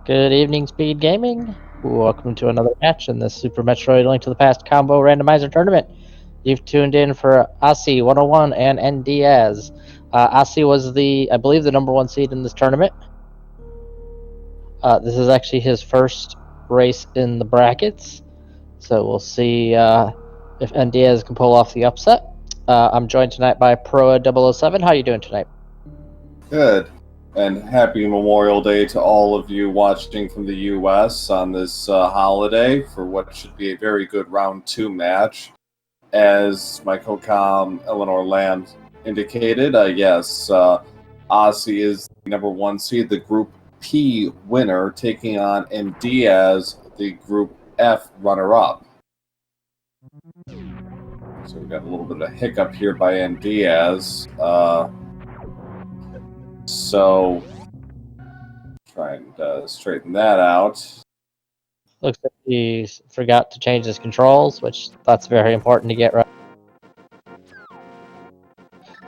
Good evening, Speed Gaming. Welcome to another match in this Super Metroid Link to the Past combo randomizer tournament. You've tuned in for Osse101 and NDIAZ. Osse was I believe, the #1 seed in this tournament. This is actually his first race in the brackets, so we'll see if NDIAZ can pull off the upset. I'm joined tonight by Pro007. How are you doing tonight? Good. And happy Memorial Day to all of you watching from the U.S. on this holiday for what should be a very good round 2 match. As my co-com Eleanor Lamb indicated, yes, Osse is the #1 seed, the Group P winner, taking on NDIAZ, the Group F runner-up. So we got a little bit of a hiccup here by NDIAZ. So, try and straighten that out. Looks like he forgot to change his controls, which that's very important to get right.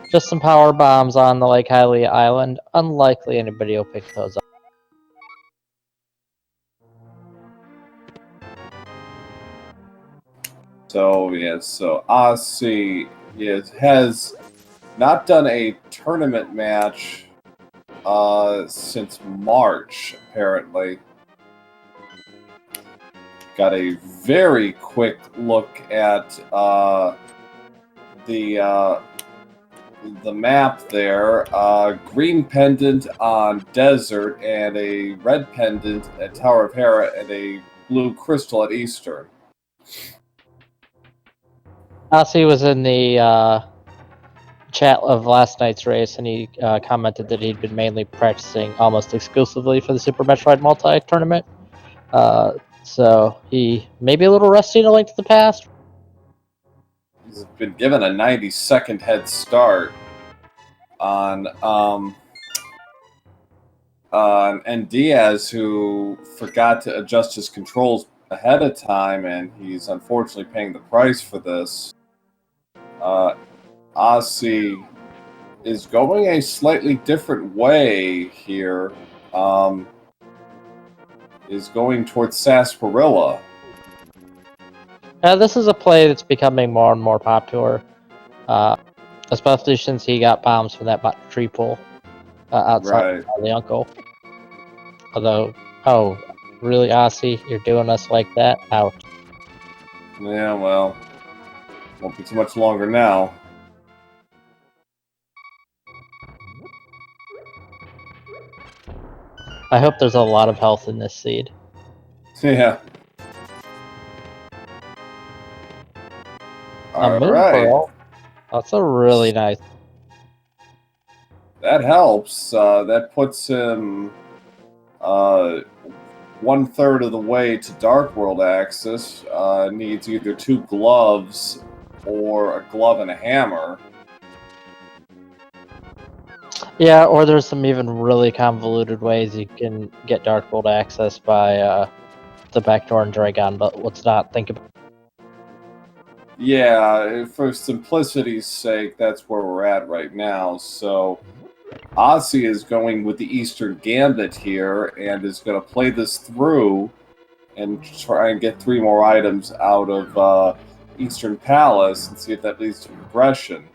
Just some power bombs on the Lake Hylia Island. Unlikely anybody will pick those up. So, yes, so Osse has not done a tournament match since March, apparently. Got a very quick look at the map there. Green pendant on Desert, and a red pendant at Tower of Hera, and a blue crystal at Eastern. Osse was in the chat of last night's race, and he commented that he'd been mainly practicing almost exclusively for the Super Metroid multi-tournament. So he may be a little rusty in A Link to the Past. He's been given a 90-second head start on NDIAZ, who forgot to adjust his controls ahead of time, and he's unfortunately paying the price for this. Osse is going a slightly different way here. Is going towards Sarsaparilla. This is a play that's becoming more and more popular, especially since he got bombs from that tree pool outside of the uncle. Although, oh, really, Osse, you're doing us like that? Ouch. Yeah, well, won't be too much longer now. I hope there's a lot of health in this seed. Yeah. A moon pearl? That's a really nice. That helps. That puts him 1/3 of the way to Dark World access. Needs either 2 gloves or a glove and a hammer. Yeah, or there's some even really convoluted ways you can get Dark World access by the backdoor in Dragon, but let's not think about. Yeah, for simplicity's sake, that's where we're at right now. So, Osse is going with the Eastern Gambit here, and is going to play this through and try and get 3 more items out of Eastern Palace and see if that leads to progression.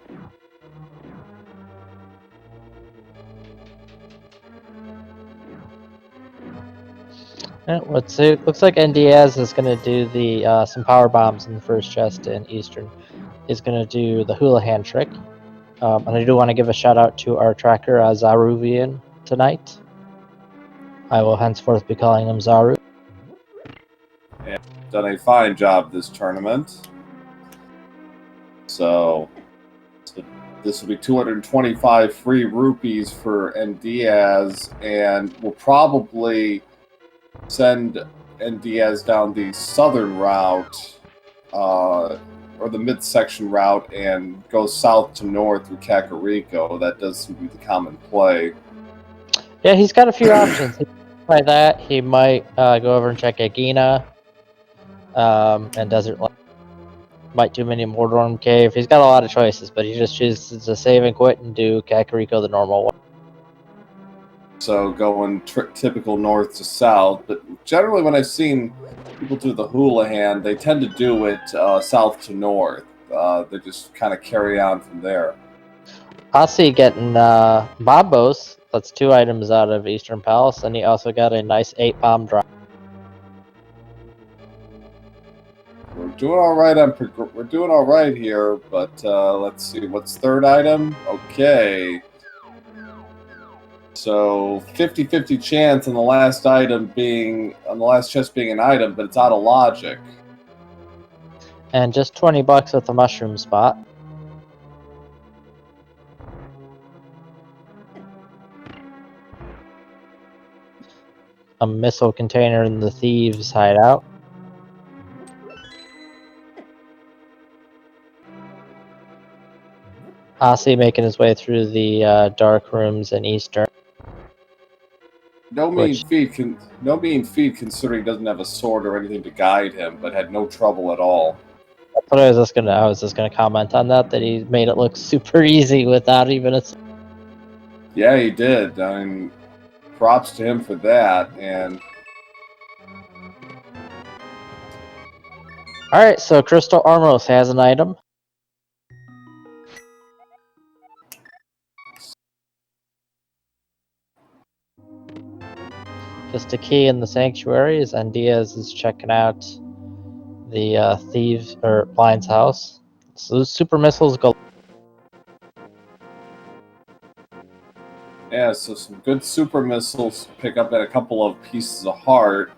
Yeah, let's see. It looks like NDIAZ is going to do the some power bombs in the first chest in Eastern. Is going to do the hula hand trick. And I do want to give a shout out to our tracker, Zaruvian, tonight. I will henceforth be calling him Zaru. And done a fine job this tournament. So this will be 225 free rupees for NDIAZ, and we'll probably send NDIAZ down the southern route, or the midsection route, and go south to north through Kakariko. That does seem to be the common play. Yeah, he's got a few options. He might try that. He might go over and check Agina, and Desert. Might do Mini Mordorm Cave. He's got a lot of choices, but he just chooses to save and quit and do Kakariko the normal way. So going typical north to south, but generally when I've seen people do the Houlihan, they tend to do it south to north. They just kind of carry on from there. Osse getting Bombos. That's 2 items out of Eastern Palace, and he also got a nice 8 bomb drop. We're doing all right. We're doing all right here, but let's see. What's third item? Okay. So 50-50 chance on the last chest being an item, but it's out of logic. And just 20 bucks at the mushroom spot. A missile container in the thieves' hideout. Osse making his way through the dark rooms in Eastern. No mean feat considering he doesn't have a sword or anything to guide him, but had no trouble at all. That's what I was just gonna comment on that he made it look super easy without even a. Yeah, he did. I mean, props to him for that. And all right, so Crystal Armos has an item. Just a key in the sanctuary as NDIAZ is checking out the thieves or blind's house. So those super missiles go. yeah, so some good super missiles pick up at a couple of pieces of heart.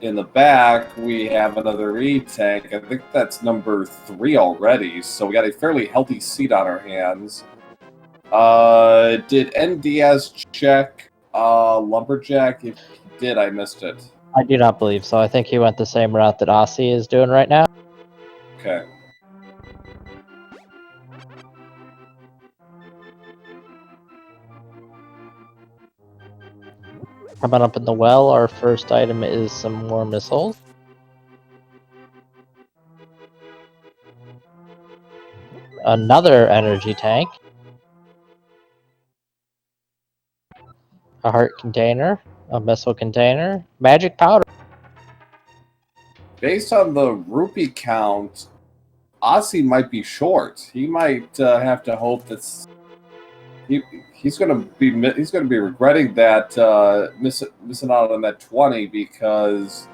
In the back, we have another E-Tank. I think that's number 3 already, so we got a fairly healthy seat on our hands. Did NDIAZ check Lumberjack? If he did, I missed it. I do not believe so. I think he went the same route that Osse is doing right now. Okay. Coming up in the well, our first item is some more missiles. Another energy tank. A heart container. A missile container. Magic powder. Based on the rupee count, Osse might be short. He might have to hope that he's going to be regretting that missing out on that 20 because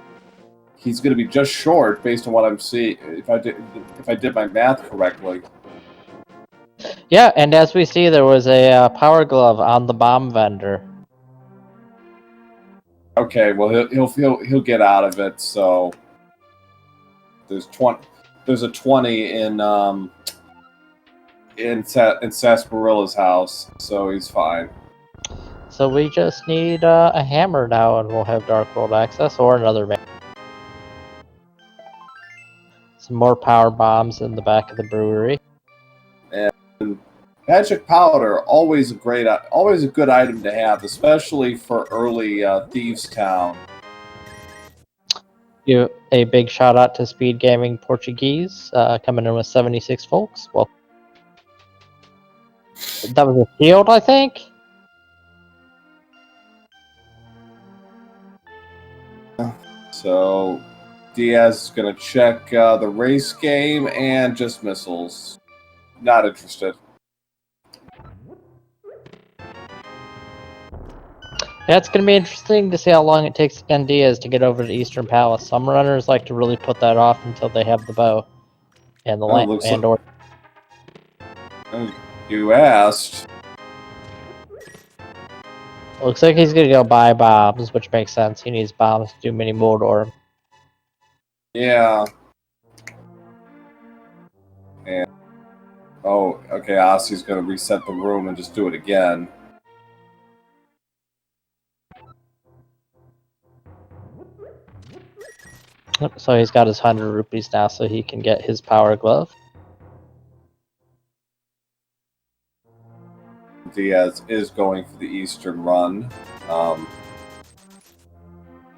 he's going to be just short based on what I'm seeing. If I did my math correctly. Yeah, and as we see, there was a power glove on the bomb vendor. Okay, well he'll get out of it. So there's a 20 in Sarsarilla's house, so he's fine. So we just need a hammer now, and we'll have Dark World access or another man. Some more power bombs in the back of the brewery. And magic powder, always a good item to have, especially for early Thieves Town. Give a big shout out to SpeedGaming Portuguese, coming in with 76 folks. Well, that was a shield, I think. So Diaz is going to check the race game and just missiles. Not interested. Yeah, it's going to be interesting to see how long it takes NDIAZ to get over to Eastern Palace. Some runners like to really put that off until they have the bow and the land order. You asked. Looks like he's going to go buy bombs, which makes sense. He needs bombs to do mini Mordor. Yeah. And oh, okay. Osse's going to reset the room and just do it again. So he's got his 100 rupees now, so he can get his power glove. Diaz is going for the Eastern run.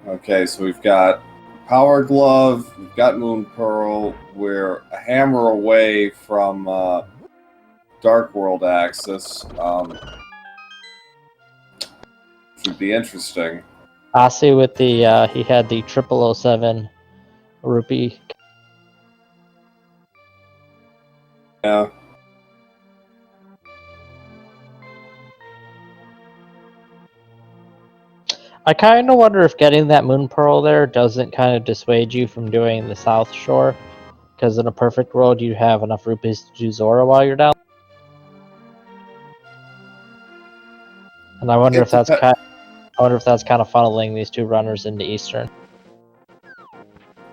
Okay, so we've got Power Glove, we've got Moon Pearl, we're a hammer away from Dark World access. Should be interesting. Osse with the he had the 0007 rupee. Yeah. I kind of wonder if getting that moon pearl there doesn't kind of dissuade you from doing the South Shore, because in a perfect world you have enough rupees to do Zora while you're down. And I wonder if that's kind of funneling these two runners into Eastern.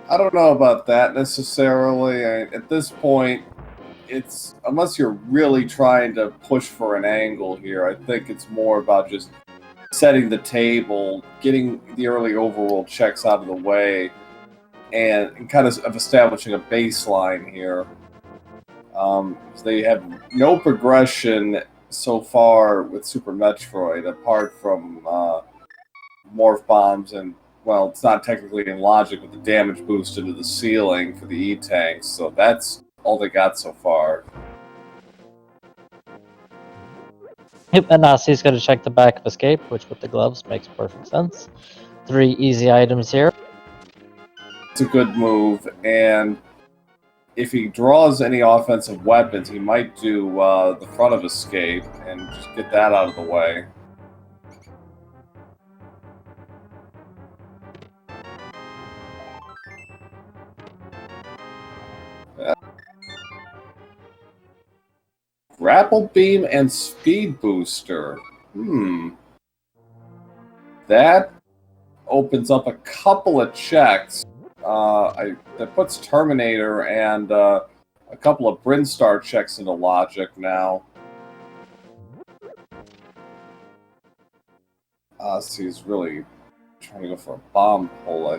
I don't know about that necessarily. At this point, it's unless you're really trying to push for an angle here. I think it's more about just setting the table, getting the early overworld checks out of the way, and kind of establishing a baseline here. They have no progression so far with Super Metroid, apart from morph bombs and, well, it's not technically in logic with the damage boost into the ceiling for the E-tanks, so that's all they got so far. Yep, and Osse's going to check the back of Escape, which with the gloves makes perfect sense. 3 easy items here. It's a good move, and if he draws any offensive weapons, he might do the front of Escape and just get that out of the way. Grapple Beam and Speed Booster. That opens up a couple of checks. That puts Terminator and a couple of Brinstar checks into logic now. He's really trying to go for a bomb pull,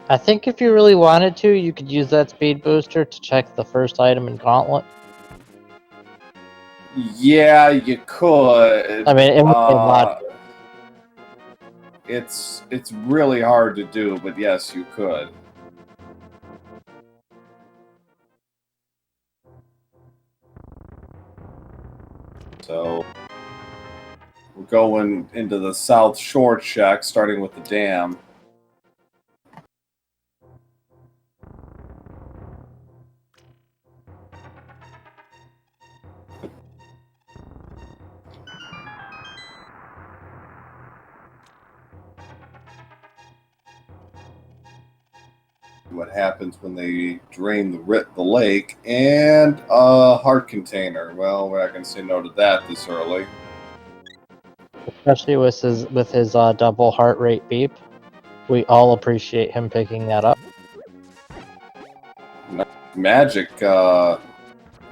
I think if you really wanted to, you could use that speed booster to check the first item in Gauntlet. Yeah, you could. I mean, it would be logic. It's really hard to do, but yes, you could. So we're going into the South Shore check, starting with the dam. What happens when they drain the lake, and a heart container. Well, we're not going to say no to that this early. Especially with his double heart rate beep. We all appreciate him picking that up. Magic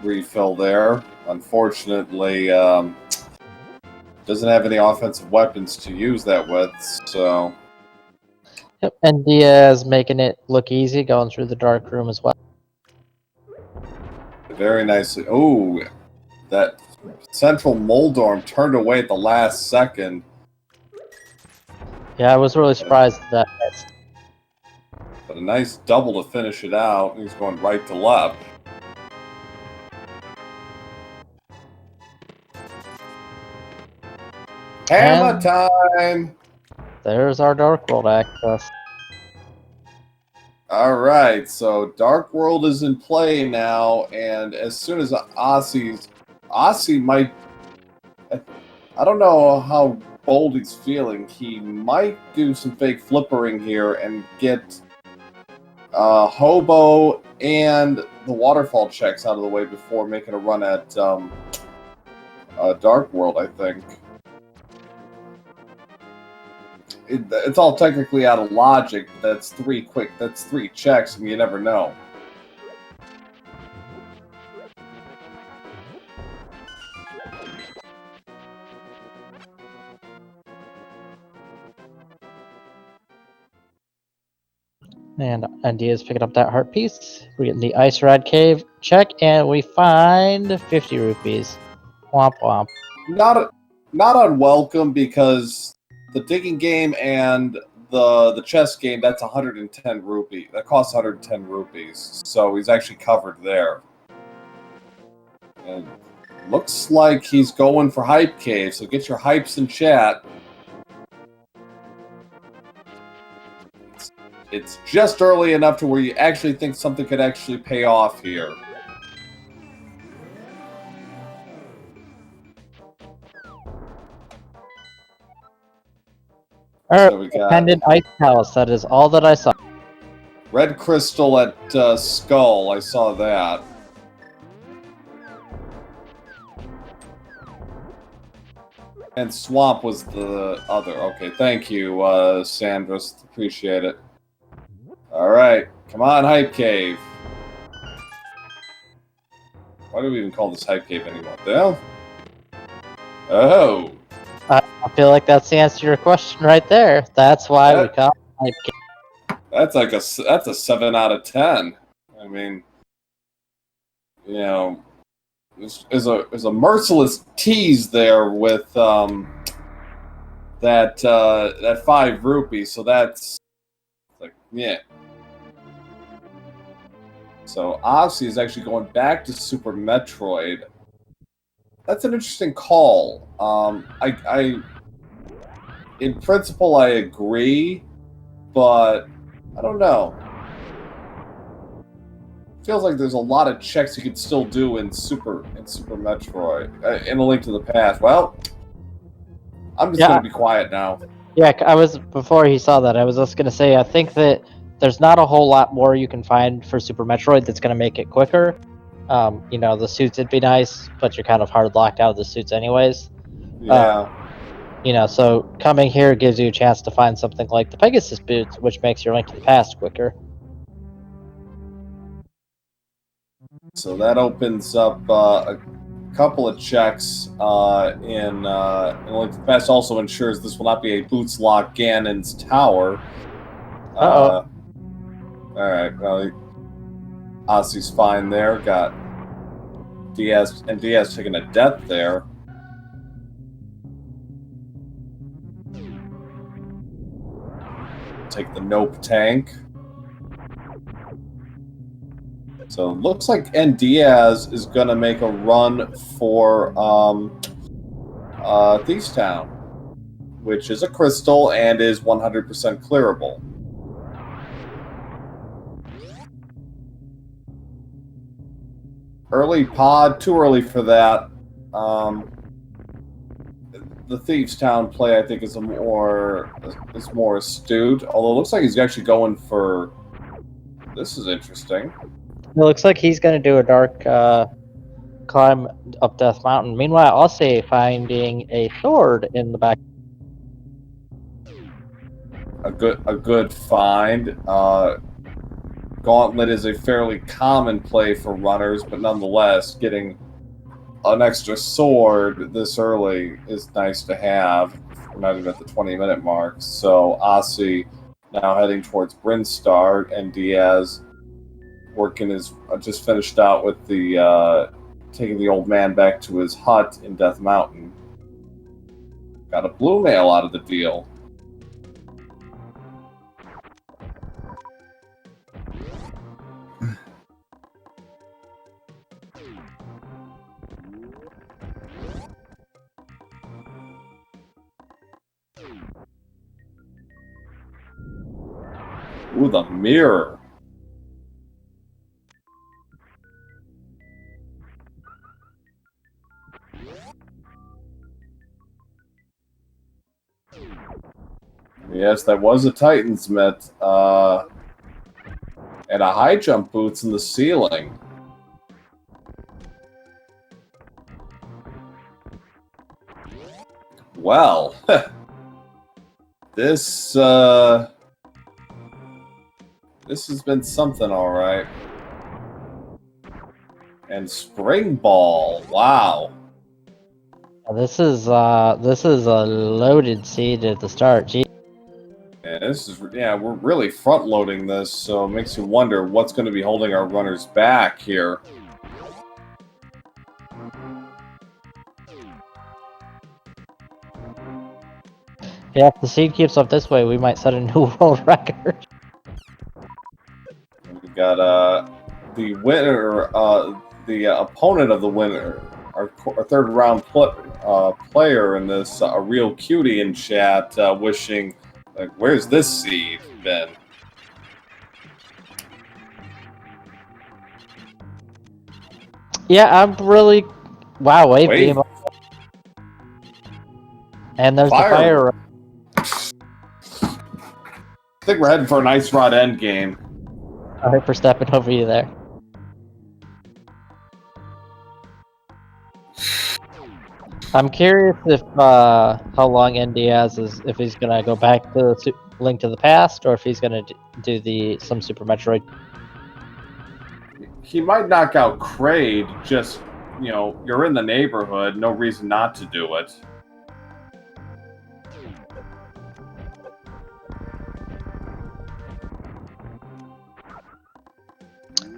refill there. Unfortunately, doesn't have any offensive weapons to use that with, so... Yep, and NDIAZ making it look easy, going through the dark room as well. Very nicely. Oh, that central Moldorm turned away at the last second. Yeah, I was really surprised at that. But a nice double to finish it out. He's going right to left. Hammer time! There's our Dark World access. Alright, so Dark World is in play now, and as soon as Osse might... I don't know how bold he's feeling. He might do some fake flippering here and get Hobo and the waterfall checks out of the way before making a run at Dark World, I think. It's all technically out of logic. That's three checks, and you never know. And NDIAZ picking up that heart piece. We get in the Ice Rad Cave check, and we find 50 rupees. Womp womp. Not unwelcome, because the digging game and the chess game, that's 110 rupees. That costs 110 rupees. So he's actually covered there. And Looks like he's going for Hype Cave, so get your hypes in chat. It's just early enough to where you actually think something could actually pay off here. So we got Pendant Ice Palace, that is all that I saw. Red Crystal at Skull, I saw that. And Swamp was the other. Okay, thank you, Sandras. Appreciate it. Alright, come on, Hype Cave. Why do we even call this Hype Cave anymore? The hell? Oh! I feel like that's the answer to your question right there. That's why we call it Hype Cave. That's like that's a 7 out of 10. I mean, you know, there's a merciless tease there with that 5 rupees. So that's like, yeah. So Osse is actually going back to Super Metroid. That's an interesting call. I in principle I agree, but I don't know. Feels like there's a lot of checks you could still do in Super Metroid. In A Link to the Past. Well, I'm just gonna be quiet now. Yeah, before he saw that, I was just gonna say I think that there's not a whole lot more you can find for Super Metroid that's gonna make it quicker. You know, the suits would be nice, but you're kind of hard locked out of the suits anyways. Yeah. You know, so coming here gives you a chance to find something like the Pegasus boots, which makes your Link to the Past quicker. So that opens up a couple of checks in Link to the Past. Also ensures this will not be a Boots Lock Ganon's Tower. Uh-oh. Alright, well, Osse's fine there. Got Diaz taking a death there. Take the Nope tank. So it looks like NDIAZ is going to make a run for Thieves Town, which is a crystal and is 100% clearable. Early pod, too early for that. The Thieves Town play, I think, is more astute. Although it looks like he's actually going for. This is interesting. It looks like he's going to do a dark climb up Death Mountain. Meanwhile, Osse finding a sword in the back. A good find. Gauntlet is a fairly common play for runners, but nonetheless, getting an extra sword this early is nice to have. We're not even at the 20-minute mark. So Osse now heading towards Brinstar, and Diaz working just finished out with the taking the old man back to his hut in Death Mountain. Got a blue mail out of the deal. Ooh, the mirror. Yes, that was a Titan's Met. And a high jump boots in the ceiling. Well, this has been something, all right. And Spring Ball, wow. This is a loaded seed at the start. Gee. Yeah, we're really front loading this, so it makes you wonder what's going to be holding our runners back here. Yeah, if the seed keeps up this way, we might set a new world record. We've got the winner, the opponent of the winner our third round player in this, a real cutie in chat, wishing, like, where's this seed been? Yeah, I'm really... Wow, wave beam. And there's the fire. I think we're heading for an Ice Rod end game. Sorry for stepping over you there. I'm curious if how long NDIAZ is, if he's gonna go back to Link to the Past, or if he's gonna do some Super Metroid. He might knock out Kraid. Just, you know, you're in the neighborhood. No reason not to do it.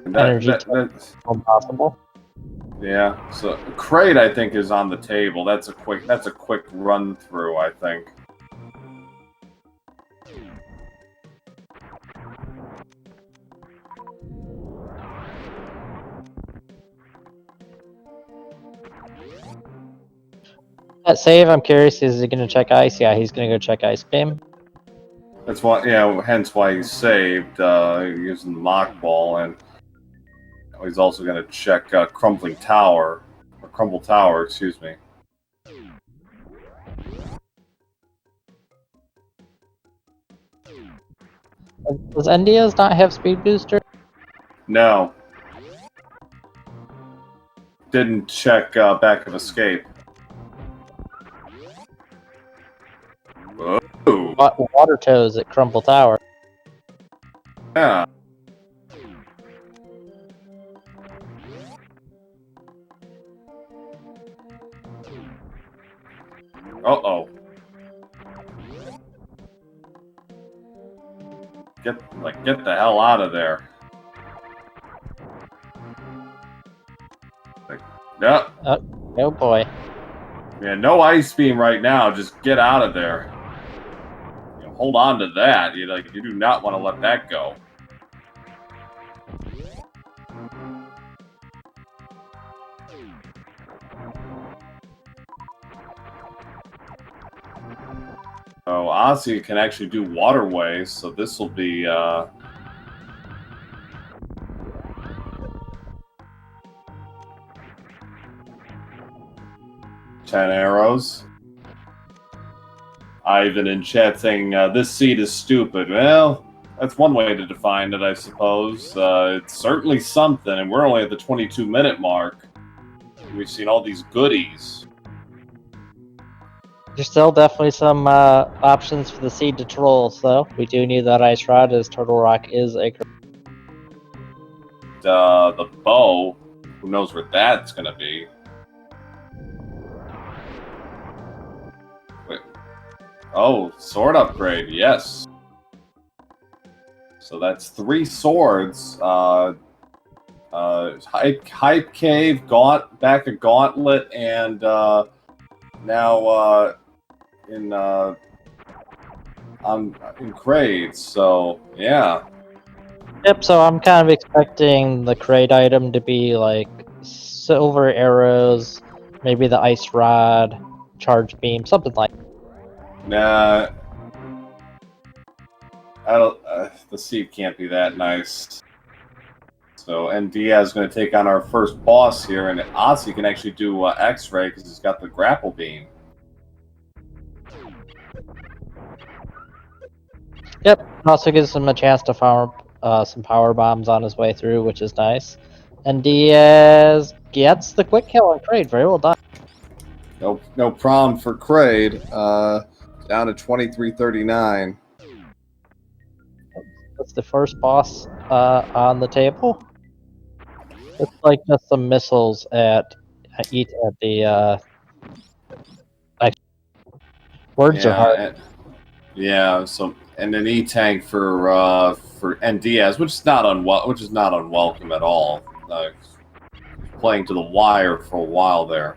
That's impossible. Yeah, so Kraid, I think, is on the table. That's a quick run through, I think. That save, I'm curious, is he gonna check ice? Yeah, he's gonna go check ice beam. That's why, yeah, hence why he saved using the mock ball, and he's also gonna check Crumble Tower, excuse me. Does NDIAZ not have speed booster? No. Didn't check back of escape. Oh. Water toes at Crumble Tower. Yeah. Uh-oh. Get the hell out of there. Yeah. Oh boy. Yeah, no ice beam right now. Just get out of there. You know, hold on to that. You do not want to let that go. So Osse can actually do waterways, so this will be 10 arrows. Ivan in chat saying, this seed is stupid. Well, that's one way to define it, I suppose. It's certainly something, and we're only at the 22-minute mark. We've seen all these goodies. There's still definitely some options for the seed to troll, so we do need that ice rod, as Turtle Rock is a... The bow, who knows where that's going to be. Wait. Oh, sword upgrade, yes. So that's 3 swords. Hype Cave, back a Gauntlet, and now in Kraid. So yeah. Yep. So I'm kind of expecting the Kraid item to be like silver arrows, maybe the ice rod, charge beam, something like. Nah. The seed can't be that nice. So NDIAZ is going to take on our first boss here, and Osse can actually do X-ray because he's got the grapple beam. Yep. Also gives him a chance to farm some power bombs on his way through, which is nice. NDIAZ gets the quick kill on Kraid. Very well done. No problem for Kraid. Down to 23-39. That's the first boss on the table. It's like just some missiles at the words are hard. So and an E-tank for NDIAZ, which is not unwelcome at all. Playing to the wire for a while there.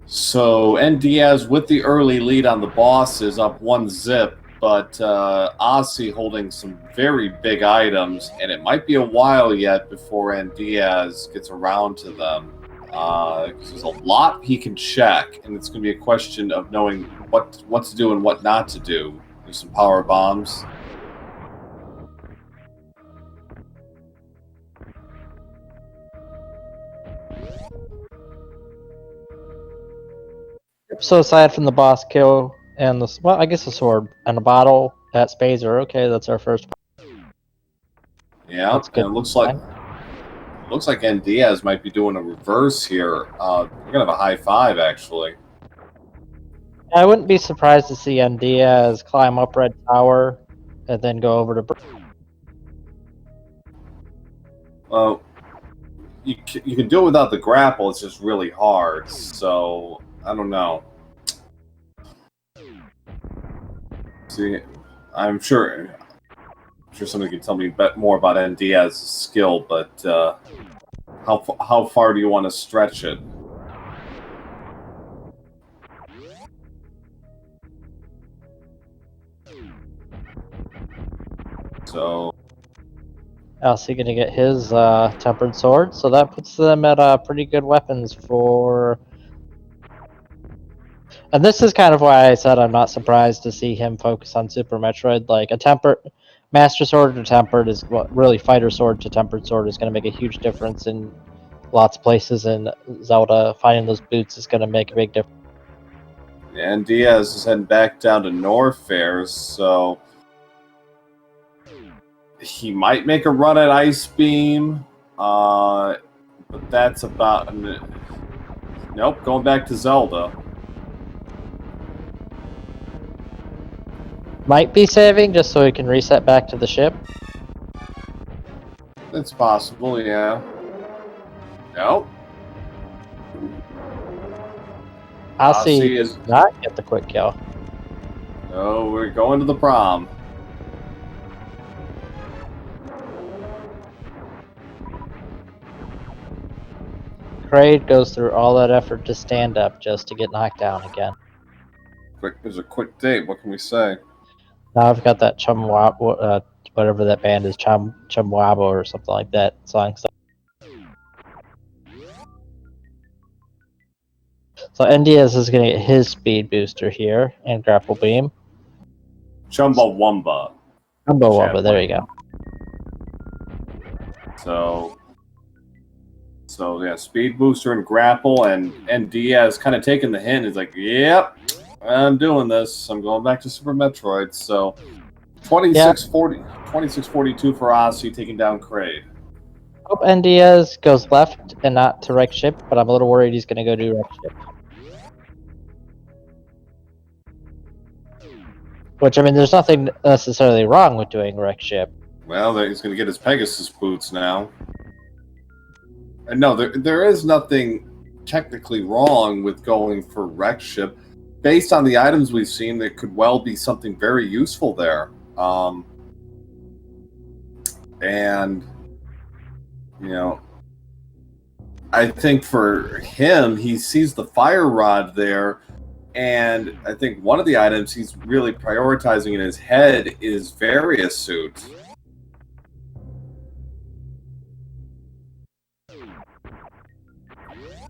So NDIAZ with the early lead on the boss is up 1-zip. but Osse holding some very big items, and it might be a while yet before NDIAZ gets around to them. Because there's a lot he can check, and it's going to be a question of knowing what to do and what not to do. There's some power bombs. So aside from the boss kill and the, well, I guess the sword and a bottle at spades are okay. That's our first. Yeah, That's good. and it looks like NDIAZ might be doing a reverse here. We're gonna have a high five actually. I wouldn't be surprised to see NDIAZ climb up Red Tower and then go over to. Well, you can do it without the grapple. It's just really hard. So I don't know. See, I'm sure somebody can tell me more about NDIAZ's skill, but how far do you want to stretch it? So, Elsie gonna get his tempered sword, so that puts them at pretty good weapons for. And this is kind of why I said I'm not surprised to see him focus on Super Metroid. Like a tempered Master Sword to tempered is what really Fighter Sword to tempered sword is going to make a huge difference in lots of places. In Zelda, finding those boots is going to make a big difference. and NDIAZ is heading back down to Norfair, so he might make a run at Ice Beam, but that's about. Nope, going back to Zelda. Might be saving just so he can reset back to the ship. It's possible, yeah. Nope. Osse is does not get the quick kill. No, we're going to the prom. Kraid goes through all that effort to stand up just to get knocked down again. There's a quick date. What can we say? Now I've got that whatever that band is, Chumwabo or something like that song. So NDIAZ is going to get his speed booster here and grapple beam. Chumbawamba. Chumbawamba, there you go. So yeah, speed booster and grapple, and NDIAZ kind of taking the hint. He's like, yep, I'm doing this. I'm going back to Super Metroid. So 2642 for Osse taking down Kraid. Hope NDIAZ goes left and not to wreck ship, but I'm a little worried he's going to go do wreck ship. Which, I mean, there's nothing necessarily wrong with doing wreck ship. Well, he's going to get his Pegasus boots now. And no, there is nothing technically wrong with going for wreck ship. Based on the items we've seen, there could well be something very useful there. And, you know, I think for him, he sees the fire rod there, and I think one of the items he's really prioritizing in his head is Various Suit.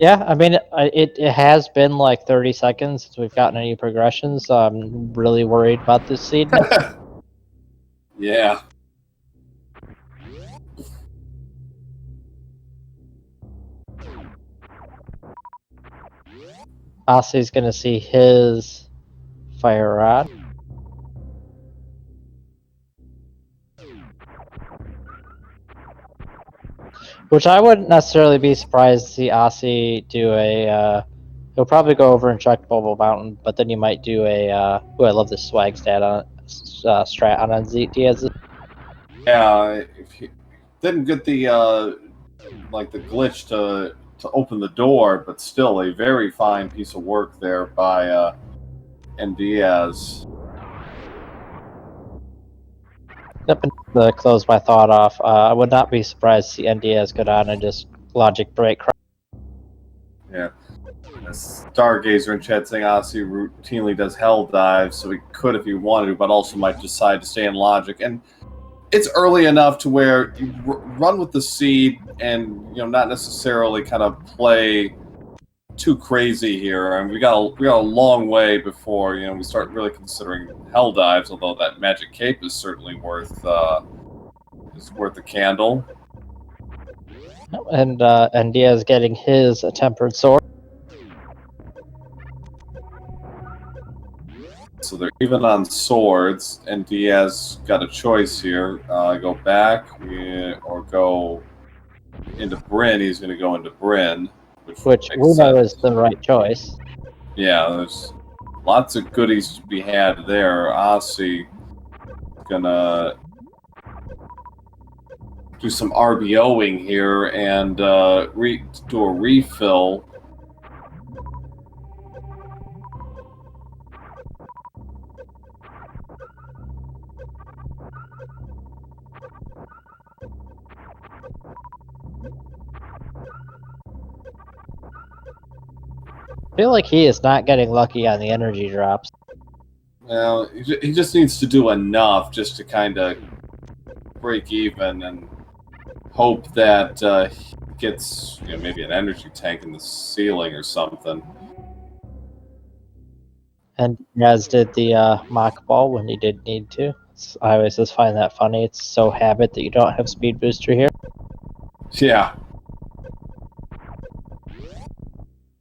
Yeah, I mean, it has been like 30 seconds since we've gotten any progression, so I'm really worried about this seed. Yeah. Osse's going to see his fire rod. Which I wouldn't necessarily be surprised to see Osse do a. He'll probably go over and check Bubble Mountain, but then you might do a. I love this swag stat on strat on NDIAZ. Yeah, if he didn't get the the glitch to open the door, but still a very fine piece of work there by NDIAZ. Yep, to close my thought off, I would not be surprised to see NDIAZ go down and just logic break. Yeah. Stargazer in chat saying Osse routinely does hell dives, so he could if he wanted to, but also might decide to stay in logic. And it's early enough to where you run with the seed and not necessarily kind of play too crazy here. I mean, we got a long way before we start really considering hell dives. Although that magic cape is certainly worth the candle. And NDIAZ getting his tempered sword. So they're even on swords, and Diaz got a choice here. Go back or go into Bryn. He's going to go into Bryn, which we know is the right choice. Yeah, there's lots of goodies to be had there. Osse gonna do some RBOing here and do a refill. I feel like he is not getting lucky on the energy drops. Well, he just needs to do enough just to kind of break even and hope that he gets maybe an energy tank in the ceiling or something. And as did the mock ball when he did need to. I always just find that funny. It's so habit that you don't have speed booster here. Yeah.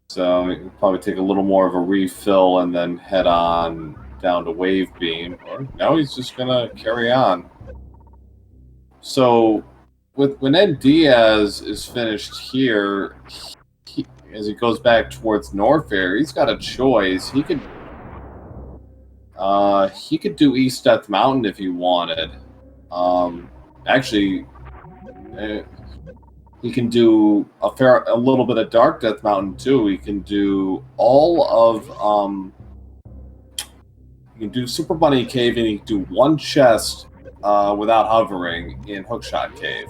So he'll probably take a little more of a refill and then head on down to Wave Beam. Or no, he's just gonna carry on. So when NDIAZ is finished here, as he goes back towards Norfair, he's got a choice. He could do East Death Mountain if he wanted. Actually, he can do a little bit of Dark Death Mountain too. He can do all of he can do Super Bunny Cave, and he can do one chest without hovering in Hookshot Cave,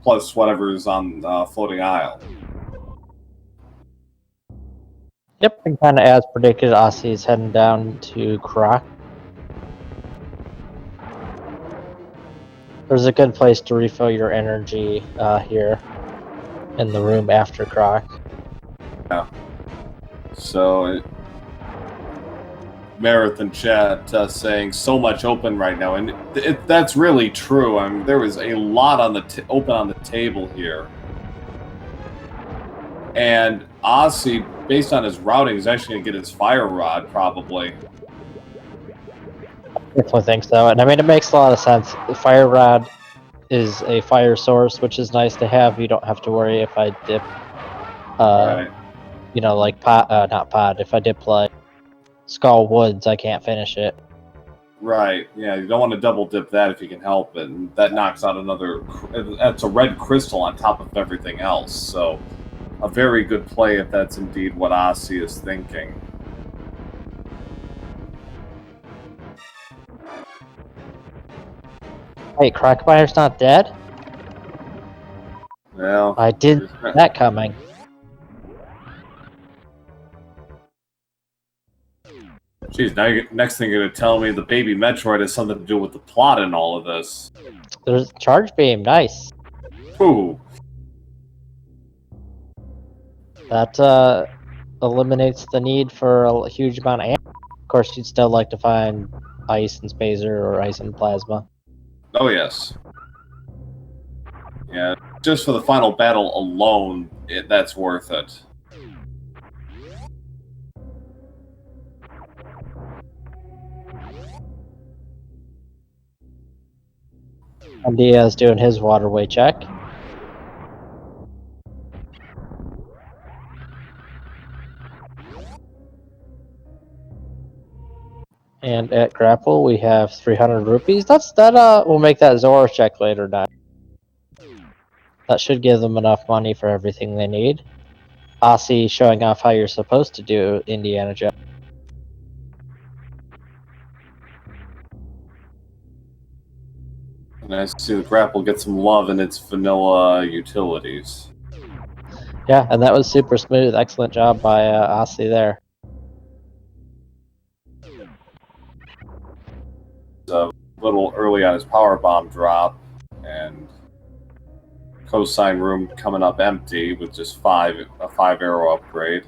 plus whatever is on Floating Isle. Yep, and kind of as predicted, Osse is heading down to Croc. There's a good place to refill your energy here in the room after Croc. Yeah. So, Marathon chat saying so much open right now, and that's really true. I mean, there is a lot on the open on the table here, and Osse, based on his routing, is actually going to get his fire rod probably. Definitely think so, and I mean it makes a lot of sense. The fire rod is a fire source, which is nice to have. You don't have to worry if I dip, Right. like not pod. If I dip like Skull Woods, I can't finish it. Right. Yeah, you don't want to double dip that if you can help it, and that knocks out another. That's a red crystal on top of everything else. So, a very good play if that's indeed what Osse is thinking. Wait, Crocmire's not dead? Well, I did see that coming. Jeez, now next thing you're going to tell me the baby Metroid has something to do with the plot in all of this. There's Charge Beam, nice. Ooh. That eliminates the need for a huge amount of ammo. Of course, you'd still like to find Ice and Spazer or Ice and Plasma. Oh, yes. Yeah, just for the final battle alone, that's worth it. And Diaz doing his waterway check. And at grapple, we have 300 rupees. We'll make that Zora check later now. That should give them enough money for everything they need. Osse showing off how you're supposed to do Indiana Jones. Nice to see the grapple get some love in its vanilla utilities. Yeah, and that was super smooth. Excellent job by Osse there. A little early on his power bomb drop, and cosine room coming up empty with just a 5-arrow upgrade.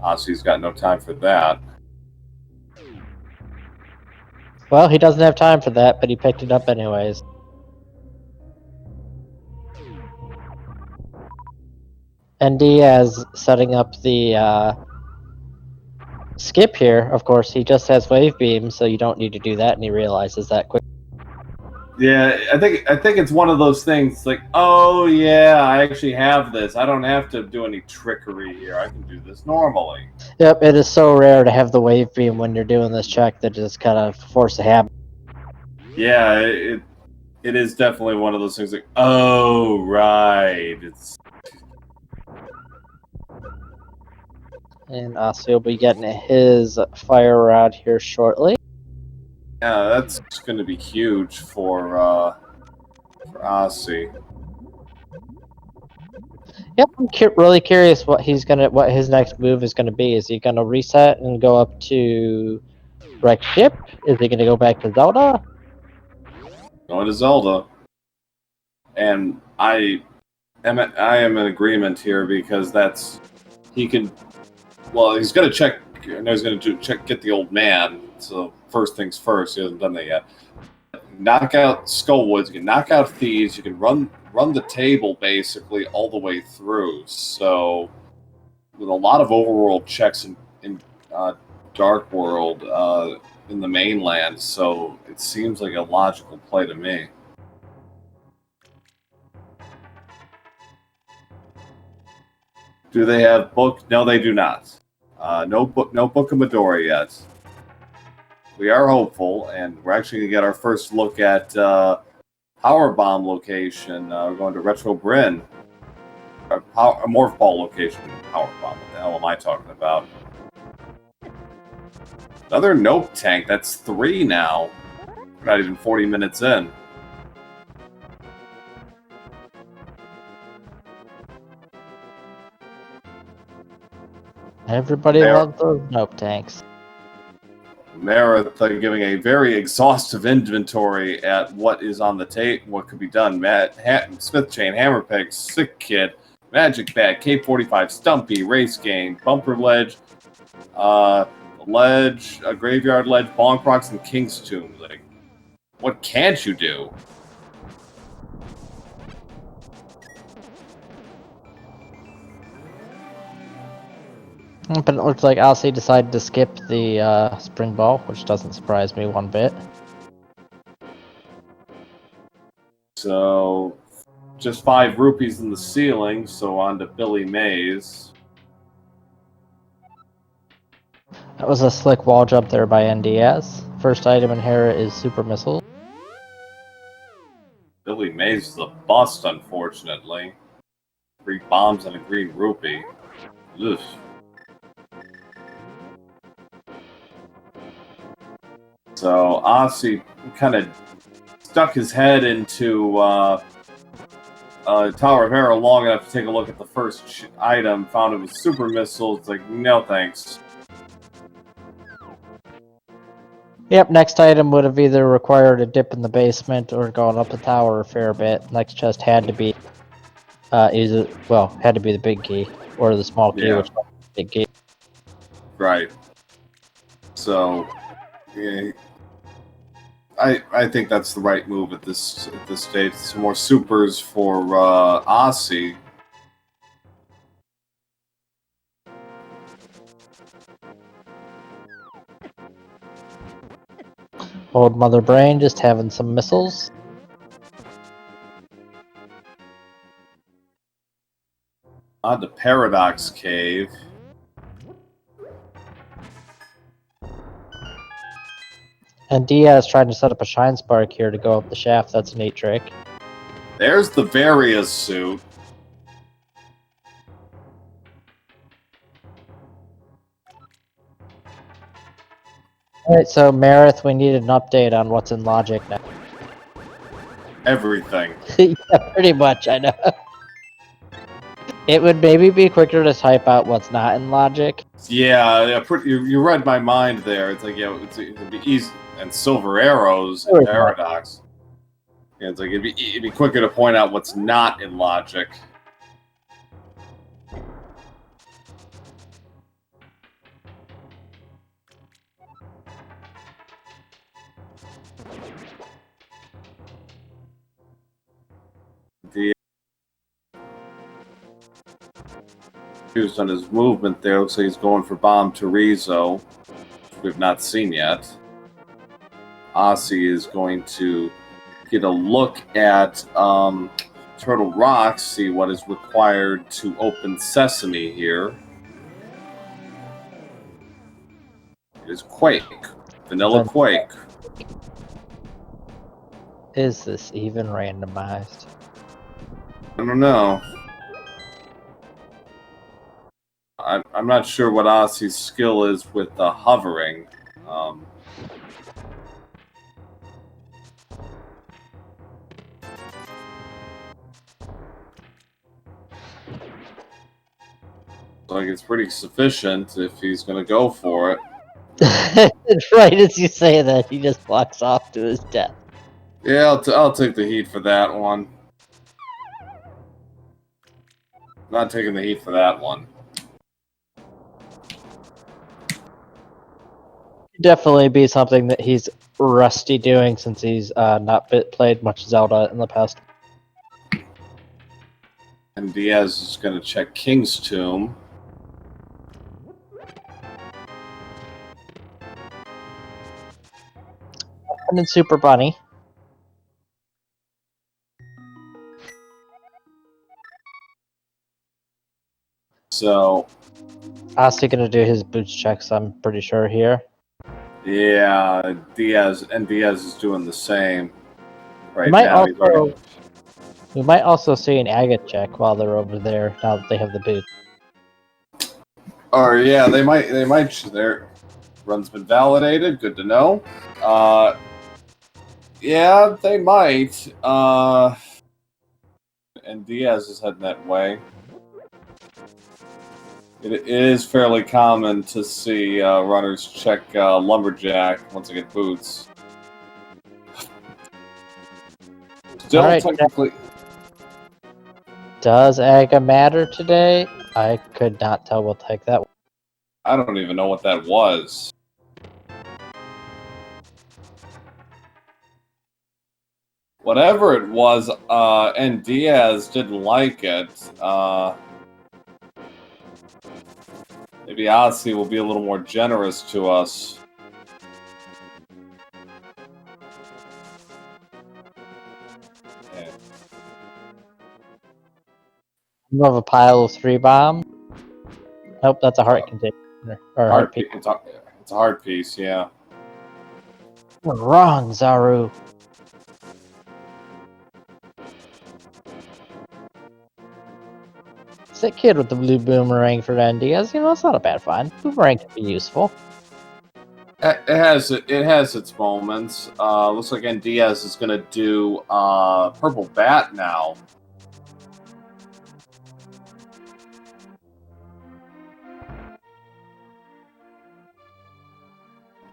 Osse's got no time for that. Well, he doesn't have time for that, but he picked it up anyways. NDIAZ setting up the skip here. Of course, he just has wave beam, so you don't need to do that, and he realizes that quick. Yeah, I think it's one of those things like, oh yeah, I actually have this. I don't have to do any trickery here. I can do this normally. Yep, it is so rare to have the wave beam when you're doing this check that just kind of force a habit. Yeah, it is definitely one of those things like, oh right, it's. And Osse will be getting his fire rod here shortly. Yeah, that's going to be huge for Osse. Yep, I'm really curious what his next move is gonna be. Is he gonna reset and go up to wreck ship? Is he gonna go back to Zelda? Going to Zelda, and I am in agreement here because he can. Well, he's going to check. And he's going to get the old man. So first things first, he hasn't done that yet. Knock out Skullwoods. You can knock out Thieves. You can run the table basically all the way through. So with a lot of overworld checks in Dark World in the mainland, so it seems like a logical play to me. Do they have book? No, they do not. No book of Midori yet. We are hopeful, and we're actually going to get our first look at Power Bomb location. We're going to Retro Bryn. A Morph Ball location. Power Bomb. What the hell am I talking about? Another Nope Tank. That's 3 now. We're not even 40 minutes in. Everybody loves those Nope Tanks. Meredith giving a very exhaustive inventory at what is on the tape, what could be done. Smith Chain, Hammer Peg, Sick Kid, Magic Bag, K45, Stumpy, Race Game, Bumper Ledge, Ledge, a Graveyard Ledge, Bonk Rocks, and King's Tomb. Like, what can't you do? But it looks like Osse decided to skip the spring ball, which doesn't surprise me one bit. So, just 5 rupees in the ceiling, so on to Billy Mays. That was a slick wall jump there by NDIAZ. First item in here is Super Missile. Billy Mays is a bust, unfortunately. 3 bombs and a green rupee. Ugh. So Osse kind of stuck his head into Tower of Hero long enough to take a look at the first item, found it was Super Missile. It's like, no thanks. Yep, next item would have either required a dip in the basement or gone up the tower a fair bit. Next chest had to be had to be the big key or the small key, which was the big key. Right. So, yeah, I think that's the right move at this stage. Some more supers for Osse. Old Mother Brain just having some missiles. On to Paradox Cave. And Diaz trying to set up a Shine Spark here to go up the shaft. That's a neat trick. There's the Various suit. Alright, so Marith, we need an update on what's in Logic now. Everything. Yeah, pretty much, I know. It would maybe be quicker to type out what's not in logic. Yeah, you read my mind there. It's like, yeah, it'd be easy. And Silver Arrows Sure, and Paradox. Yeah, it's like it'd be quicker to point out what's not in logic. The used on his movement there. Looks like he's going for Bomb Terizo, which we've not seen yet. Osse is going to get a look at Turtle Rock, see what is required to open Sesame here. It is Quake. Vanilla Quake. Is this even randomized? I don't know. I'm not sure what Osse's skill is with hovering. Like it's pretty sufficient if he's going to go for it. Right as you say that, he just walks off to his death. Yeah, I'll take the heat for that one. Not taking the heat for that one. Definitely be something that he's rusty doing since he's not played much Zelda in the past. And Diaz is going to check King's Tomb. And then Super Bunny. So Osse gonna do his boots checks, I'm pretty sure here. yeah, Diaz is doing the same right now. We might also see an agate check while they're over there now that they have the boots. Or yeah, they might. Their run's been validated. Good to know. Yeah, they might. And Diaz is heading that way. It is fairly common to see runners check Lumberjack once they get boots. Still right, technically. Does Aga matter today? I could not tell. We'll take that. I don't even know what that was. Whatever it was, and Diaz didn't like it. Maybe Osse will be a little more generous to us. Yeah. You have a pile of 3 bombs. Nope, that's a heart container. Or heart piece. It's a heart piece, yeah. You're wrong, Zaru. It's that kid with the blue boomerang for NDIAZ. You know, it's not a bad find. Boomerang can be useful. It has its moments. Looks like NDIAZ is gonna do Purple Bat now.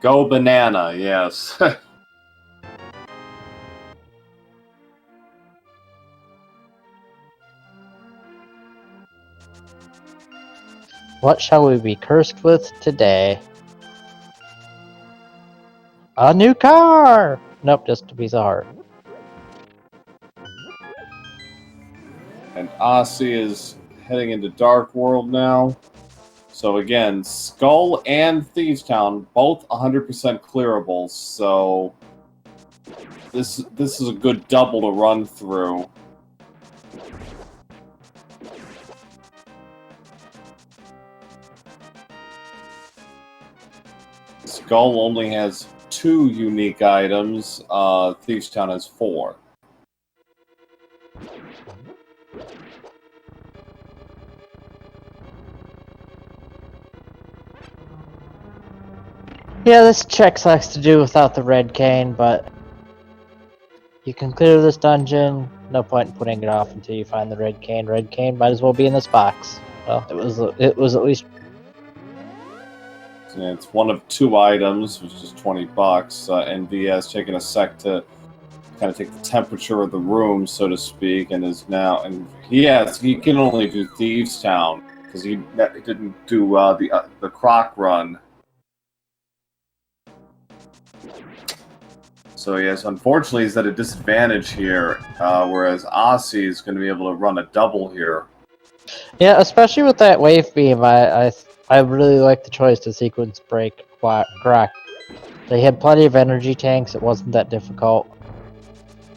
Go banana, yes. What shall we be cursed with today? A new car! Nope, just a piece of heart. And Osse is heading into Dark World now. So again, Skull and Thieves Town, both 100% clearables, so this is a good double to run through. Skull only has 2 unique items, Thieves Town has 4. Yeah, this check sucks to do without the red cane, but You can clear this dungeon. No point in putting it off until you find the red cane. Red cane might as well be in this box. Well, it was at least. Yeah, it's one of 2 items, which is $20. NDIAZ taking a sec to kind of take the temperature of the room, so to speak, and is now. And he can only do Thieves Town because he didn't do the Croc run. So yes, unfortunately, he's at a disadvantage here, whereas Osse is going to be able to run a double here. Yeah, especially with that wave beam, I really like the choice to sequence break Croc. They had plenty of energy tanks. It wasn't that difficult.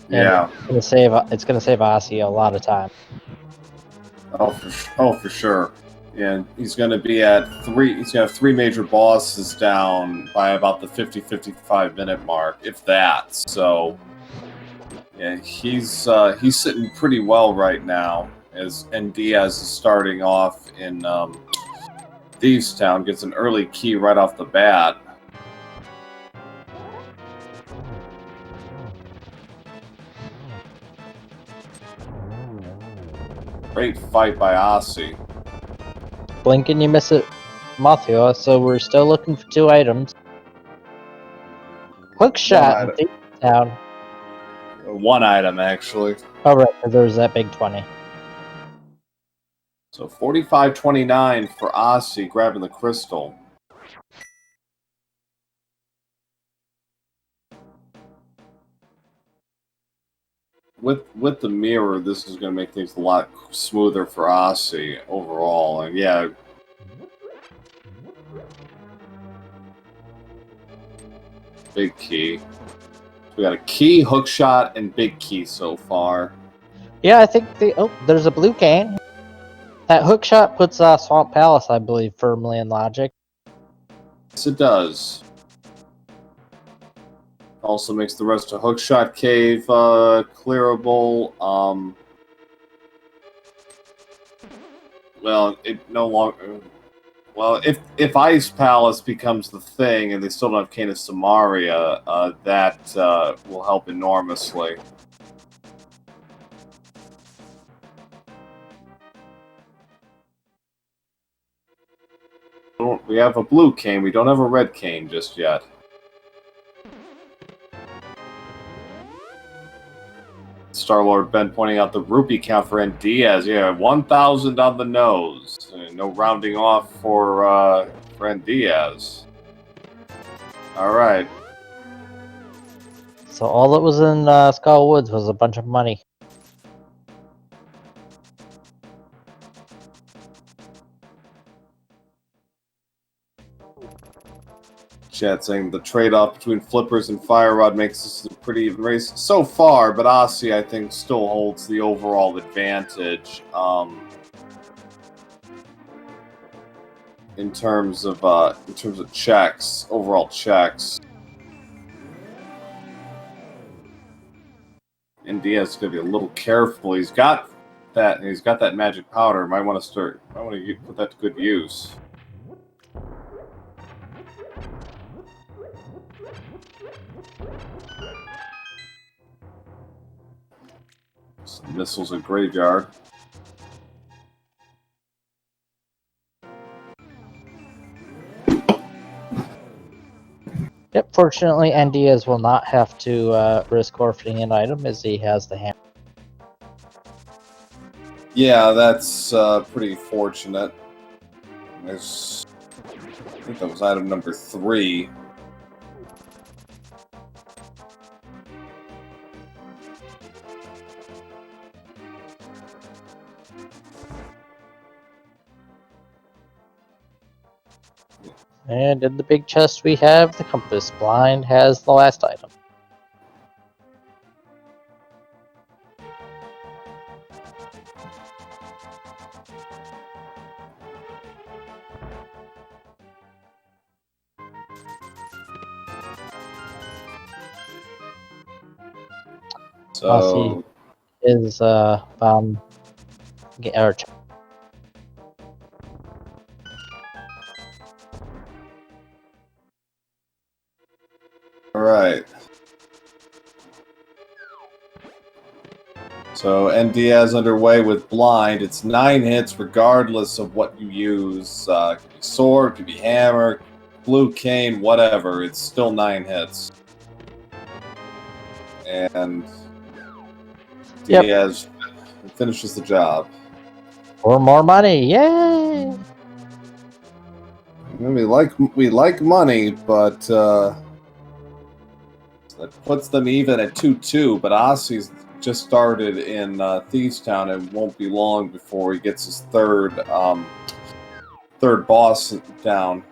Yeah. And it's gonna save Osse a lot of time. Oh, for sure. Yeah, he's going to be at 3. He's going to have 3 major bosses down by about the 50-55 minute mark, if that. So, yeah, he's sitting pretty well right now as NDIAZ is starting off in Thieves Town. Gets an early key right off the bat. Great fight by Osse. Blink and you miss it, Mothula. So we're still looking for 2 items. Quick shot in Thieves Town. 1 item, actually. Oh right, there's that big 20. So 45-29 for Osse grabbing the crystal. With the mirror, this is going to make things a lot smoother for Osse overall. And yeah, big key. We got a key, hook shot, and big key so far. Yeah, I think there's a blue cane. That hook shot puts Swamp Palace, I believe, firmly in logic. Yes, it does. Also makes the rest of Hookshot Cave clearable. Well, it no longer. Well, if Ice Palace becomes the thing and they still don't have Cane of Samaria, that will help enormously. We have a blue cane. We don't have a red cane just yet. Star-Lord Ben pointing out the rupee count for NDIAZ. Yeah, 1,000 on the nose. No rounding off for NDIAZ. All right. So all that was in Skull Woods was a bunch of money. Chat saying the trade-off between flippers and fire rod makes this a pretty even race so far, but Osse, I think, still holds the overall advantage in terms of checks, overall checks. NDIAZ is going to be a little careful. He's got that magic powder. Might want to put that to good use. Some missiles at graveyard. Yep, fortunately, NDIAZ will not have to risk forfeiting an item as he has the hammer. Yeah, that's pretty fortunate. I think that was item number 3. And in the big chest we have the compass. Blind has the last item. So Is bomb or all right. So NDIAZ underway with blind. It's 9 hits regardless of what you use. It could be sword, could be hammer, blue cane, whatever. It's still 9 hits. And Diaz finishes the job. For more money, yay! We like money, but that puts them even at 2-2. But Osse's just started in Thieves Town, and it won't be long before he gets his third boss down.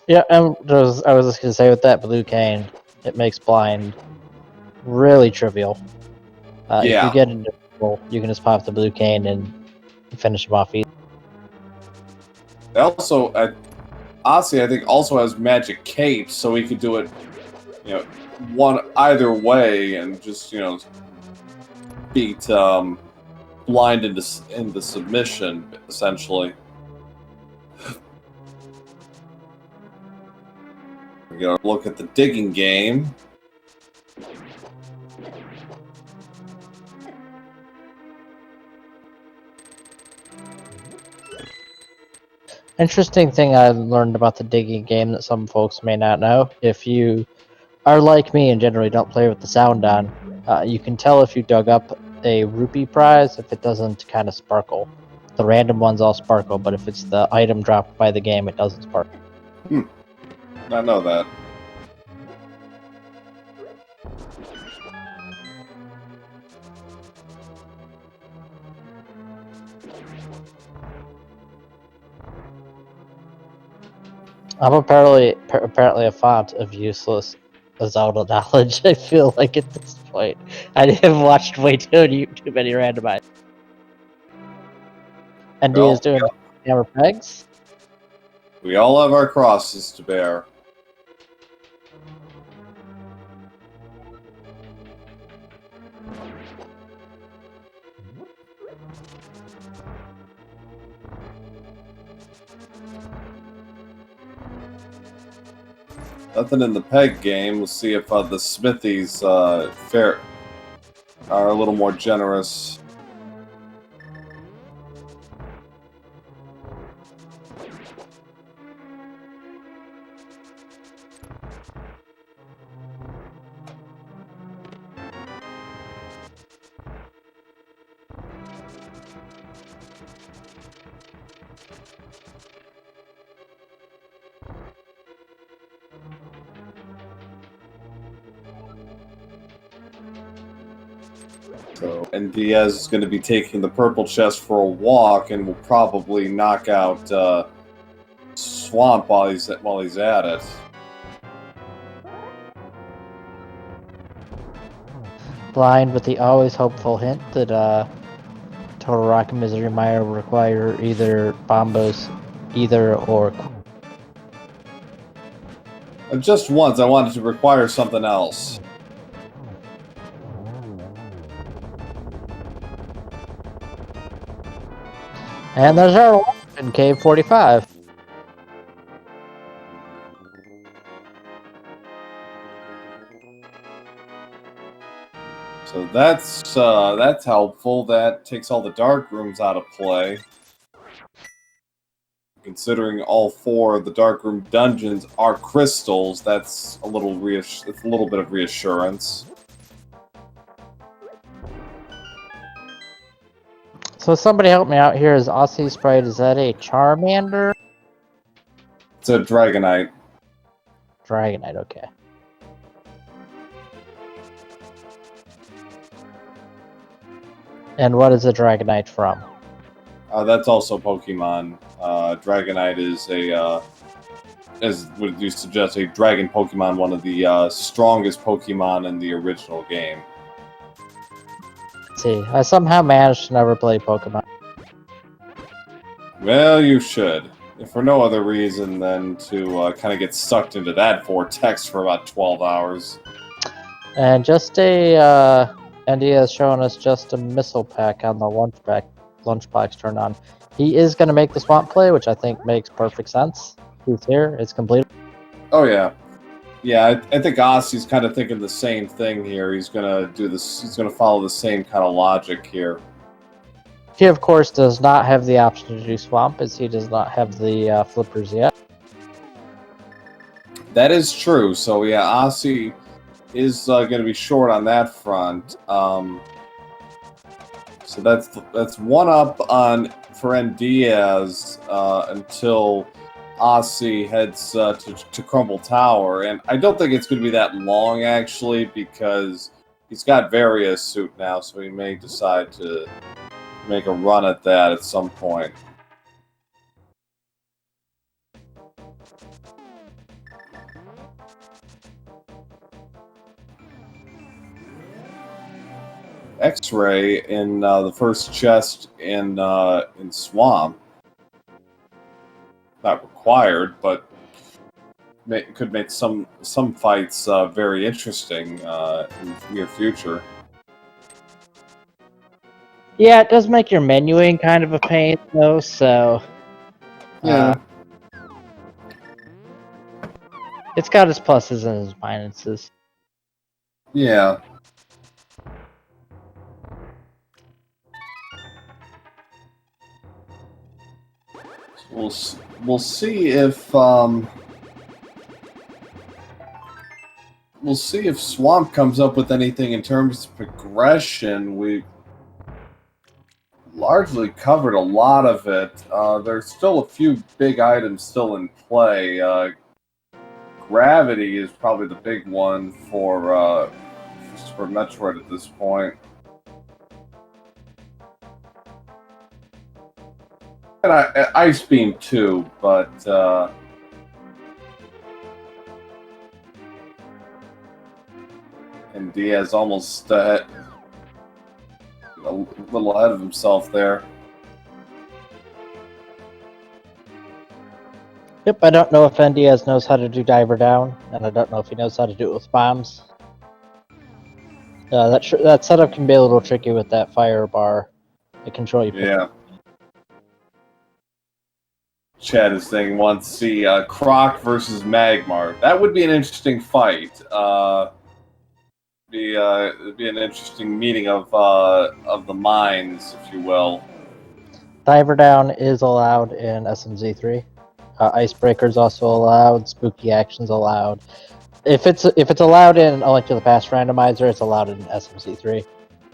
Yeah, and I was just gonna say with that blue cane, it makes blind really trivial. If you get into trouble, you can just pop the blue cane and finish him off easy. Also, Osse, I think, also has magic cape, so he could do it, either way, and just beat blind into submission, essentially. We're gonna look at the digging game. Interesting thing I learned about the digging game that some folks may not know. If you are like me and generally don't play with the sound on, you can tell if you dug up a rupee prize if it doesn't kind of sparkle. The random ones all sparkle, but if it's the item dropped by the game, it doesn't sparkle. I know that. I'm apparently a font of useless Zelda knowledge. I feel like at this point, I have watched way too many randomized. ND is doing hammer pegs. We all have our crosses to bear. Nothing in the peg game. We'll see if the smithies are a little more generous. So NDIAZ is going to be taking the purple chest for a walk, and will probably knock out Swamp while he's at it. Blind with the always hopeful hint that Total Rock and Misery Mire require either Bombos, either or. And just once, I wanted to require something else. And there's our in Cave 45. So that's helpful. That takes all the dark rooms out of play. Considering all 4 of the dark room dungeons are crystals, that's a little bit of reassurance. So somebody help me out here. Is Aussie Sprite, is that a Charmander? It's a Dragonite. Dragonite, okay. And what is a Dragonite from? That's also Pokemon. Dragonite is as would you suggest, a dragon Pokemon, one of the strongest Pokemon in the original game. Let's see, I somehow managed to never play Pokemon. Well, you should. If for no other reason than to kind of get sucked into that vortex for about 12 hours. And just a ND has shown us just a missile pack on the lunchbox turned on. He is going to make the swamp play, which I think makes perfect sense. He's here. It's complete. Oh yeah, Yeah, I think Osse's kind of thinking the same thing here. He's gonna do this. He's gonna follow the same kind of logic here. He, of course, does not have the option to do Swamp, as he does not have the flippers yet. That is true. So yeah, Osse is going to be short on that front. So that's one up on for NDIAZ until Osse heads to Crumble Tower, and I don't think it's going to be that long actually, because he's got Various suit now, so he may decide to make a run at that at some point. X-ray in the first chest in Swamp. Not required, but could make some fights very interesting in the near future. Yeah, it does make your menuing kind of a pain, though, so... Yeah. It's got its pluses and its minuses. Yeah. We'll see if Swamp comes up with anything in terms of progression. We largely covered a lot of it. There's still a few big items still in play. Gravity is probably the big one for Metroid at this point. And Ice Beam too, but and Diaz almost a little ahead of himself there. Yep, I don't know if NDIAZ knows how to do Diver Down, and I don't know if he knows how to do it with bombs. That setup can be a little tricky with that fire bar, the control you pick. Yeah. Chad is saying wants to see Croc versus Magmar. That would be an interesting fight. It'd be an interesting meeting of the minds, if you will. Diver Down is allowed in SMZ3. Icebreaker's also allowed. Spooky Action's allowed. If it's allowed in A Link to the Past Randomizer, it's allowed in SMZ3.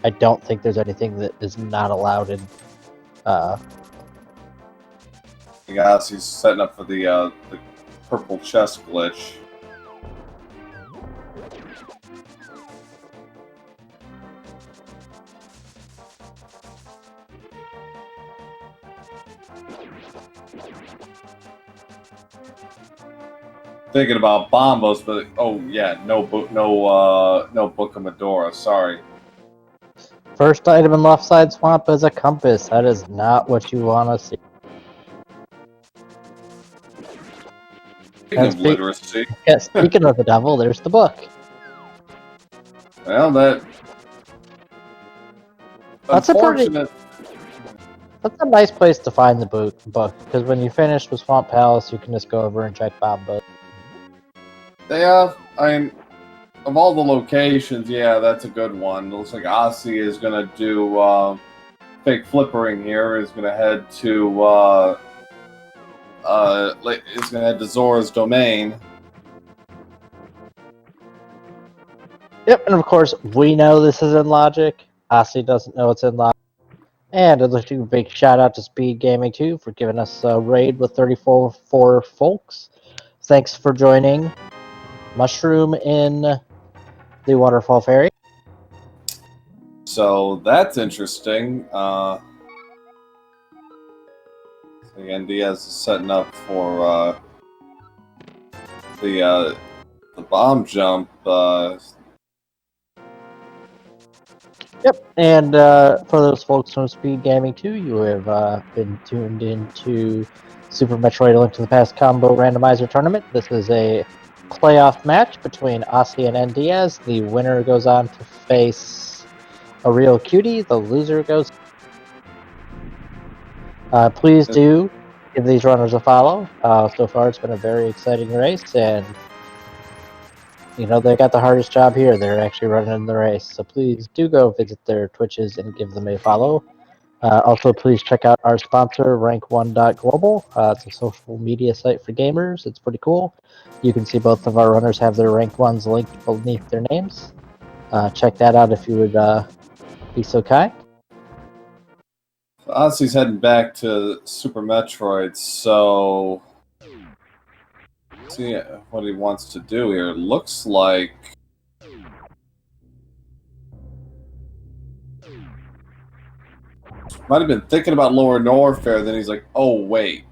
I don't think there's anything that is not allowed in. Yes, he's setting up for the purple chest glitch. Thinking about Bombos, but oh yeah, no Book of Medora. Sorry. First item in left side swamp is a compass. That is not what you want to see. Speaking of literacy. Yeah, speaking of the devil, there's the book. Well, that's unfortunate. That's a nice place to find the book, because when you finish with Swamp Palace, you can just go over and check Bombos. Yeah, of all the locations, yeah, that's a good one. It looks like Osse is gonna do fake flippering here. Is gonna head to Zora's domain. Yep, and of course we know this is in logic. Osse doesn't know it's in logic. And I'd like to give a big shout out to SpeedGaming too for giving us a raid with 34 folks. Thanks for joining Mushroom in the Waterfall Ferry. So that's interesting. The NDIAZ is setting up for the bomb jump. Yep, and for those folks from SpeedGaming too, you have been tuned into Super Metroid A Link to the Past Combo Randomizer Tournament. This is a playoff match between Osse and NDIAZ. The winner goes on to face a real cutie. The loser goes. Please do give these runners a follow. So far, it's been a very exciting race, and you know, they got the hardest job here. They're actually running the race. So please do go visit their Twitches and give them a follow. Also, please check out our sponsor, Rank1.global. It's a social media site for gamers. It's pretty cool. You can see both of our runners have their Rank 1s linked beneath their names. Check that out if you would be so kind. Ossie's heading back to Super Metroid, so see what he wants to do here. Looks like might have been thinking about Lower Norfair, then he's like, oh wait,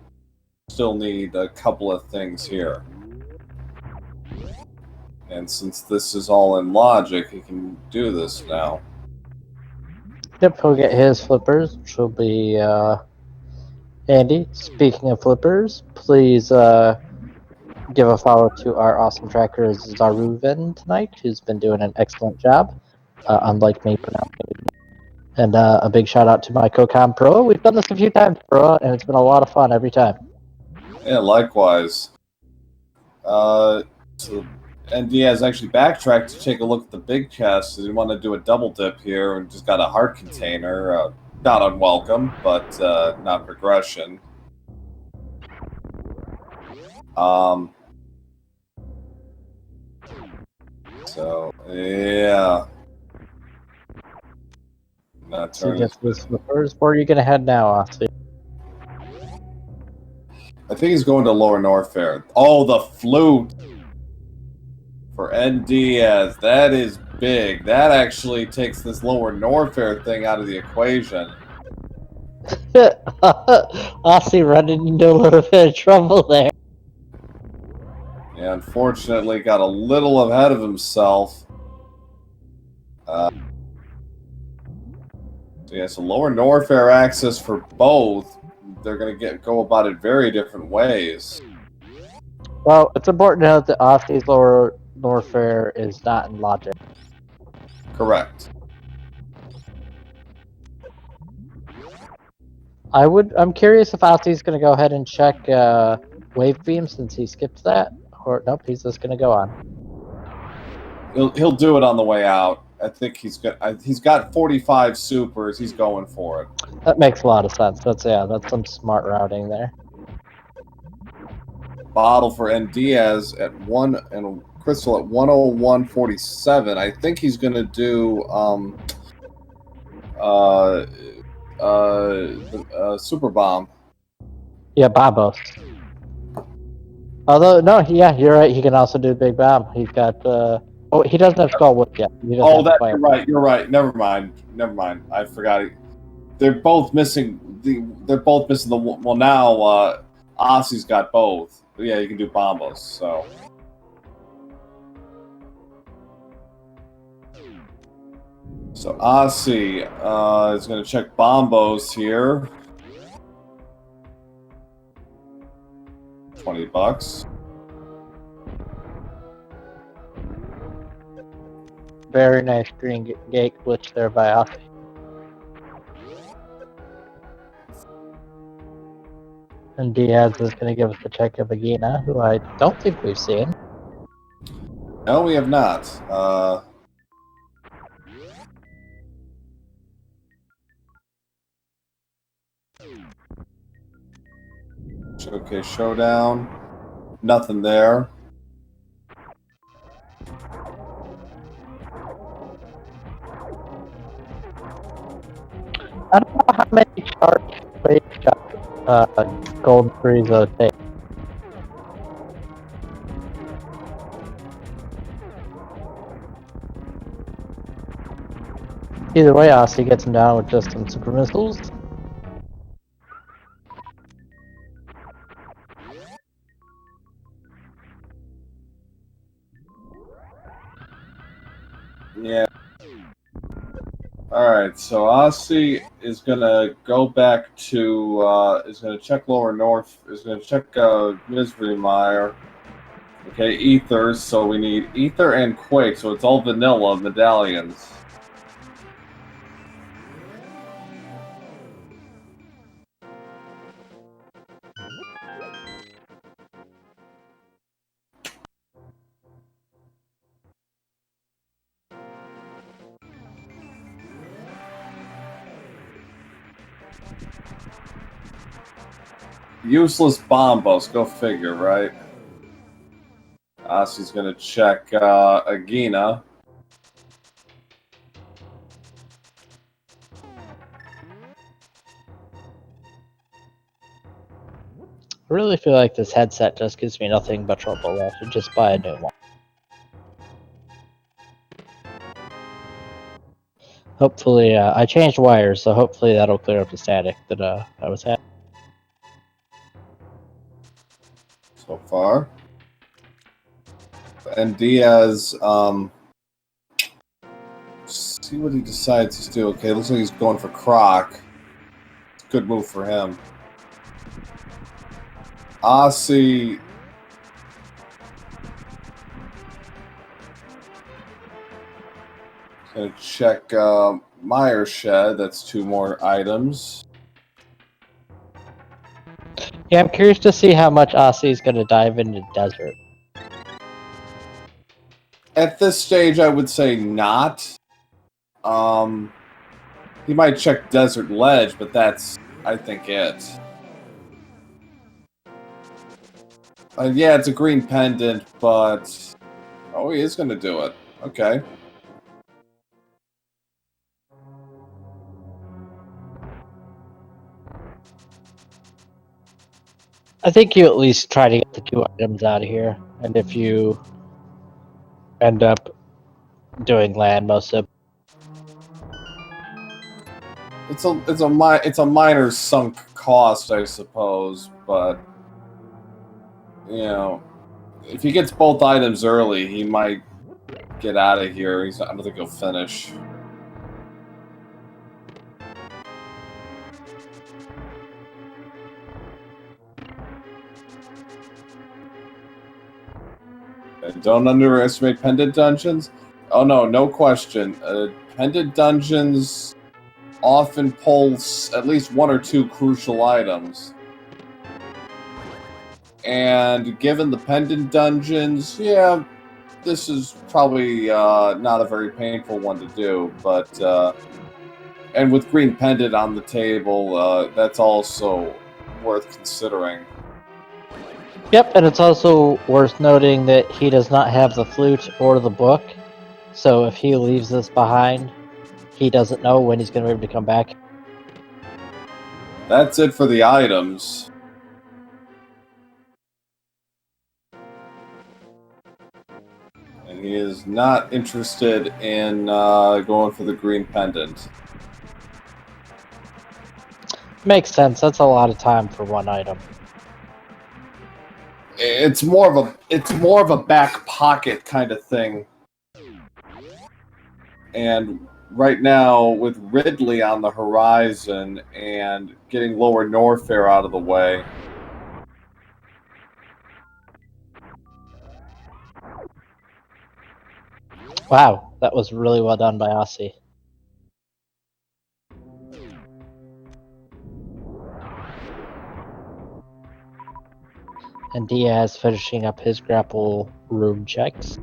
still need a couple of things here. And since this is all in logic, he can do this now. Yep, he'll get his flippers, which will be Andy. Speaking of flippers, please give a follow to our awesome tracker Zaruven tonight, who's been doing an excellent job, unlike me pronouncing it. And a big shout out to my CoCom Pro. We've done this a few times, Pro, and it's been a lot of fun every time. Yeah, likewise. So NDIAZ actually backtracked to take a look at the big chest. He didn't want to do a double dip here and just got a heart container. Not unwelcome, but not progression. So, yeah. Not So he turning. gets his flippers. Where are you going to head now, Ossie? I think he's going to Lower Norfair. Oh, the flute for NDIAZ. That is big. That actually takes this Lower Norfair thing out of the equation. Ossie running into a little bit of trouble there. Yeah, unfortunately, got a little ahead of himself. So Lower Norfair access for both. They're going to go about it very different ways. Well, it's important to note that Ossie's Lower Norfair is not in logic. Correct. I'm curious if Ossie's going to go ahead and check Wave Beam since he skipped that, or nope, he's just going to go on. He'll do it on the way out. I think he's got 45 supers. He's going for it. That makes a lot of sense. That's some smart routing there. Bottle for NDIAZ at 1 and Crystal at 101.47. I think he's going to do Super Bomb. Yeah, Babos. Although no, yeah, you're right. He can also do Big Bomb. He's got oh, he doesn't have Skull Whip yet. Oh, you're right. You're right. Never mind. I forgot it. They're both missing. They're both missing the. Well, now Ossie's got both. But yeah, you can do Bombos. So Ossie is going to check Bombos here. $20. Very nice green gate glitch there by Ossie. And Diaz is going to give us a check of Agina, who I don't think we've seen. No, we have not. Okay, Showdown. Nothing there. I don't know how many charge wave shots Golden Frieza take. Either way, Ossie gets him down with just some super missiles. Yeah. Alright, so Ossie is gonna go back to is gonna check Lower North, is gonna check Misery Mire. Okay, Ethers, so we need Ether and Quake, so it's all vanilla medallions. Useless bombos, go figure, right? Osse's gonna check Agina. I really feel like this headset just gives me nothing but trouble. I should just buy a new one. Hopefully, I changed wires, so hopefully that'll clear up the static that I was having. So far. And Diaz, see what he decides to do. Okay, looks like he's going for Croc. Good move for him. Osse. Gonna check Meyer Shed. That's 2 more items. Yeah, I'm curious to see how much Osse is going to dive into desert. At this stage, I would say not. He might check Desert Ledge, but that's, I think, it. Yeah, it's a green pendant, but... Oh, he is going to do it. Okay. I think you at least try to get the 2 items out of here, and if you end up doing land most of It's a minor sunk cost, I suppose, but you know, if he gets both items early, he might get out of here. I don't think he'll finish. And don't underestimate pendant dungeons. Oh no, no question. Pendant dungeons often pulls at least 1 or 2 crucial items. And given the pendant dungeons, yeah, this is probably not a very painful one to do, but and with green pendant on the table, that's also worth considering. Yep, and it's also worth noting that he does not have the flute or the book, so if he leaves this behind, he doesn't know when he's going to be able to come back. That's it for the items. And he is not interested in going for the green pendant. Makes sense. That's a lot of time for 1 item. It's more of a back pocket kind of thing. And right now, with Ridley on the horizon and getting Lower Norfair out of the way, Wow, that was really well done by Osse. And Diaz finishing up his grapple room checks.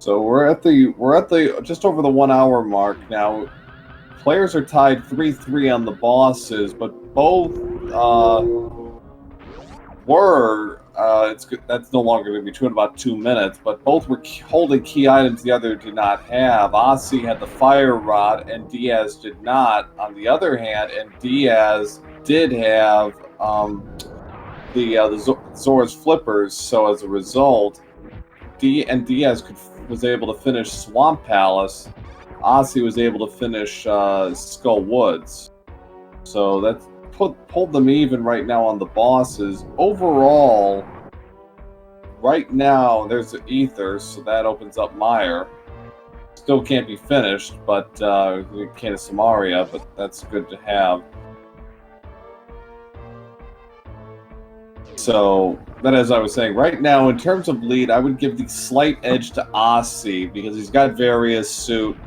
so we're at the just over the 1 hour mark now. Players are tied 3-3 on the bosses, but both were that's no longer going to be true in about 2 minutes. But both were holding key items the other did not have. Osse had the fire rod, and Diaz did not. On the other hand, and Diaz did have the Zora's flippers. So as a result, Diaz was able to finish Swamp Palace. Osse was able to finish Skull Woods. So that's pulled them even right now on the bosses. Overall, right now there's the Ether, so that opens up Meyer. Still can't be finished, but we can't Samaria, but that's good to have. So, that as I was saying, right now, in terms of lead, I would give the slight edge to Osse, because he's got various suit,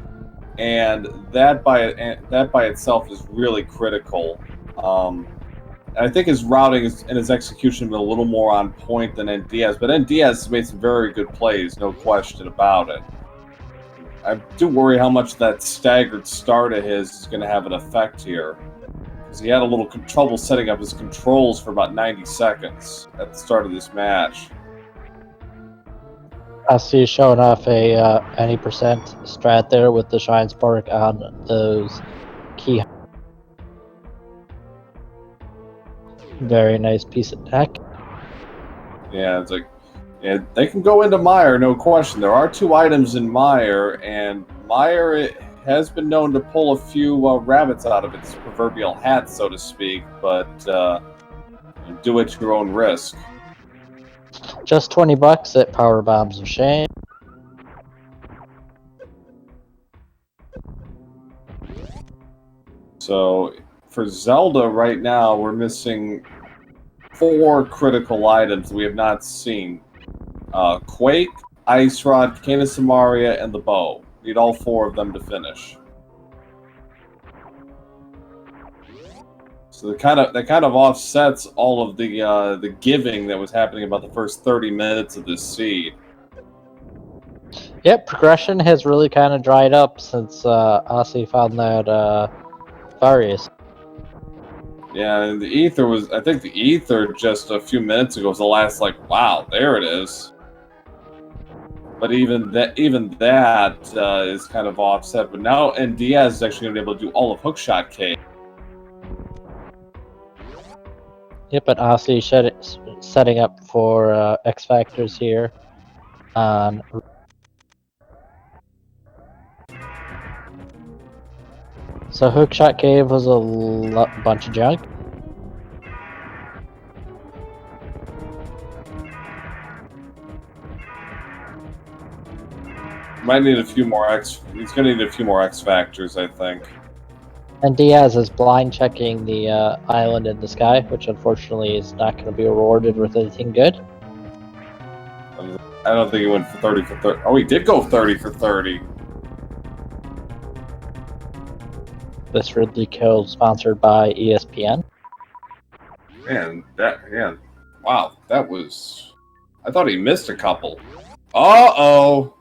and that by itself is really critical. And I think his routing and his execution have been a little more on point than NDIAZ, but NDIAZ has made some very good plays, no question about it. I do worry how much that staggered start of his is going to have an effect here. because he had a little trouble setting up his controls for about 90 seconds at the start of this match. I see you showing off a any percent strat there with the Shine Spark on those key. Very nice piece of tech. Yeah, it's like, yeah, they can go into Mire, no question. There are 2 items in Mire, and Mire has been known to pull a few rabbits out of its proverbial hat, so to speak, but do it at your own risk. Just $20 at Power Bombs of Shame. So for Zelda right now, we're missing 4 critical items we have not seen. Quake, Ice Rod, Cane of Samaria, and the bow. Need all 4 of them to finish. So that kind of offsets all of the giving that was happening about the first 30 minutes of this seed. Yep, progression has really kind of dried up since Osse found that Varius. Yeah, and the ether was, I think the ether just a few minutes ago was the last, like, wow, there it is. But even that is kind of offset. But now NDIAZ is actually going to be able to do all of Hookshot Cave. Yep, but Osse setting up for X Factors here on. So Hookshot Cave was a bunch of junk. Might need a few more He's going to need a few more X Factors, I think. And Diaz is blind checking the island in the sky, which unfortunately is not going to be rewarded with anything good. I don't think he went for 30 for 30. Oh, he did go 30 for 30. This Ridley Kill sponsored by ESPN. Man, wow, that was... I thought he missed a couple. Uh-oh!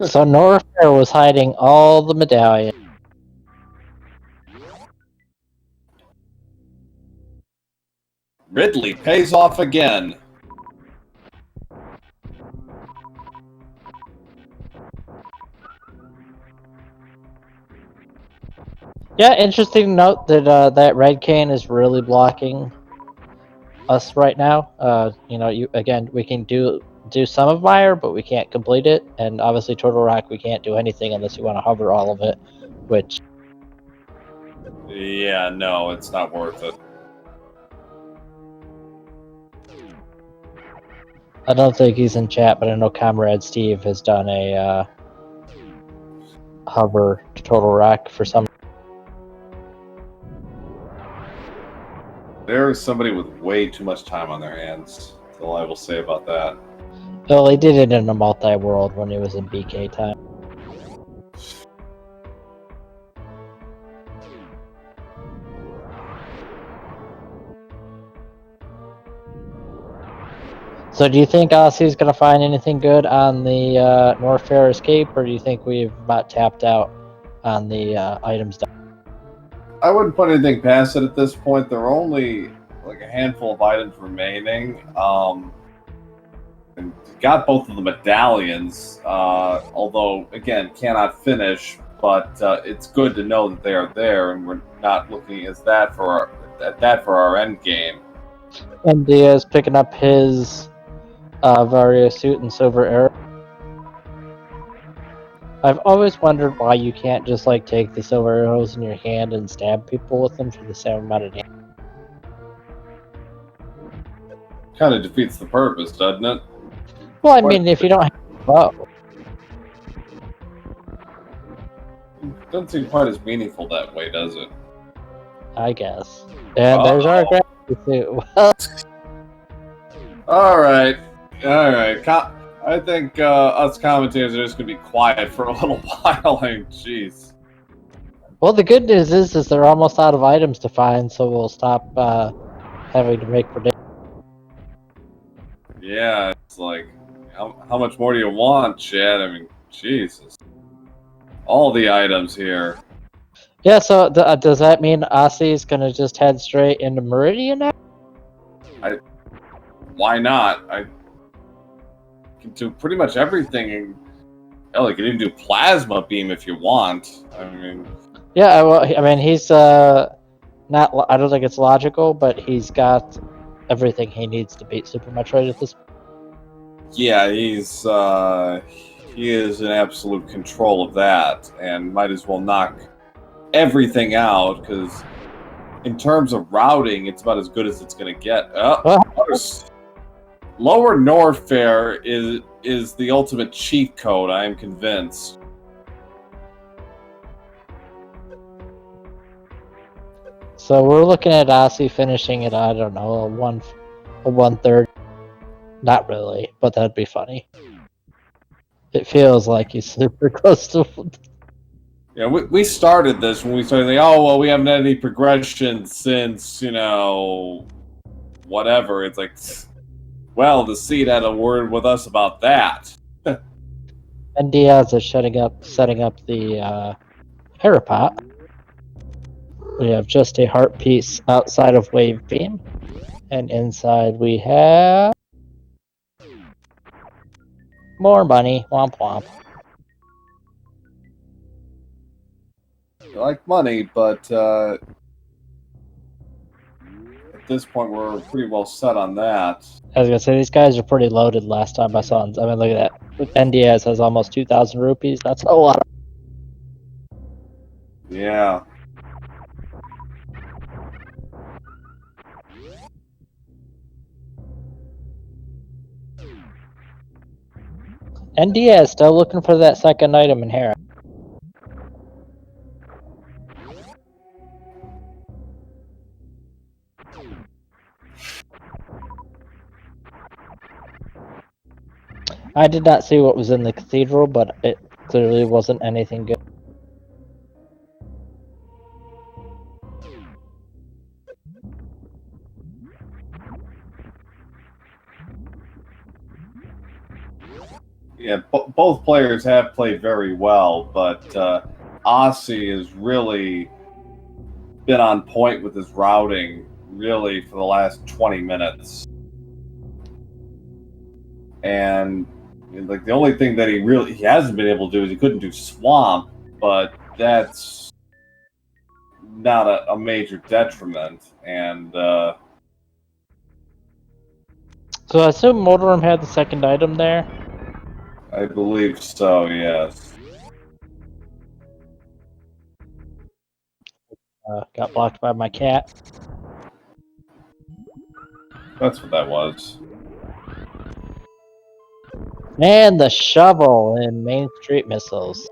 So Norfair was hiding all the medallions. Ridley pays off again. Yeah, interesting note that that red cane is really blocking us right now. You know, we can do some of Mire, but we can't complete it, and obviously Turtle Rock we can't do anything unless you want to hover all of it, which. Yeah, no, it's not worth it. I don't think he's in chat, but I know Comrade Steve has done a hover to Total Rock for some. There's somebody with way too much time on their hands. That's all I will say about that. Well, he did it in a multi-world when he was in BK time. So do you think Osse's going to find anything good on the Norfair Escape, or do you think we've about tapped out on the items? I wouldn't put anything past it at this point. There are only like a handful of items remaining. And got both of the medallions, although, again, cannot finish, but it's good to know that they are there, and we're not looking at that for our end game. And Diaz picking up his Varia suit and silver arrow. I've always wondered why you can't just like take the silver arrows in your hand and stab people with them for the same amount of damage. Kind of defeats the purpose, doesn't it? Well, I mean, if you don't have a bow. Doesn't seem quite as meaningful that way, does it? I guess. And there's our gravity suit. Well, all right. I think us commentators are just going to be quiet for a little while. Jeez. well, the good news is they're almost out of items to find, so we'll stop having to make predictions. Yeah, it's like, how much more do you want, Chad? I mean, Jesus. All the items here. Yeah, so does that mean Osse is gonna just head straight into Meridian now? Why not? I can do pretty much everything. Hell, you can even do plasma beam if you want. I mean, Yeah, well, I mean, he's not. I don't think it's logical, but he's got everything he needs to beat Super Metroid at this. yeah, he is in absolute control of that, and might as well knock everything out because in terms of routing, it's about as good as it's going to get. Lower Norfair is the ultimate cheat code. I am convinced. So we're looking at Osse finishing at, I don't know, a 1/3. Not really, but that'd be funny. It feels like he's super close to. Yeah, we started this when we started thinking, oh, well, we haven't had any progression since, whatever. It's like, well, the seed had a word with us about that. NDIAZ is setting up the Harapot. We have just a heart piece outside of Wave Beam, and inside we have more money. Womp womp. I like money, but at this point, we're pretty well set on that. I was gonna say these guys are pretty loaded. Last time I saw them, I mean, look at that. NDIAZ has almost 2,000 rupees. That's a lot. Yeah. NDIAZ still looking for that second item in Hera. I did not see what was in the cathedral, but it clearly wasn't anything good. Yeah, both players have played very well, but Osse has really been on point with his routing, really, for the last 20 minutes. And like the only thing that he hasn't been able to do is he couldn't do swamp, but that's not a major detriment. And So I assume Motorroom had the second item there. I believe so, yes. Got blocked by my cat. That's what that was. And the shovel in Main Street Missiles.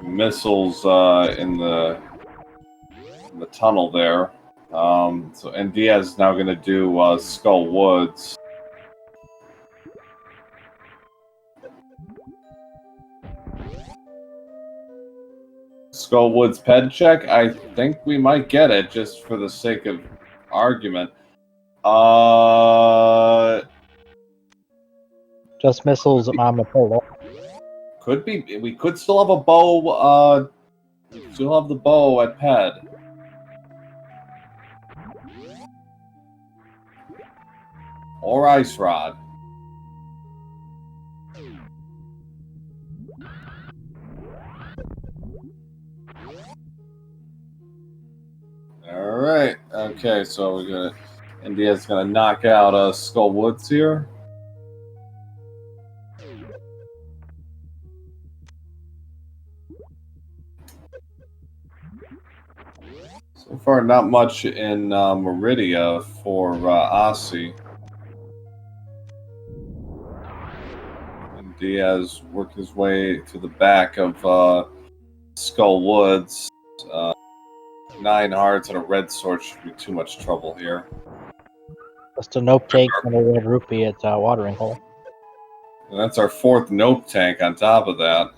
Missiles in the tunnel there. So NDIAZ is now going to do Skull Woods. Skull Woods ped check. I think we might get it just for the sake of argument. Just missiles on the pole. Could be. We could still have a bow. Still have the bow at ped. Or ice rod. All right. Okay. So we're gonna. NDIAZ gonna knock out Skull Woods here. So far, not much in Meridia for Osse. And Diaz worked his way to the back of Skull Woods. 9 hearts and a red sword should be too much trouble here. Just a nope tank and a red rupee at Watering Hole. And that's our 4th nope tank on top of that.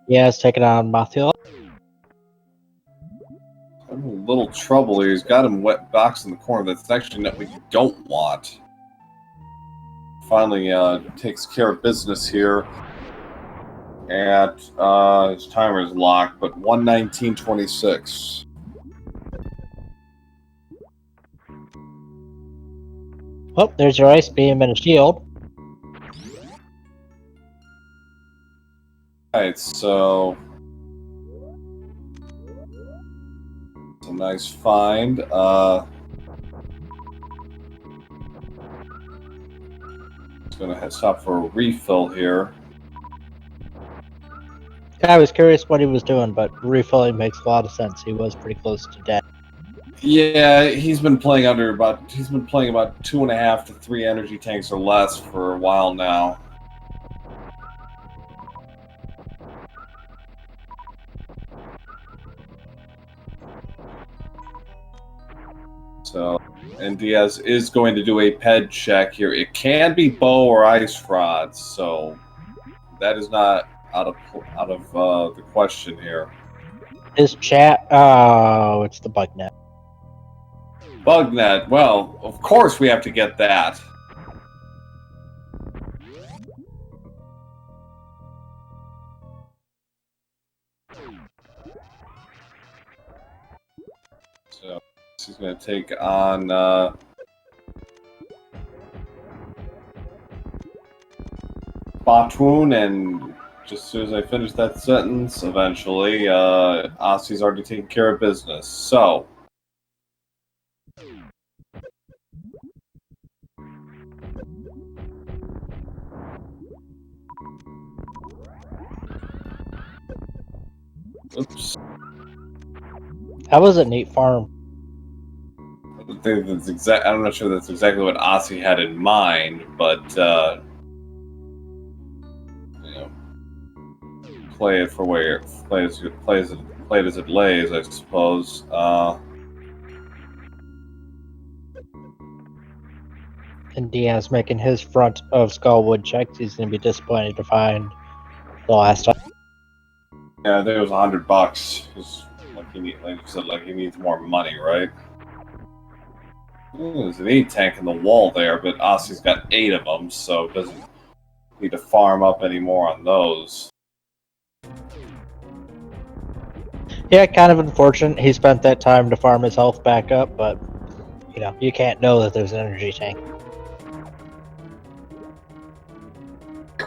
Yeah, it's taking on Mathila. I'm in a little trouble here. He's got him wet box in the corner. That's actually not what you don't want. Finally takes care of business here. At his timer is locked, but 1:19:26. Oh, there's your ice beam and a shield. Alright, so it's a nice find. It's gonna stop for a refill here. I was curious what he was doing, but refilling makes a lot of sense. He was pretty close to death. Yeah, he's been playing about 2.5 to 3 energy tanks or less for a while now. So, NDIAZ is going to do a PED check here. It can be bow or ice rods, so that is not out of the question here. His chat, oh, it's the bug net. Bugnet, well, of course we have to get that. So, he's going to take on Batwoon, and just as soon as I finish that sentence, eventually, Ossie's already taking care of business. So, oops. That was a neat farm. I think that's I'm not sure that's exactly what Ossie had in mind, but you know, play it for where play it as it lays, I suppose. And Diaz making his front of Skullwood checks. He's going to be disappointed to find the last time. Yeah, I think it was $100. Just like you said, like he needs more money, right? There's an 8 tank in the wall there, but Ossie's got 8 of them, so doesn't need to farm up anymore on those. Yeah, kind of unfortunate. He spent that time to farm his health back up, but you know, you can't know that there's an energy tank.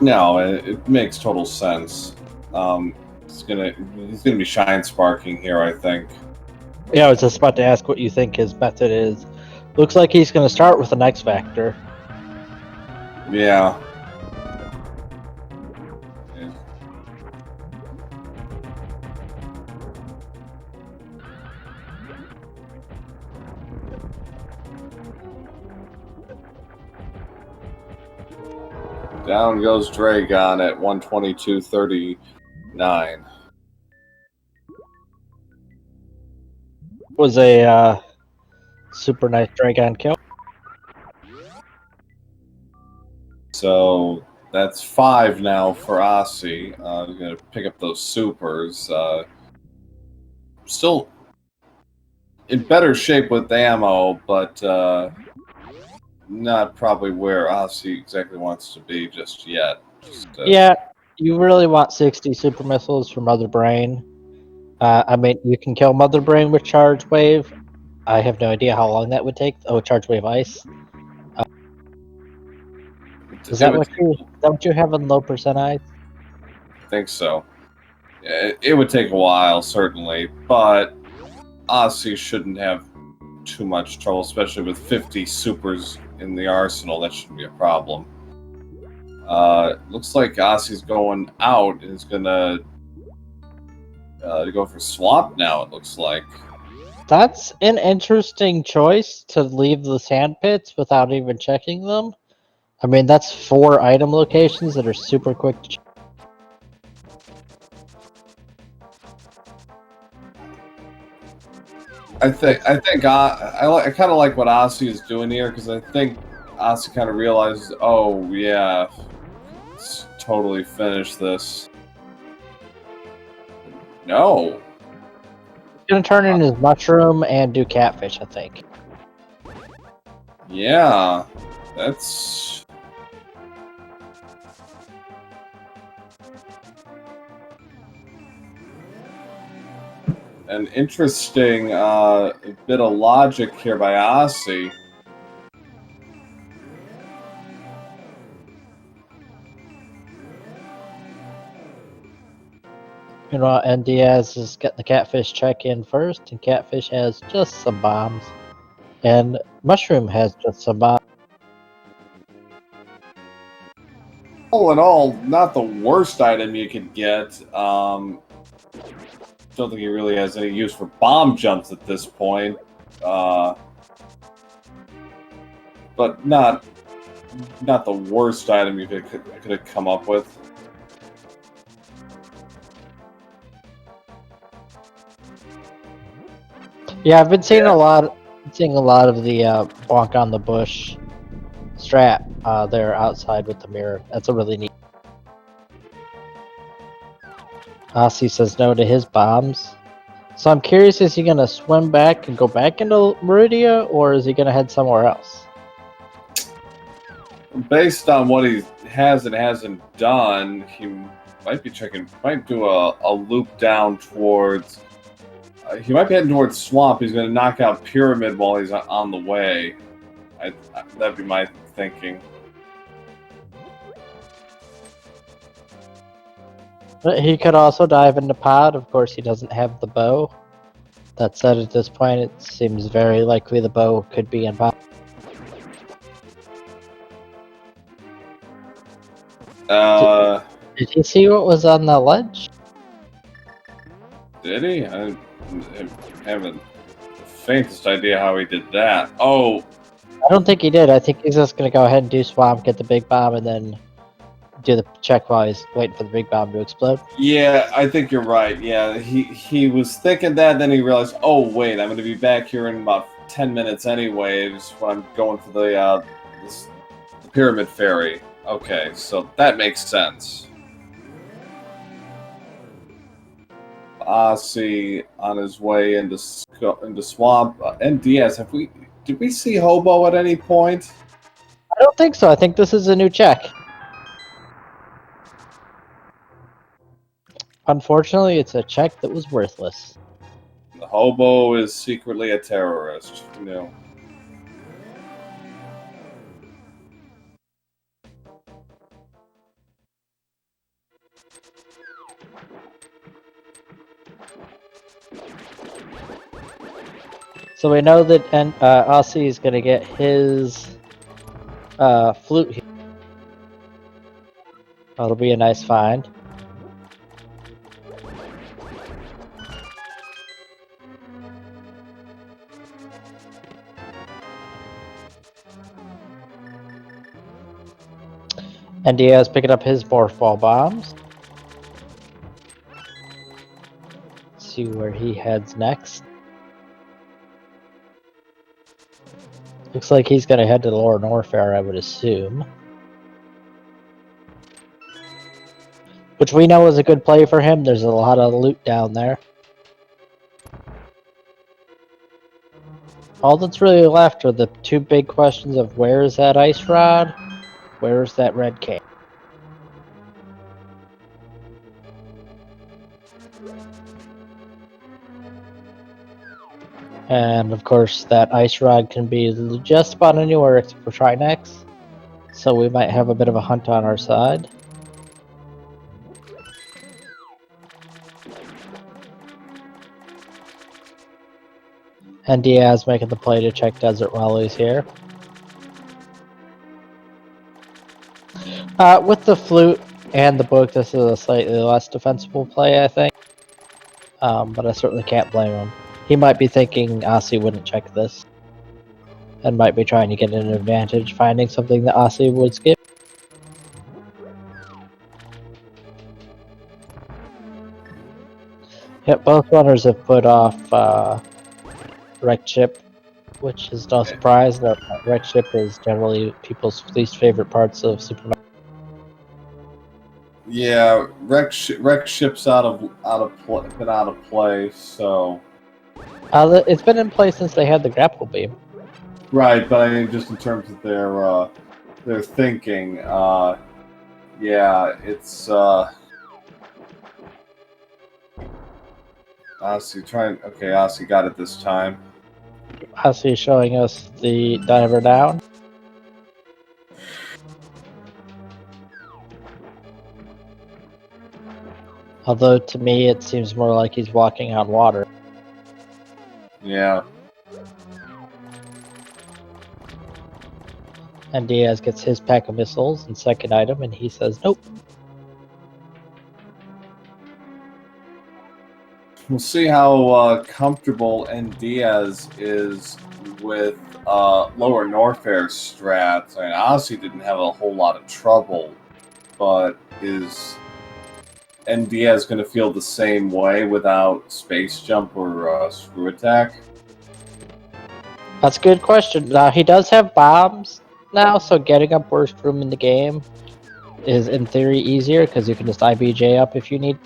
No, it makes total sense. He's gonna be shine sparking here, I think. Yeah, I was just about to ask what you think his method is. Looks like he's going to start with an X Factor. Yeah. Down goes Dragon at 122.39. Was a super nice Dragon kill. So that's 5 now for Ossie. He's going to pick up those supers. Still in better shape with ammo, but not probably where Ossie exactly wants to be just yet. Yeah, you really want 60 super missiles for Mother Brain. I mean, you can kill Mother Brain with Charge Wave. I have no idea how long that would take. Oh, Charge Wave Ice. Is that what you have in low percent ice? I think so. It would take a while, certainly, but Ossie shouldn't have too much trouble, especially with 50 supers in the arsenal. That shouldn't be a problem. Looks like Ossie's going out and is gonna go for swap now, it looks like. That's an interesting choice to leave the sand pits without even checking them. I mean, that's 4 item locations that are super quick to check. I kind of like what Ossie is doing here, because I think Ossie kind of realizes, oh yeah, let's totally finish this. No. He's gonna turn in his mushroom and do catfish, I think. Yeah, that's... an interesting bit of logic here by Osse. Meanwhile, NDIAZ is getting the catfish check in first, and catfish has just some bombs. And mushroom has just some bombs. All in all, not the worst item you could get. Don't think he really has any use for bomb jumps at this point. But not the worst item you could have come up with. Yeah, I've been seeing a lot of the bonk on the bush strat there outside with the mirror. That's a really neat. Osse says no to his bombs. So I'm curious, is he gonna swim back and go back into Meridia, or is he gonna head somewhere else? Based on what he has and hasn't done, he might do a loop down towards. He might be heading towards Swamp. He's going to knock out Pyramid while he's on the way. That'd be my thinking. But he could also dive into Pod. Of course, he doesn't have the bow. That said, at this point, it seems very likely the bow could be in Pod. Did he see what was on the ledge? Did he? I haven't the faintest idea how he did that. Oh! I don't think he did. I think he's just going to go ahead and do Swamp, get the big bomb, and then do the check while he's waiting for the big bomb to explode. Yeah, I think you're right. Yeah, he was thinking that, then he realized, oh wait, I'm going to be back here in about 10 minutes anyways when I'm going for the Pyramid Ferry. Okay, so that makes sense. Osse on his way into Swamp. NDIAZ, did we see Hobo at any point? I don't think so. I think this is a new check. Unfortunately, it's a check that was worthless. The Hobo is secretly a terrorist. No. So we know that Osse is going to get his flute here. That'll be a nice find. NDIAZ picking up his morph ball bombs. Let's see where he heads next. Looks like he's gonna head to the Lower Norfair, I would assume. Which we know is a good play for him. There's a lot of loot down there. All that's really left are the two big questions of where is that ice rod? Where's that red cane? And of course, that ice rod can be just about anywhere except for Trinex. So we might have a bit of a hunt on our side. NDIAZ making the play to check Desert while he's here. With the flute and the book, this is a slightly less defensible play, I think. But I certainly can't blame him. He might be thinking Osse wouldn't check this. And might be trying to get an advantage, finding something that Osse would skip. Yep, both runners have put off Wreck Ship, which is no surprise. That Wreck Ship is generally people's least favorite parts of Super Mario. Yeah, wreck ship's been out of play, so. It's been in place since they had the grapple beam. Right, but I mean, just in terms of their thinking, yeah, it's Osse trying. Okay, Osse got it this time. Osse showing us the diver down. Although to me it seems more like he's walking on water. Yeah. NDIAZ gets his pack of missiles and second item, and he says nope. We'll see how comfortable NDIAZ is with lower Norfair strats. I mean, Osse didn't have a whole lot of trouble, but is NDIAZ going to feel the same way without space jump or screw attack? That's a good question. He does have bombs now, so getting up worst room in the game is in theory easier because you can just IBJ up if you need.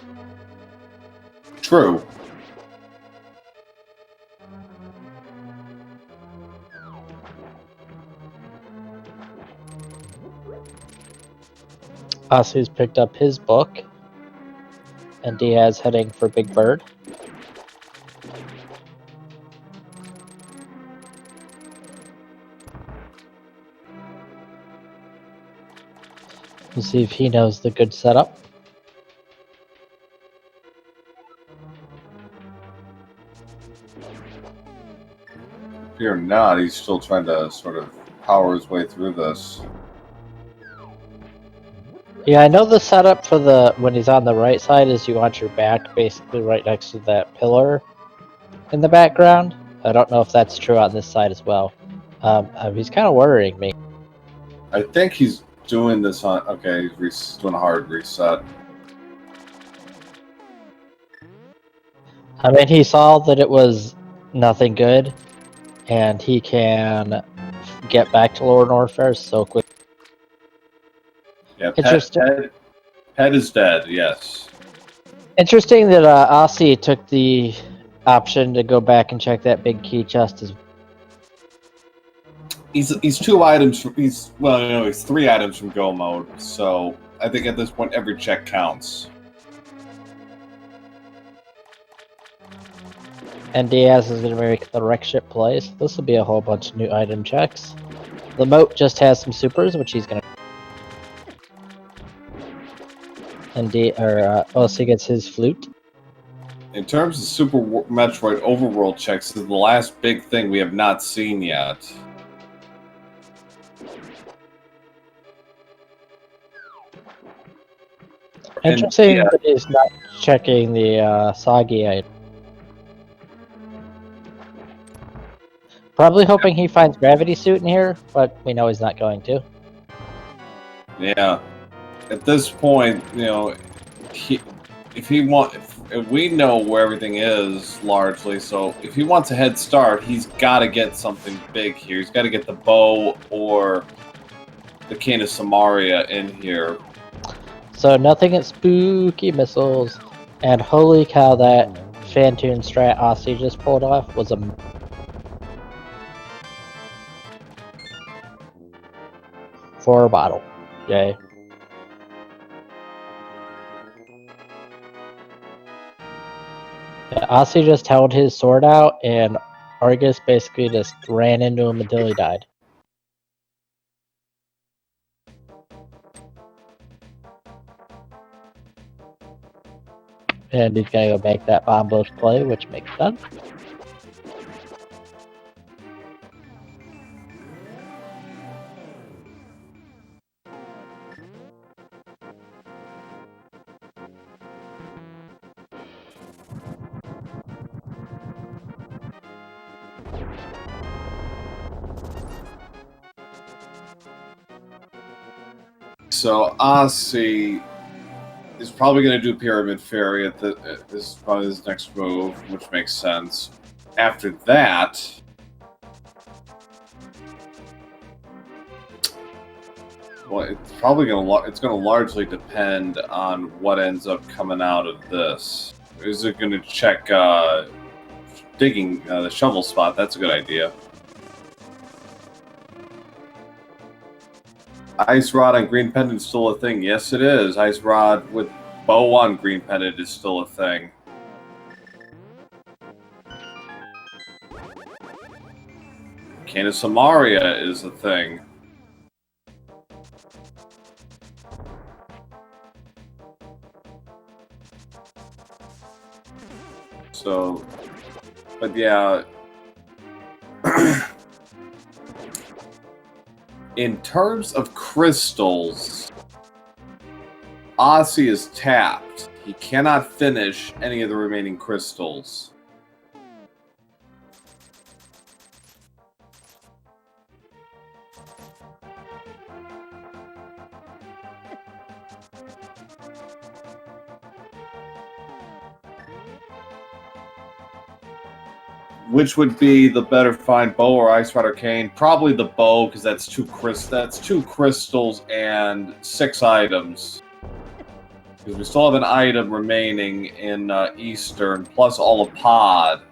True. Osse's picked up his book, and Diaz heading for Big Bird. We'll see if he knows the good setup. Fear not, he's still trying to sort of power his way through this. Yeah, I know the setup for when he's on the right side is you want your back basically right next to that pillar in the background. I don't know if that's true on this side as well. He's kind of worrying me. I think he's doing this on... Okay, he's doing a hard reset. I mean, he saw that it was nothing good, and he can get back to Lower Norfair so quick. Yeah, Interesting. Pet is dead, yes. Interesting that Osse took the option to go back and check that big key chest as He's 2 items from... he's 3 items from go mode, so I think at this point every check counts. And Diaz is going to make the wreck ship plays. This will be a whole bunch of new item checks. The moat just has some supers, which he's going to... And Osse gets his flute. In terms of Super Metroid overworld checks, this is the last big thing we have not seen yet. Interesting that he's not checking the Soggy item. Probably hoping he finds Gravity Suit in here, but we know he's not going to. Yeah. At this point, you know, if we know where everything is largely, so if he wants a head start, he's got to get something big here. He's got to get the bow or the Cane of Samaria in here. So nothing at spooky missiles, and holy cow, that Phantoon strat Osse just pulled off was a... for a bottle. Yay. Yeah, Osse just held his sword out, and Argus basically just ran into him until he died. And he's gonna go make that bomb boost play, which makes sense. So Osse is probably going to do Pyramid Fairy at this is probably his next move, which makes sense. After that, Well, it's probably it's gonna largely depend on what ends up coming out of this. Is it gonna check digging the shovel spot? That's a good idea. Ice rod on green pendant is still a thing. Yes, it is. Ice rod with bow on green pendant is still a thing. Cane of Samaria is a thing. So, but yeah. In terms of crystals, Osse is tapped. He cannot finish any of the remaining crystals. Which would be the better find, bow or ice rod or cane? Probably the bow, because that's two crystals and 6 items. Because we still have an item remaining in Eastern, plus all of pod.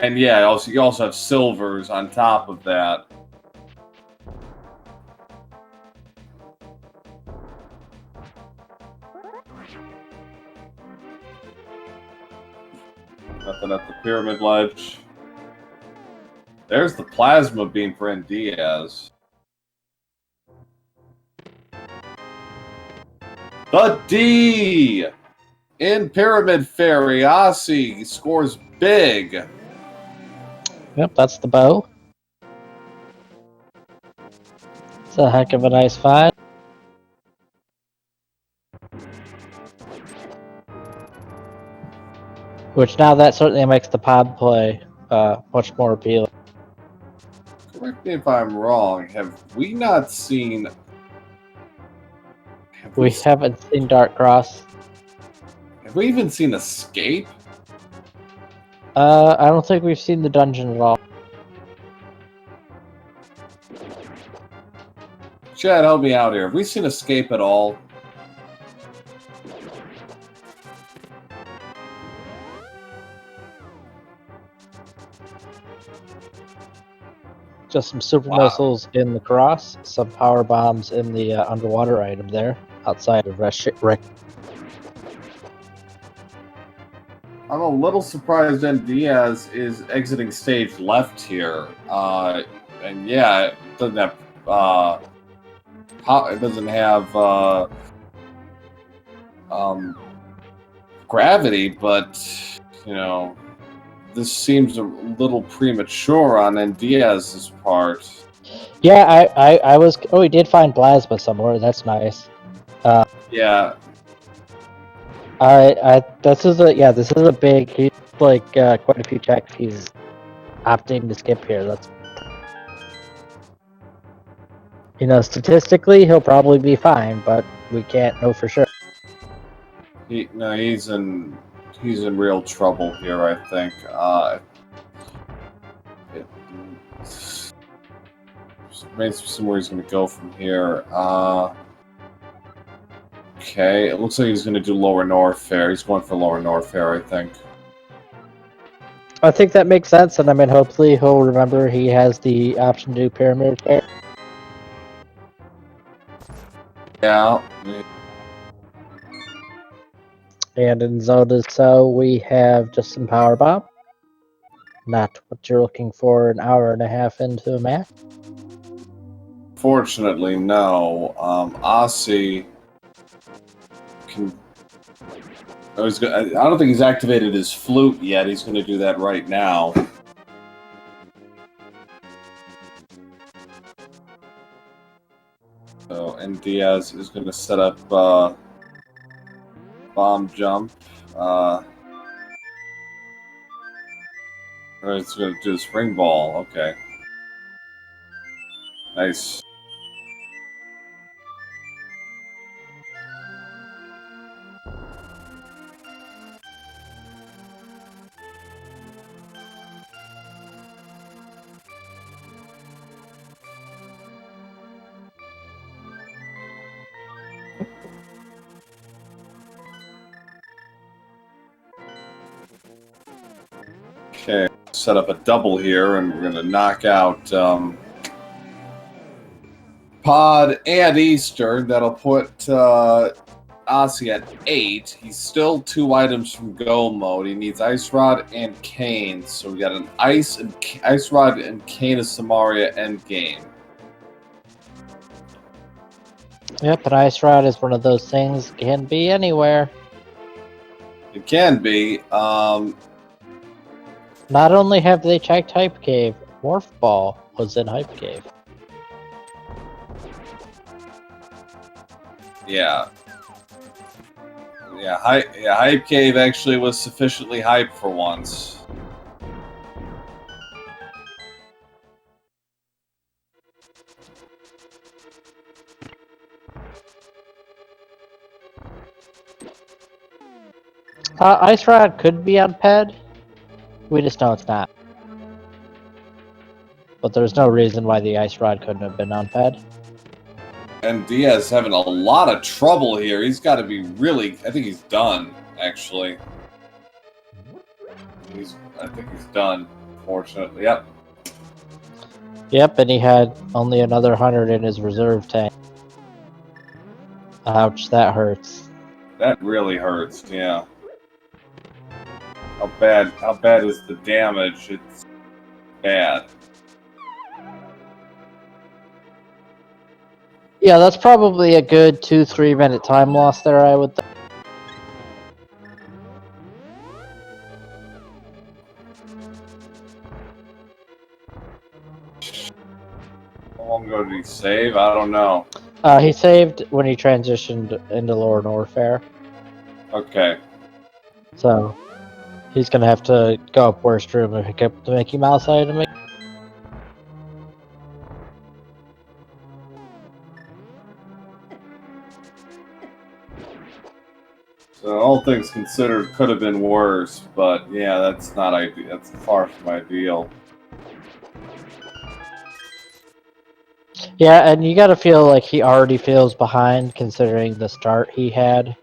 And yeah, you also have silvers on top of that. Nothing at the pyramid ledge. There's the plasma beam for NDIAZ. The D! In Pyramid Fairy, Osse scores big. Yep, that's the bow. It's a heck of a nice find. Which now that certainly makes the pod play much more appealing. Correct me if I'm wrong. Have we not seen... We haven't seen Dark Cross. Have we even seen Escape? I don't think we've seen the dungeon at all. Chad, help me out here. Have we seen Escape at all? Just some super missiles in the cross, some power bombs in the underwater item there, outside of Rick. I'm a little surprised NDIAZ is exiting stage left here. And yeah, it doesn't have gravity, but you know, this seems a little premature on NDIAZ's part. Yeah, I was. Oh, we did find plasma somewhere. That's nice. Yeah. This is a big. He's like quite a few checks. He's opting to skip here. That's. Statistically, he'll probably be fine, but we can't know for sure. He's in real trouble here, I think. Remains to see where he's going to go from here. Okay, it looks like he's going to do Lower North Fair. He's going for Lower North Fair, I think. I think that makes sense, and I mean, hopefully he'll remember he has the option to do Pyramid Fair. Yeah. And in Zelda, so we have just some power bomb. Not what you're looking for an hour and a half into a match. Fortunately, no. Osse can. I don't think he's activated his flute yet. He's going to do that right now. So NDIAZ is going to set up bomb jump. Or it's going to do the spring ball. Okay. Nice. Okay, set up a double here, and we're going to knock out Pod and Eastern. That'll put Osse at 8. He's still 2 items from go mode. He needs Ice Rod and Cane. So we got an Ice Rod and Cane of Samaria endgame. Yep, an Ice Rod is one of those things, can be anywhere. It can be. Not only have they checked Hype Cave, Morph Ball was in Hype Cave. Yeah. Yeah, Hype Cave actually was sufficiently hype for once. Ice Rod could be on Ped. We just know it's not. But there's no reason why the Ice Rod couldn't have been on Ped. And Diaz having a lot of trouble here. He's got to be really... I think he's done, actually. I think he's done, fortunately. Yep. Yep, and he had only another 100 in his reserve tank. Ouch, that hurts. That really hurts, yeah. How bad is the damage? It's bad. Yeah, that's probably a good 2-3 minute time loss there, I would think. How long ago did he save? I don't know. He saved when he transitioned into Lower Norfair. Okay. So, he's gonna have to go up Worst Room and pick up the Mickey Mouse item. So all things considered, could have been worse, but yeah, that's not ideal. That's far from ideal. Yeah, and you gotta feel like he already feels behind considering the start he had.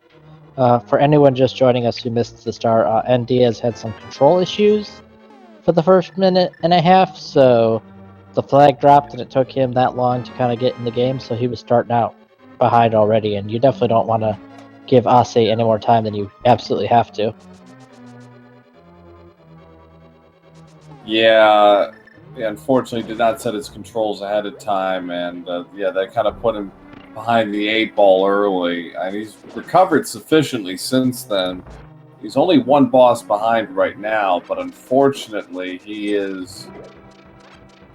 For anyone just joining us who missed the start, NDIAZ had some control issues for the first minute and a half, so the flag dropped and it took him that long to kind of get in the game, so he was starting out behind already, and you definitely don't want to give Osse any more time than you absolutely have to. Yeah, unfortunately did not set his controls ahead of time, and yeah, that kind of put him behind the 8 ball early. And he's recovered sufficiently since then. He's only 1 boss behind right now, but unfortunately he is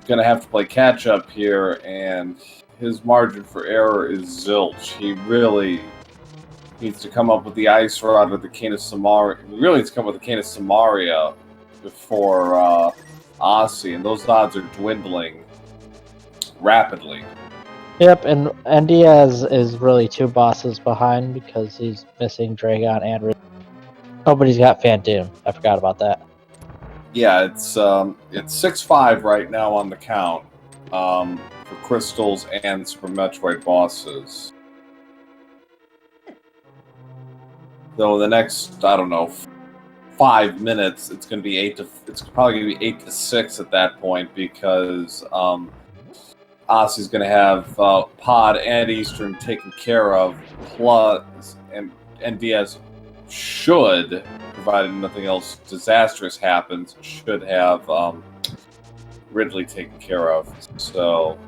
going to have to play catch up here, and his margin for error is zilch. He really needs to come up with the Ice Rod or the Cane of Samaria. He really needs to come up with the Cane of Samaria before Osse, and those odds are dwindling rapidly. Yep, and NDIAZ is really 2 bosses behind because he's missing Dragon and nobody's got Phantom. I forgot about that. Yeah, it's 6-5 right now on the count for Crystals and Super Metroid bosses. Though the next, I don't know, 5 minutes, it's going to be it's probably going to be 8-6 at that point, because Osse's going to have Pod and Eastern taken care of, plus, and Diaz should, provided nothing else disastrous happens, should have Ridley taken care of. So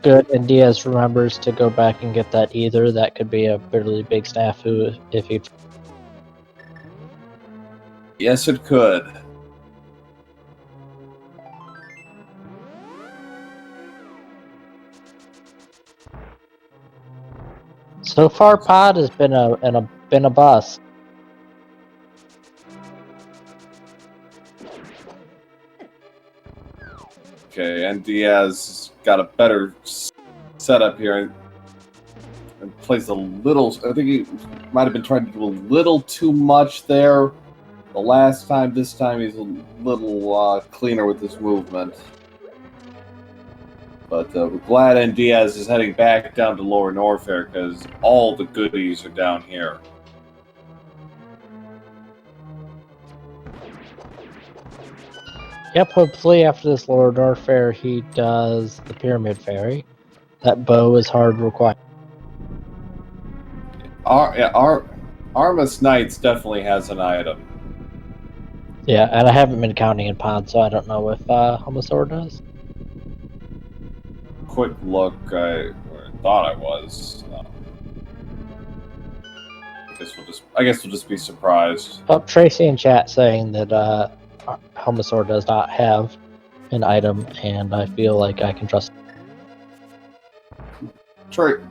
Good, and Diaz remembers to go back and get that either. That could be a really big snafu if he... yes, it could. So far, Pod has been a bust. Okay, and Diaz got a better setup here and plays a little. I think he might have been trying to do a little too much there the last time. This time he's a little cleaner with his movement. But we're glad NDIAZ is heading back down to Lower Norfair, because all the goodies are down here. Yep, hopefully after this Lower North Fair, he does the Pyramid Fairy. That bow is hard required. Armus Knights definitely has an item. Yeah, and I haven't been counting in pods, so I don't know if Homosaur does. Quick look, I thought I was. I guess we'll just be surprised. Oh, Tracy in chat saying that Homosaur does not have an item, and I feel like I can trust.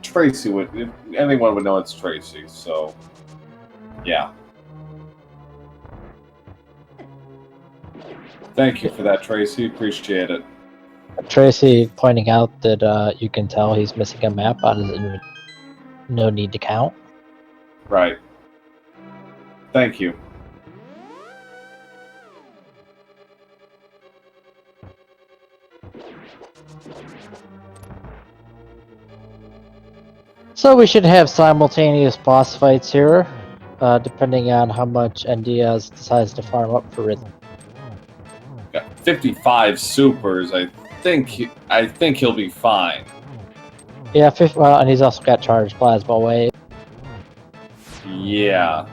Tracy would. Anyone would know it's Tracy. So, yeah. Thank you for that, Tracy. Appreciate it. Tracy pointing out that you can tell he's missing a map on his inventory. No need to count. Right. Thank you. So we should have simultaneous boss fights here, depending on how much NDIAZ decides to farm up for Ridley. Got 55 supers. I think he'll be fine. Yeah, well, and he's also got charged plasma wave. Yeah.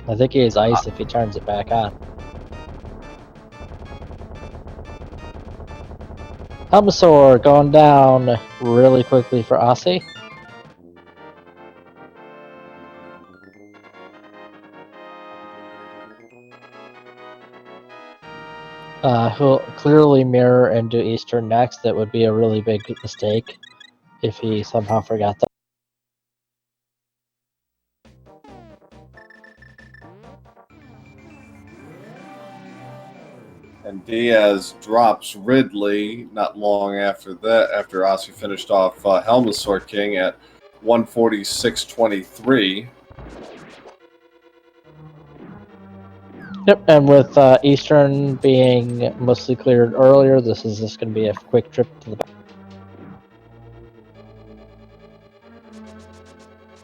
I think he has ice if he turns it back on. Homosaur going down really quickly for Osse. He'll clearly mirror and do Eastern next. That would be a really big mistake if he somehow forgot that. And Diaz drops Ridley not long after that, after Osse finished off Helmasaur King at 146.23. Yep, and with Eastern being mostly cleared earlier, this is just going to be a quick trip to the back.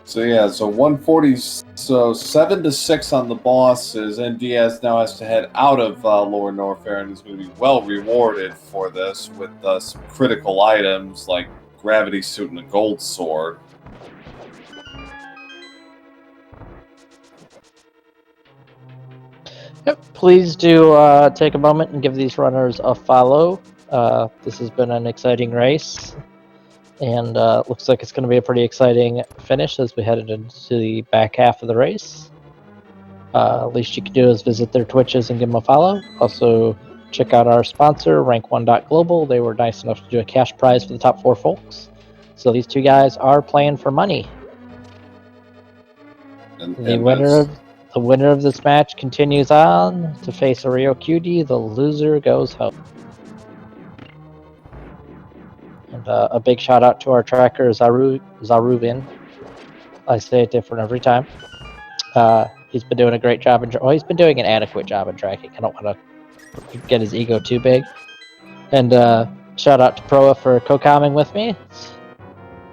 So yeah, so 140, so 7-6 on the bosses, and Diaz now has to head out of Lower North Fair and is going to be well rewarded for this with some critical items like Gravity Suit and a Gold Sword. Yep, please do take a moment and give these runners a follow. This has been an exciting race, and looks like it's going to be a pretty exciting finish as we head into the back half of the race. Least you can do is visit their Twitches and give them a follow. Also, check out our sponsor, Rank1.Global. They were nice enough to do a cash prize for the top 4 folks. So these two guys are playing for money. The winner of this match continues on to face a Rio Cutie. The loser goes home. And a big shout out to our tracker, Zarubin. I say it different every time. He's been doing a great job. He's been doing an adequate job in tracking. I don't want to get his ego too big. And shout out to Proa for co-comming with me. It's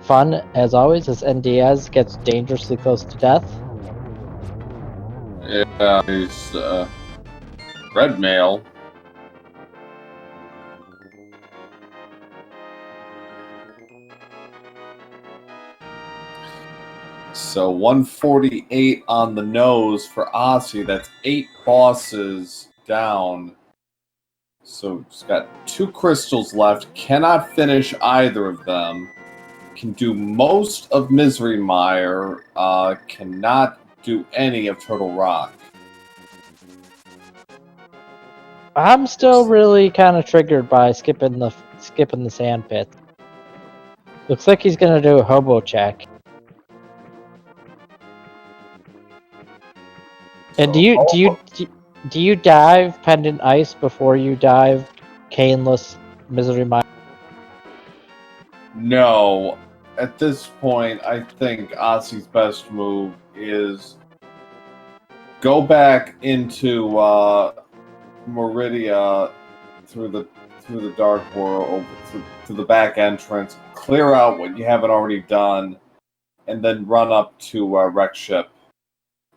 fun, as always, as NDIAZ gets dangerously close to death. Yeah, he's red mail. So 148 on the nose for Osse. That's 8 bosses down. So he's got 2 crystals left. Cannot finish either of them. Can do most of Misery Mire. Cannot do any of Turtle Rock. I'm still really kind of triggered by skipping the sand pit. Looks like he's gonna do a hobo check. And do you dive Pendant Ice before you dive Caneless Misery Mire? No. At this point, I think Osse's best move is go back into Meridia through the Dark World, through the back entrance, clear out what you haven't already done, and then run up to Wreck Ship.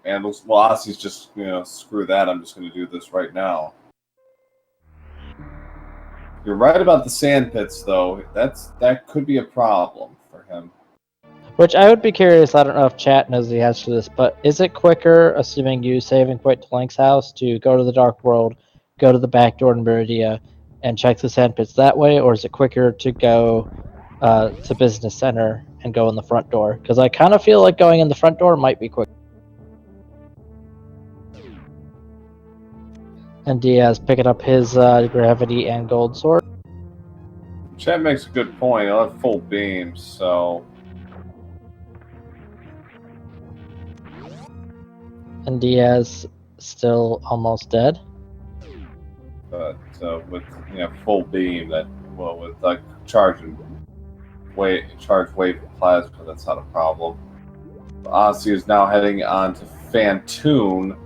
And well, Osse's just, screw that, I'm just going to do this right now. You're right about the sand pits, though. That could be a problem for him. Which I would be curious, I don't know if chat knows the answer to this, but is it quicker, assuming you save and quit to Link's house, to go to the Dark World, go to the back door in Meridia, and check the sand pits that way, or is it quicker to go to Business Center and go in the front door? Because I kind of feel like going in the front door might be quick. And Diaz picking up his gravity and gold sword. Chat makes a good point. I'll have full beams, so... And Diaz still almost dead. But with full beam, with like charge wave of plasma, that's not a problem. Osse is now heading on to Fantoon,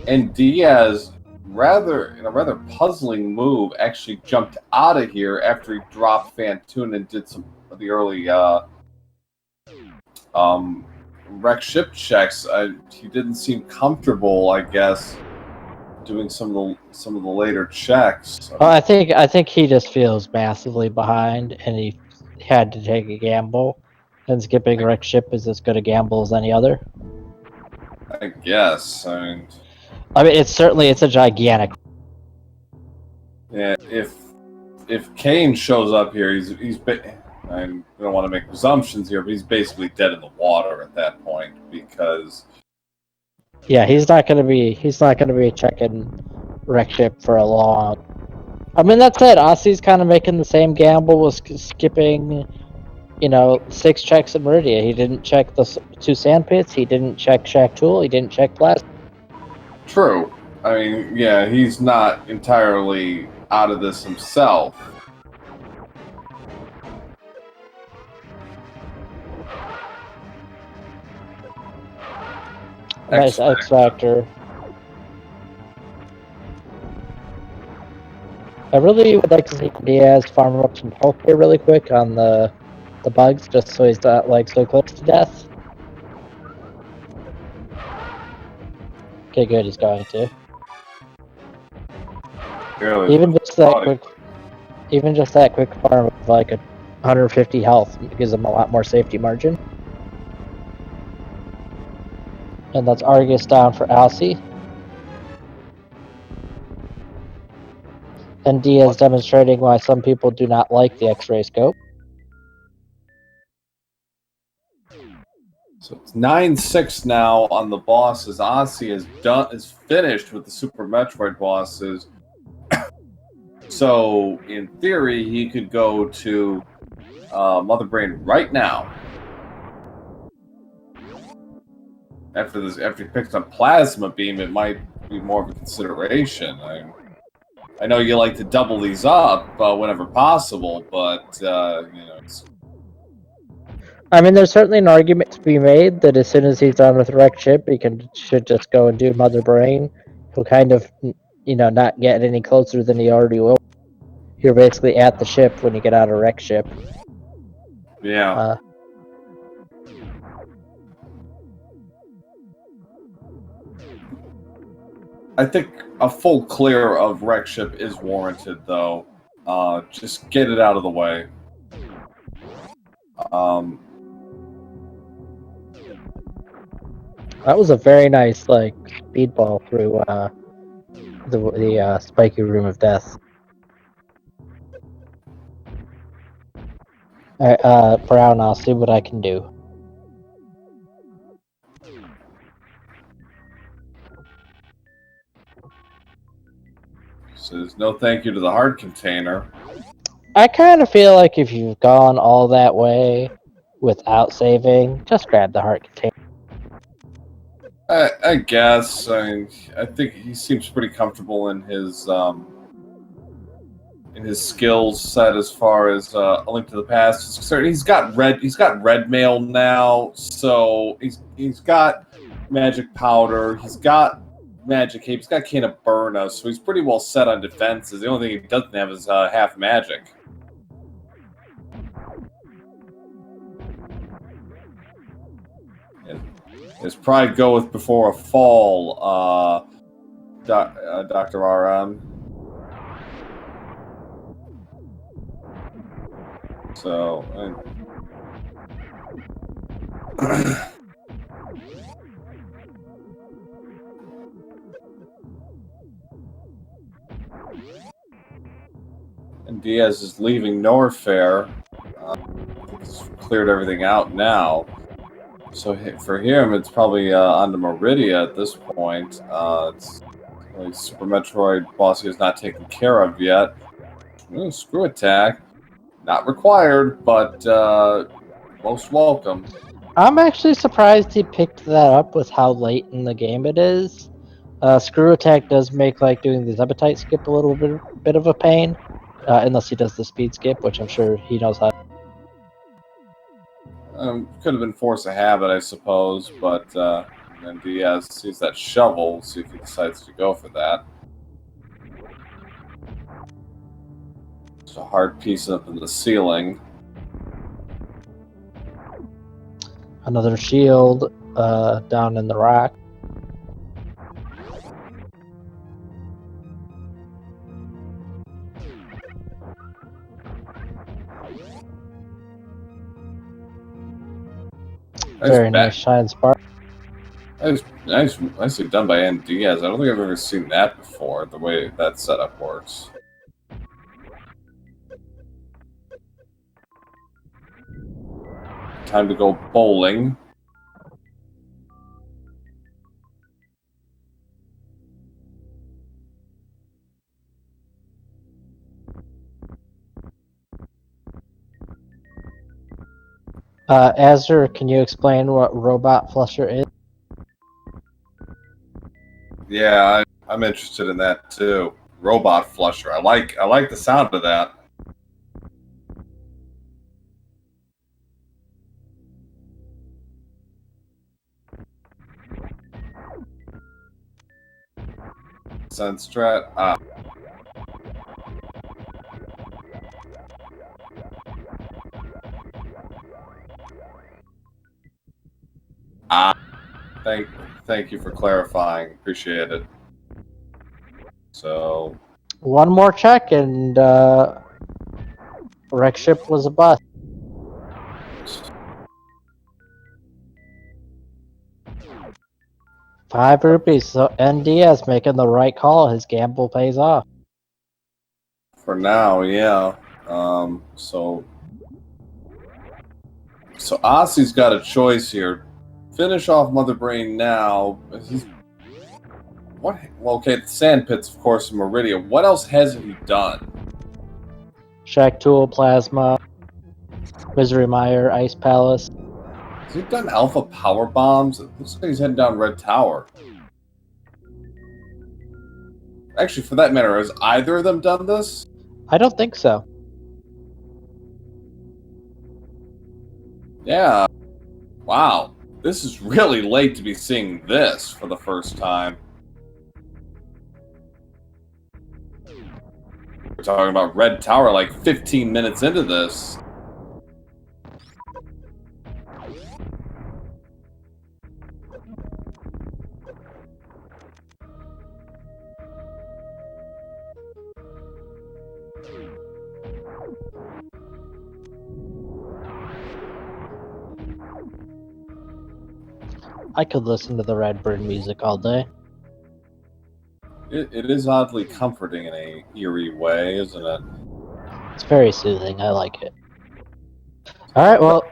and Diaz, in a rather puzzling move, actually jumped out of here after he dropped Fantoon and did some of the early wreck ship checks. He didn't seem comfortable, I guess, doing some of the later checks. So. Well, I think he just feels massively behind, and he had to take a gamble. And skipping wreck ship is as good a gamble as any other. I guess. I mean, it's a gigantic. Yeah, if Kane shows up here, I don't want to make presumptions here, but he's basically dead in the water at that point because. Yeah, he's not gonna be checking wreck ship for a long. I mean, that said, Osse's kind of making the same gamble with skipping, 6 checks at Meridia. He didn't check the 2 sand pits. He didn't check Shack Tool. He didn't check Plasma. True. I mean, yeah, he's not entirely out of this himself. Nice X Factor. I really would like to see Diaz farm up some health here really quick on the bugs, just so he's not so close to death. Okay, good. He's going to. Really? Even just that quick farm of 150 health gives him a lot more safety margin. And that's Argus down for Osse. And Diaz demonstrating why some people do not like the X-ray scope. So it's 9-6 now on the bosses. Osse is finished with the Super Metroid bosses. So in theory, he could go to Mother Brain right now. After he picks up Plasma Beam, it might be more of a consideration. I know you like to double these up whenever possible, but it's... I mean, there's certainly an argument to be made that as soon as he's done with wreck ship, he should just go and do Mother Brain. He'll kind of, not get any closer than he already will. You're basically at the ship when you get out of wreck ship. Yeah. I think a full clear of wreck ship is warranted, though. Just get it out of the way. That was a very nice speedball through the spiky room of death. Alright, Brown, I'll see what I can do. Says no thank you to the heart container. I kind of feel like if you've gone all that way without saving, just grab the heart container. I guess. I think he seems pretty comfortable in his skills set as far as A Link to the Past is concerned. He's got red mail now, so he's got magic powder. He's got magic cape. He's got Cane of Burna, so he's pretty well set on defenses. The only thing he doesn't have is half magic. His pride goeth before a fall, Dr. RM. So. And Diaz is leaving Norfair. He's cleared everything out now. So for him, it's probably on to Meridia at this point. It's like Super Metroid boss is not taken care of yet. Ooh, screw attack. Not required, but most welcome. I'm actually surprised he picked that up with how late in the game it is. Screw attack does make like doing the Zebetite skip a little bit of a pain, unless he does the speed skip, which I'm sure he knows how. Could have been force of habit, I suppose, but then Diaz sees that shovel, see if he decides to go for that. It's a hard piece up in the ceiling. Another shield down in the rock. Very nice shine spark. Nicely done by NDIAZ. I don't think I've ever seen that before, the way that setup works. Time to go bowling. Azure, can you explain what robot flusher is? Yeah, I'm interested in that too. Robot flusher. I like the sound of that. Sunstrat. Thank you for clarifying. Appreciate it. So One more check and wreck ship was a bust. ₹5. So NDS making the right call. His gamble pays off. For now, yeah. So Osse101's got a choice here. Finish off Mother Brain now. What? Well, okay, the Sand Pits, of course, in Meridia. What else hasn't he done? Shack Tool, Plasma, Misery Mire, Ice Palace. Has he done Alpha Power Bombs? It looks like he's heading down Red Tower. Actually, for that matter, has either of them done this? I don't think so. Yeah. Wow. This is really late to be seeing this for the first time. We're talking about Red Tower like 15 minutes into this. I could listen to the Redbird music all day. It is oddly comforting in a eerie way, isn't it? It's very soothing. I like it. Alright, well,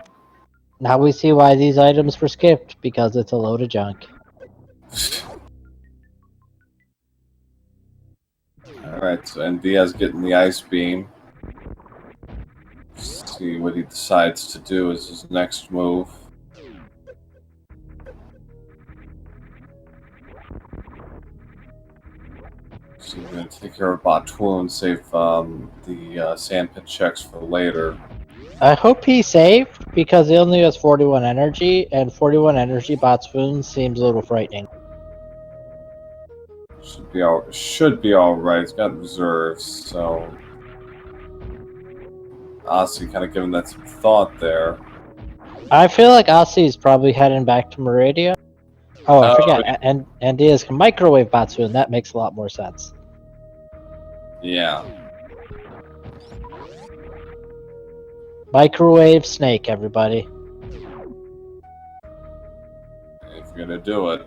now we see why these items were skipped, because it's a load of junk. Alright, so NDIAZ getting the Ice Beam. See what he decides to do as his next move. So we're going to take care of Batu and save the Sandpit checks for later. I hope he saved, because he only has 41 energy, and 41 energy Botswoon seems a little frightening. Should be all right. He's got reserves, so Osse kind of giving that some thought there. I feel like Osse is probably heading back to Meridia. Oh, I forgot. And he is microwave Botswoon. That makes a lot more sense. Yeah. Microwave snake, everybody. If you're gonna do it.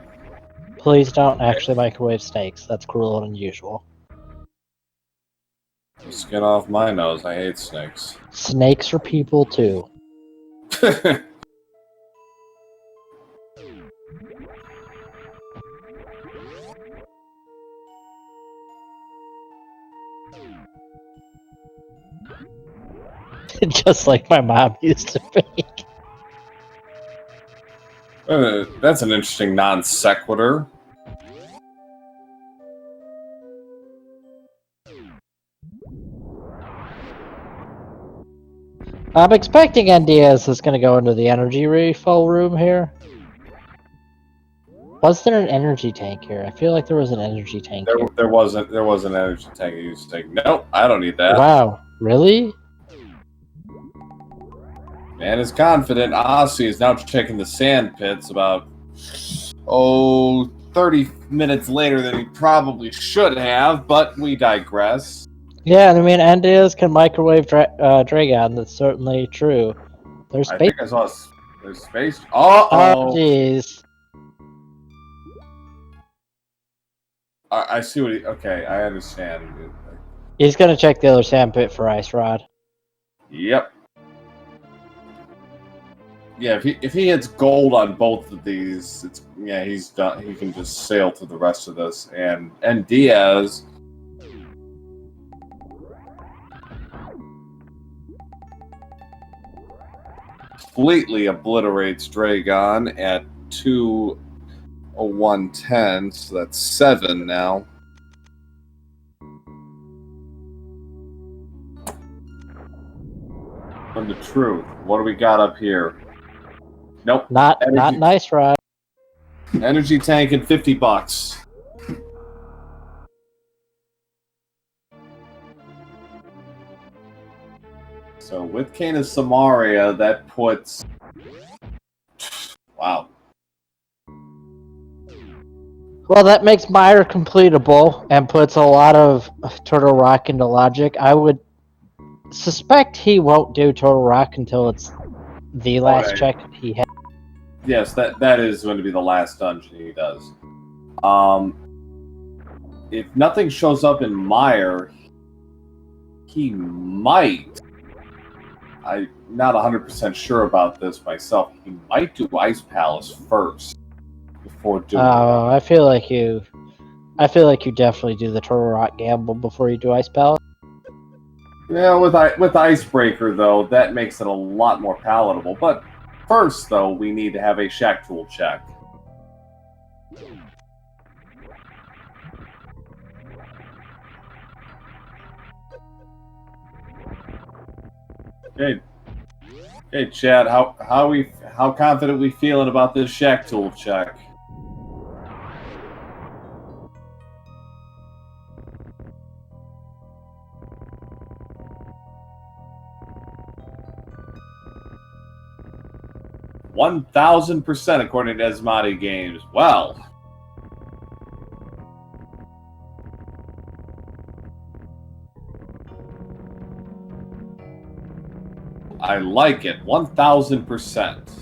Please don't actually microwave snakes. That's cruel and unusual. Skin off my nose. I hate snakes. Snakes are people too. Just like my mom used to make. That's an interesting non sequitur. I'm expecting NDIAZ is going to go into the energy refill room here. Was there an energy tank here? I feel like there was an energy tank here. There was an energy tank you used to take. Nope, I don't need that. Wow, really? Man is confident. Osse is now checking the sand pits about 30 minutes later than he probably should have, but we digress. Yeah, I mean, NDIAZ can microwave Dragon. That's certainly true. There's space. I think I saw there's space. Oh, jeez. I see what he. Okay, I understand. He's gonna check the other sand pit for ice rod. Yep. Yeah, if he hits gold on both of these, he's done. He can just sail to the rest of this. And NDIAZ completely obliterates Dragon at 2:01:10, so that's 7 now. From the truth, what do we got up here? Nope. Not nice rod. Energy tank and $50. So with Canis Samaria, that puts. Wow. Well, that makes Meyer completable and puts a lot of Turtle Rock into logic. I would suspect he won't do Turtle Rock until it's the last check he has. Yes, that is going to be the last dungeon he does. If nothing shows up in Meyer, he might. I'm not 100% sure about this myself. He might do Ice Palace first before doing. Oh, I feel like you definitely do the Turtle Rock gamble before you do Ice Palace. Yeah, with Icebreaker though, that makes it a lot more palatable. But first, though, we need to have a Shack Tool check. Hey, Chad, how confident we feeling about this Shack Tool check? %1,000% according to Esmati Games. Well, I like it. 1,000%.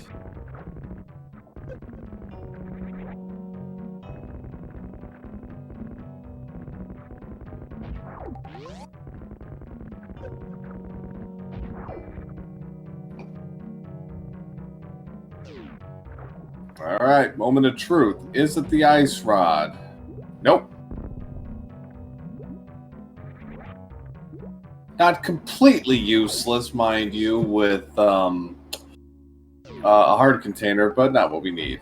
All right, moment of truth. Is it the ice rod? Nope. Not completely useless, mind you, with a hard container, but not what we need.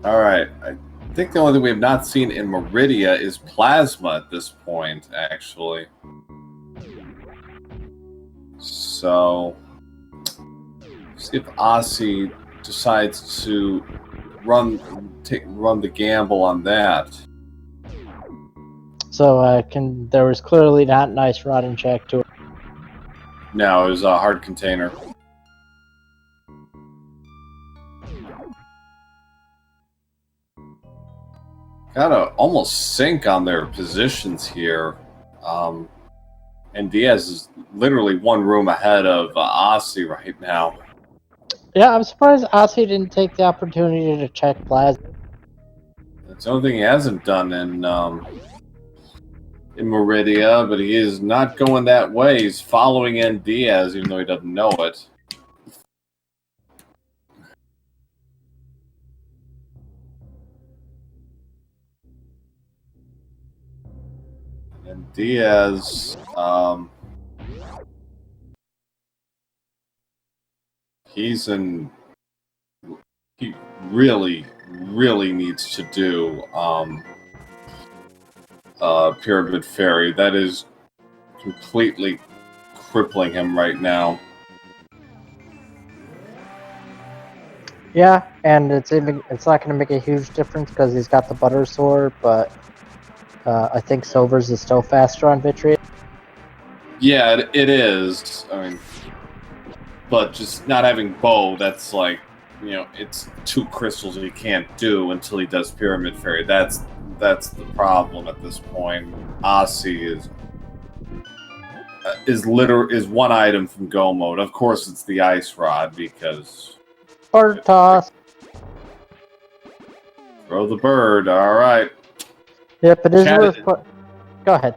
All right, I think the only thing we have not seen in Meridia is plasma at this point, actually. So, see if Osse decides to run the gamble on that. So there was clearly not an ice rod in check to it. No, it was a hard container. Gotta almost sync on their positions here. Diaz is literally one room ahead of Osse right now. Yeah, I'm surprised Osse didn't take the opportunity to check Plaza. It's the only thing he hasn't done in Meridia, but he is not going that way. He's following NDIAZ, even though he doesn't know it. And Diaz, he really, really needs to do Pyramid Ferry. That is completely crippling him right now. Yeah, and it's not going to make a huge difference because he's got the butter sword, but I think Silver's is still faster on Vitreous. Yeah, it is. I mean, but just not having bow, that's like, you know, it's 2 crystals he can't do until he does Pyramid Fairy. That's the problem at this point. Osse is one item from Go mode. Of course, it's the Ice Rod because Bird toss. throw the bird. All right. Yep, it is worth. Go ahead.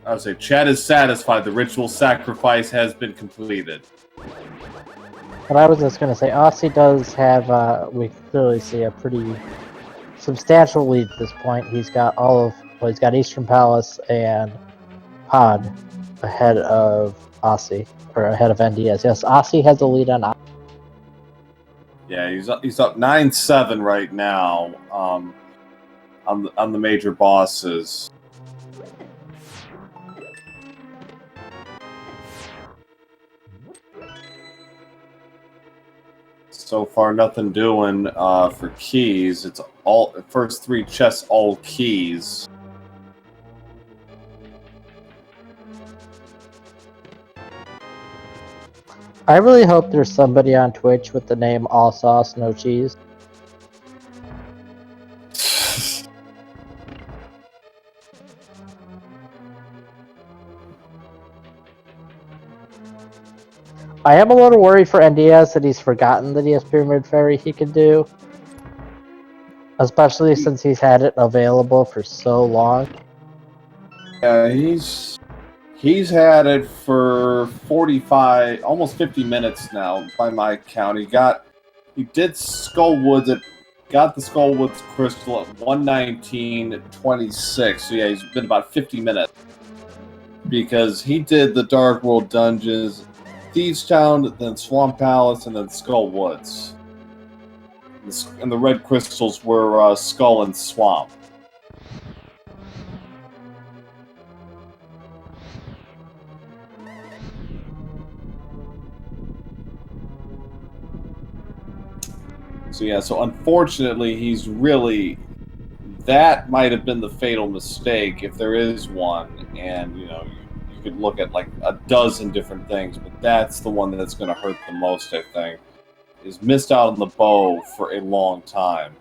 I would say Chad is satisfied. The ritual sacrifice has been completed. But I was just going to say, Osse does have, we clearly see a pretty substantial lead at this point. He's got he's got Eastern Palace and Pod ahead of Osse, or ahead of NDIAZ. Yes, Osse has a lead on Osse. Yeah, he's up 9-7 right now on the major bosses. So far, nothing doing for keys. It's all first 3 chests, all keys. I really hope there's somebody on Twitch with the name All Sauce No Cheese. I am a little worried for NDIAZ that he's forgotten that he has Pyramid Fairy he can do. Especially since he's had it available for so long. Yeah, he's had it for 45, almost 50 minutes now by my count. He did Skullwoods got the Skullwoods crystal at 119.26. So yeah, he's been about 50 minutes. Because he did the Dark World dungeons, Thieves Town, then Swamp Palace, and then Skull Woods. And the red crystals were Skull and Swamp. So yeah, so unfortunately, he's really... That might have been the fatal mistake, if there is one. And, you know, you could look at like a dozen different things, but that's the one that's going to hurt the most, I think. Is missed out on the bow for a long time.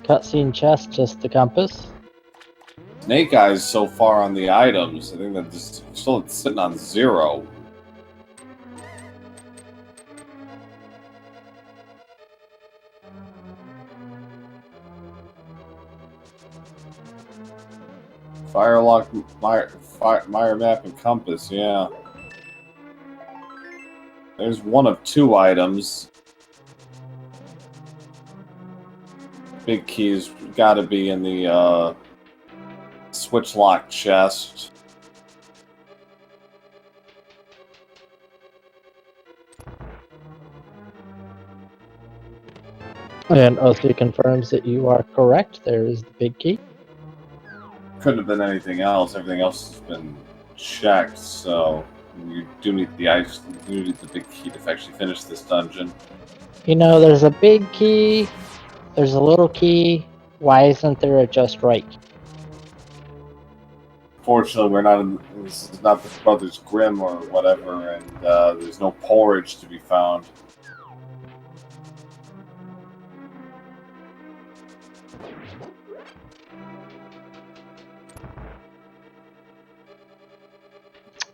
Cutscene chest, just the compass. Snake Eyes so far on the items. I think that just still sitting on 0. Firelock, Mire Map, and Compass, yeah. There's one of 2 items. Big keys gotta be in the switch lock chest. And Osse confirms that you are correct. There is the big key. Couldn't have been anything else. Everything else has been checked, so you do need the big key to actually finish this dungeon. You know, there's a big key, there's a little key. Why isn't there a just right key? Fortunately, we're not in. This is not the Brothers Grimm or whatever, and there's no porridge to be found.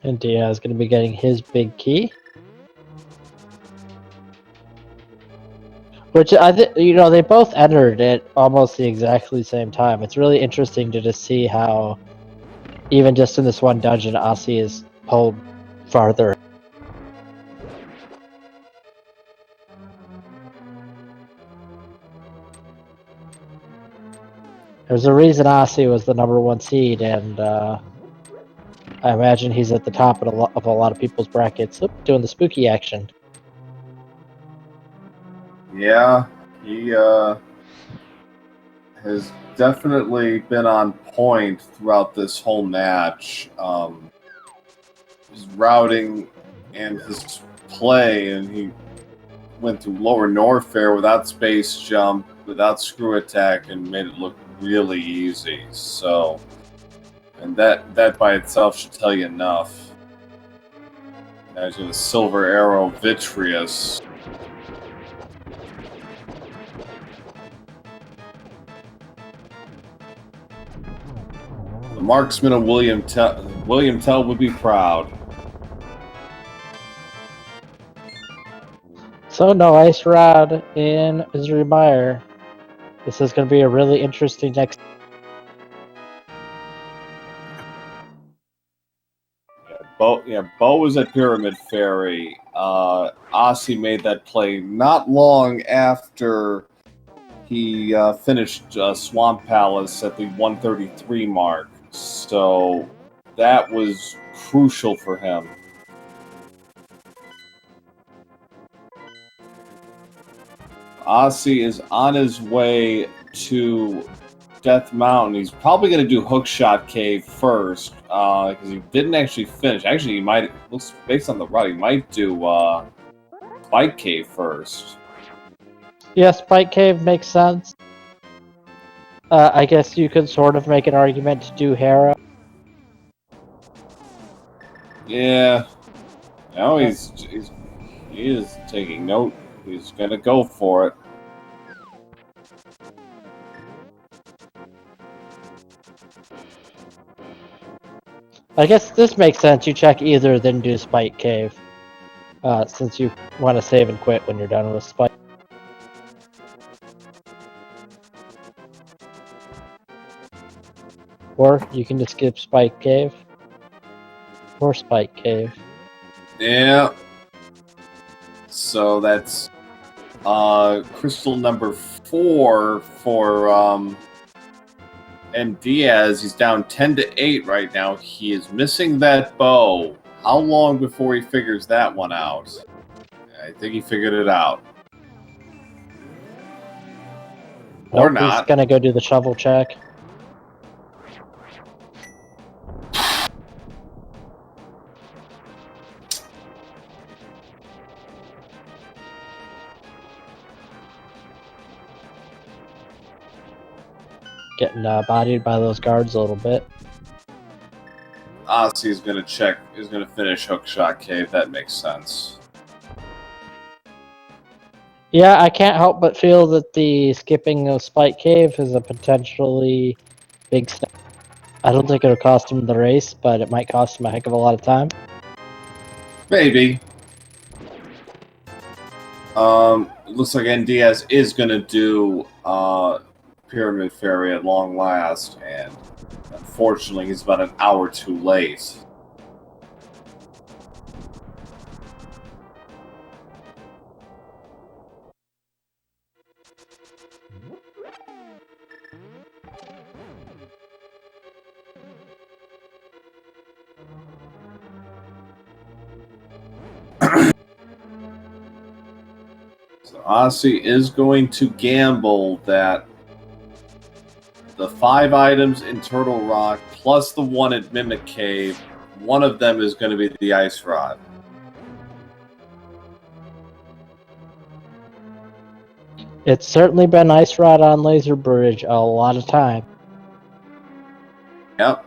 NDIAZ is going to be getting his big key. Which I think, they both entered at almost the exactly same time. It's really interesting to just see how, even just in this one dungeon, Osse is pulled farther. There's a reason Osse was the #1 seed, and I imagine he's at the top of a lot of people's brackets. Oop, doing the spooky action. Yeah, he has definitely been on point throughout this whole match. His routing and his play, and he went through lower Norfair without space jump, without screw attack, and made it look really easy. So, and that by itself should tell you enough. Imagine a Silver Arrow Vitreous. The marksman of William Tell would be proud. So no ice rod in Misery Mire. This is going to be a really interesting next. Bo was at Pyramid Ferry. Osse made that play not long after he finished Swamp Palace at the 133 mark. So that was crucial for him. Osse is on his way to Death Mountain. He's probably going to do Hookshot Cave first, because he didn't actually finish. Actually, he might, looks based on the route, he might do Spike Cave first. Yeah, Spike Cave makes sense. I guess you could sort of make an argument to do Hera. Yeah. No, he is taking note. He's going to go for it. I guess this makes sense. You check either, then do Spike Cave. Since you want to save and quit when you're done with Spike. Or you can just skip Spike Cave. Or Spike Cave. Yeah. So that's crystal number 4 for NDIAZ. He's down 10-8 right now. He is missing that bow. How long before he figures that one out? I think he figured it out. Or Nope, not. He's gonna go do the shovel check. Getting bodied by those guards a little bit. Osse is going to check, is going to finish Hookshot Cave. That makes sense. Yeah, I can't help but feel that the skipping of Spike Cave is a potentially big step. I don't think it'll cost him the race, but it might cost him a heck of a lot of time. Maybe. It looks like NDIAZ is going to do Pyramid Ferry at long last, and unfortunately he's about an hour too late. So Osse is going to gamble that the 5 items in Turtle Rock plus the one at Mimic Cave, one of them is going to be the Ice Rod. It's certainly been Ice Rod on Laser Bridge a lot of time. Yep.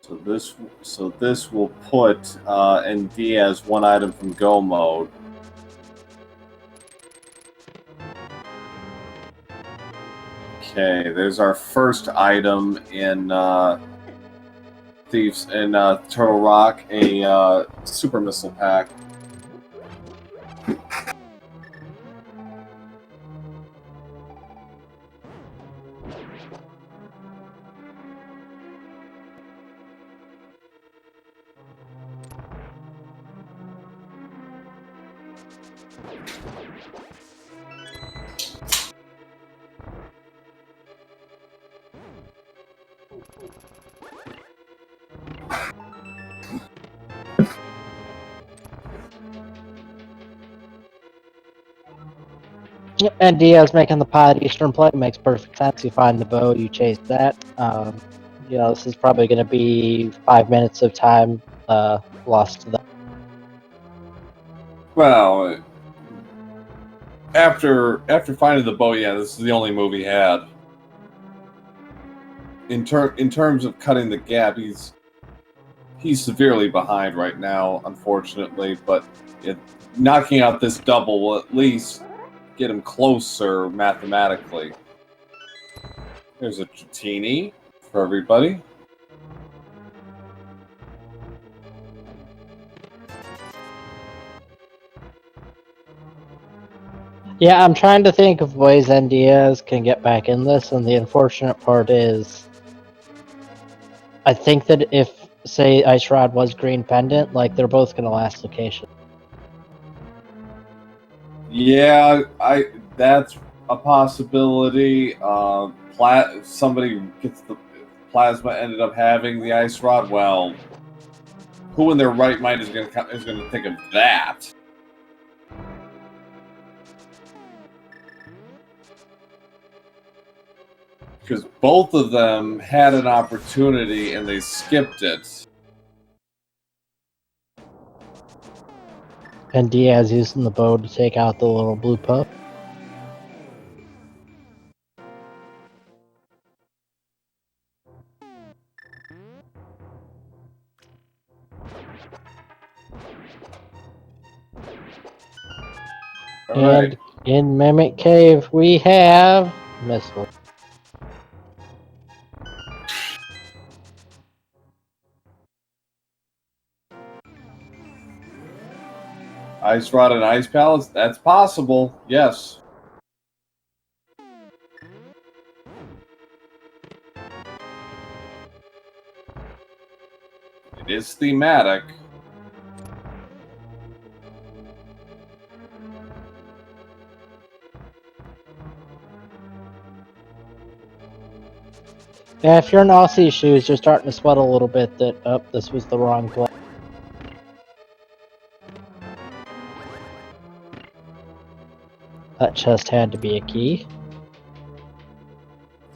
So this will put NDIAZ one item from Go mode. Okay, there's our first item in Thieves in Turtle Rock, a super missile pack. And Diaz making the pod Eastern play makes perfect sense. You find the bow, you chase that. You know, this is probably going to be 5 minutes of time lost to them. Well, after finding the bow, yeah, this is the only move he had. In terms of cutting the gap, he's severely behind right now, unfortunately. But knocking out this double will at least get him closer mathematically. There's a Dratini for everybody. Yeah, I'm trying to think of ways NDIAZ can get back in this, and the unfortunate part is, I think that if, say, Ice Rod was Green Pendant, like, they're both going to last location. Yeah, that's a possibility. Somebody gets the plasma, ended up having the ice rod. Well, who in their right mind is going to think of that? Because both of them had an opportunity and they skipped it. And Diaz using the bow to take out the little blue pup. All right. In Mimic Cave, we have missile. Ice Rod and Ice Palace? That's possible, yes. It is thematic. Yeah, if you're in Aussie shoes, you're starting to sweat a little bit that, oh, this was the wrong play. That chest had to be a key.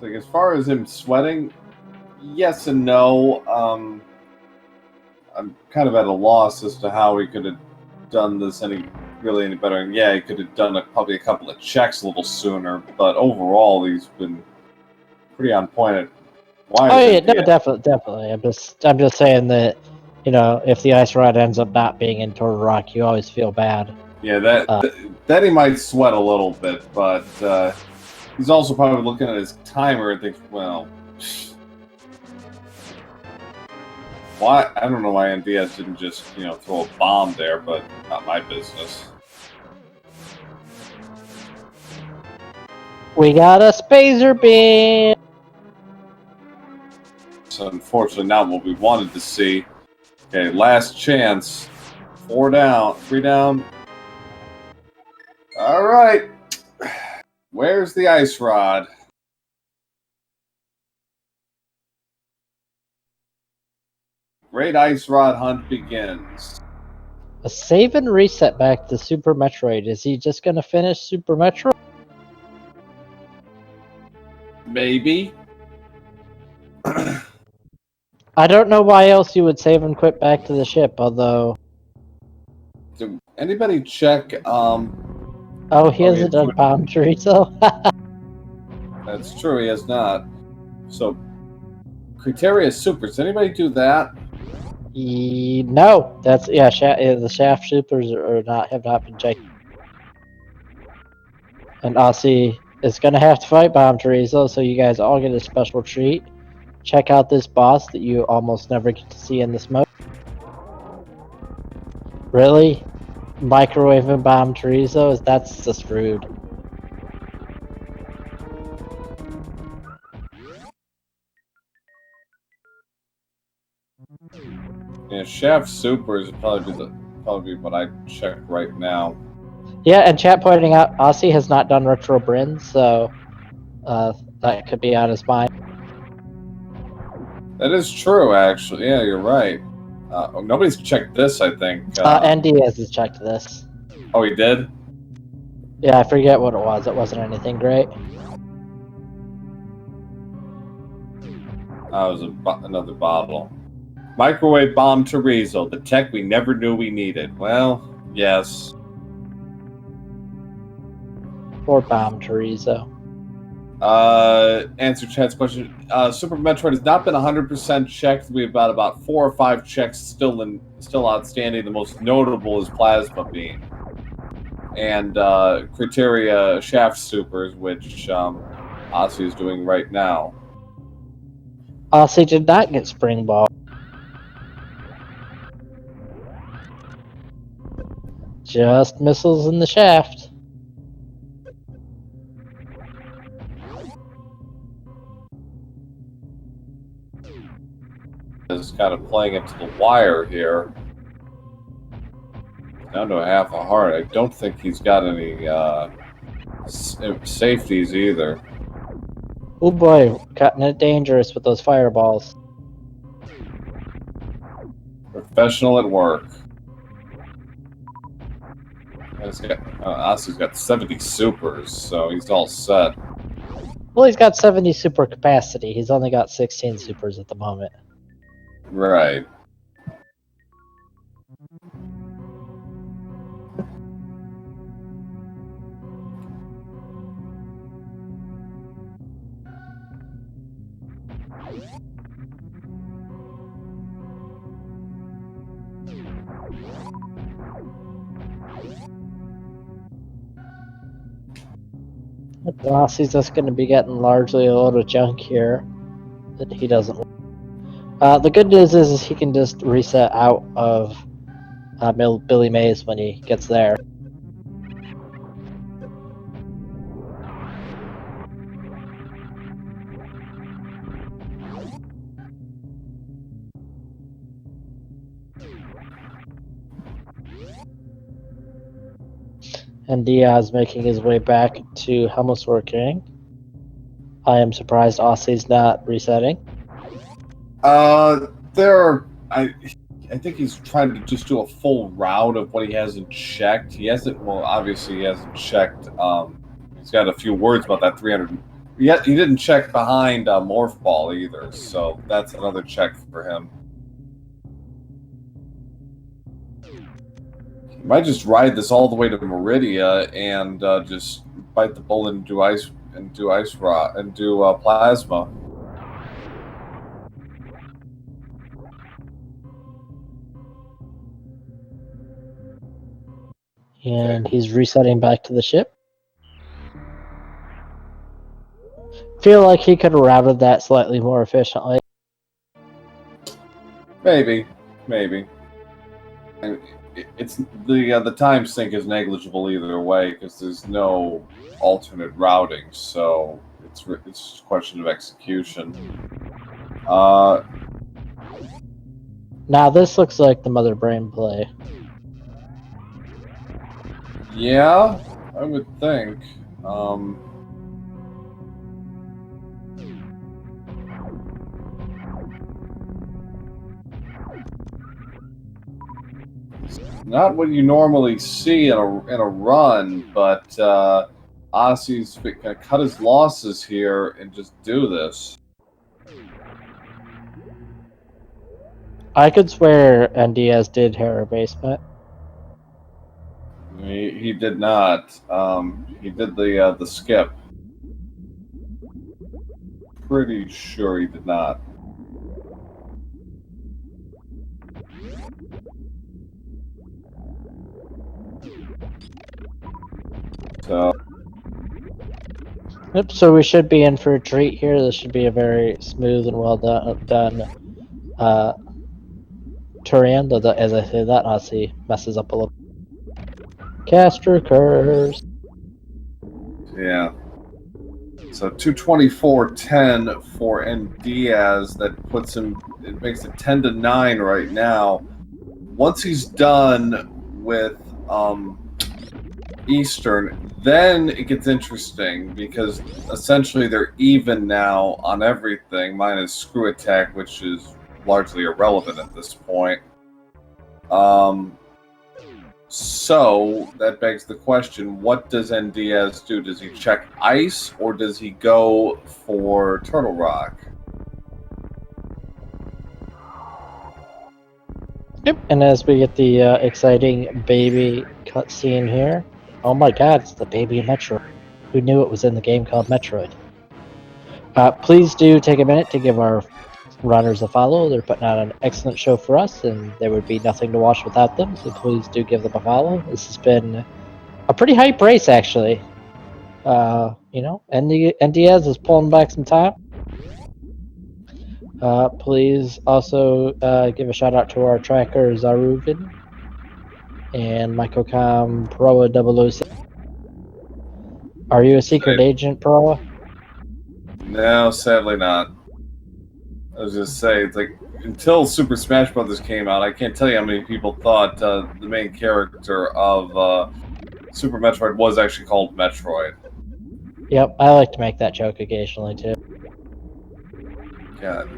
Like, as far as him sweating, yes and no. I'm kind of at a loss as to how he could have done this any better. And yeah, he could have done probably a couple of checks a little sooner. But overall, he's been pretty on point. Oh yeah, no, definitely. I'm just saying that, you know, if the ice rod ends up not being in Turtle Rock, you always feel bad. Yeah, that he might sweat a little bit, but he's also probably looking at his timer and thinks, well, why? I don't know why NDIAZ didn't just, throw a bomb there, but not my business. We got a Spazer Beam! So unfortunately not what we wanted to see. Okay, last chance. 4 down, 3 down. All right. Where's the ice rod? Great ice rod hunt begins. A save and reset back to Super Metroid. Is he just gonna finish Super Metroid? Maybe. I don't know why else you would save and quit back to the ship, although... Did anybody check, Oh, he hasn't done Palm Chorizo? That's true, he has not. So, Criteria Supers. Does anybody do that? No, that's the shaft supers are not have not been checked. And Aussie is gonna have to fight Bomb Teresa, so you guys all get a special treat. Check out this boss that you almost never get to see in this mode. Really? Microwaving Bomb Teresa? That's just rude. Yeah, Shaft Supers would probably be what I check right now. Yeah, and chat pointing out Aussie has not done Retro Bryn, so that could be on his mind. That is true, actually. Yeah, you're right. Nobody's checked this, I think. NDIAZ has checked this. Oh, he did? Yeah, I forget what it was. It wasn't anything great. That was another bottle. Microwave Bomb Teresa, the tech we never knew we needed. Well, yes. Or Bomb Teresa. Answer chat's question. Super Metroid has not been 100% checked. We have about 4 or 5 checks still outstanding. The most notable is Plasma Beam and Criteria Shaft Supers, which Aussie is doing right now. Aussie did not get Spring Ball. Just missiles in the shaft. Is kind of playing it to the wire here. Down to a half a heart. I don't think he's got any safeties either. Oh boy, cutting it dangerous with those fireballs. Professional at work. Ossie's got 70 supers, so he's all set. Well, he's got 70 super capacity. He's only got 16 supers at the moment. Right. Aussie's just going to be getting largely a load of junk here that he doesn't. The good news is he can just reset out of Billy Mays when he gets there. And Diaz making his way back to Helmsworth King. I am surprised Aussie's not resetting. I think he's trying to just do a full route of what he hasn't checked. He hasn't. Well, obviously he hasn't checked. He's got a few words about that 300. He didn't check behind Morph Ball either, so that's another check for him. He might just ride this all the way to Meridia and just bite the bullet and do ice rod and do plasma. And he's resetting back to the ship. Feel like he could have routed that slightly more efficiently. Maybe. And it's the time sink is negligible either way because there's no alternate routing, so it's just a question of execution. Now this looks like the Mother Brain play. Yeah, I would think. Not what you normally see in a run, but Ossie's gonna cut his losses here and just do this. I could swear NDIAZ did Hera Basement. He did not. He did the skip. Pretty sure he did not. So, Yep, so we should be in for a treat here. This should be a very smooth and well done Turian, though as I say that, Osse messes up a little. Caster curse. yeah. So 224.10 for NDIAZ. That puts him, it makes it 10-9 right now. Once he's done with Eastern, then it gets interesting because essentially they're even now on everything, minus screw attack, which is largely irrelevant at this point. So that begs the question: what does NDIAZ do? Does he check ice or does he go for Turtle Rock? Yep, and as we get the exciting baby cutscene here, oh my god, it's the baby Metroid. Who knew it was in the game called Metroid? Please do take a minute to give our runners a follow. They're putting out an excellent show for us, and there would be nothing to watch without them, so please do give them a follow. This has been a pretty hype race, actually. You know, NDIAZ is pulling back some time. Please also give a shout out to our tracker, Zaruvin, and Microcom Proa 006. Are you a secret agent, Proa? No, sadly not. I was just saying, it's like, until Super Smash Bros. Came out, I can't tell you how many people thought the main character of Super Metroid was actually called Metroid. Yep, I like to make that joke occasionally, too. God.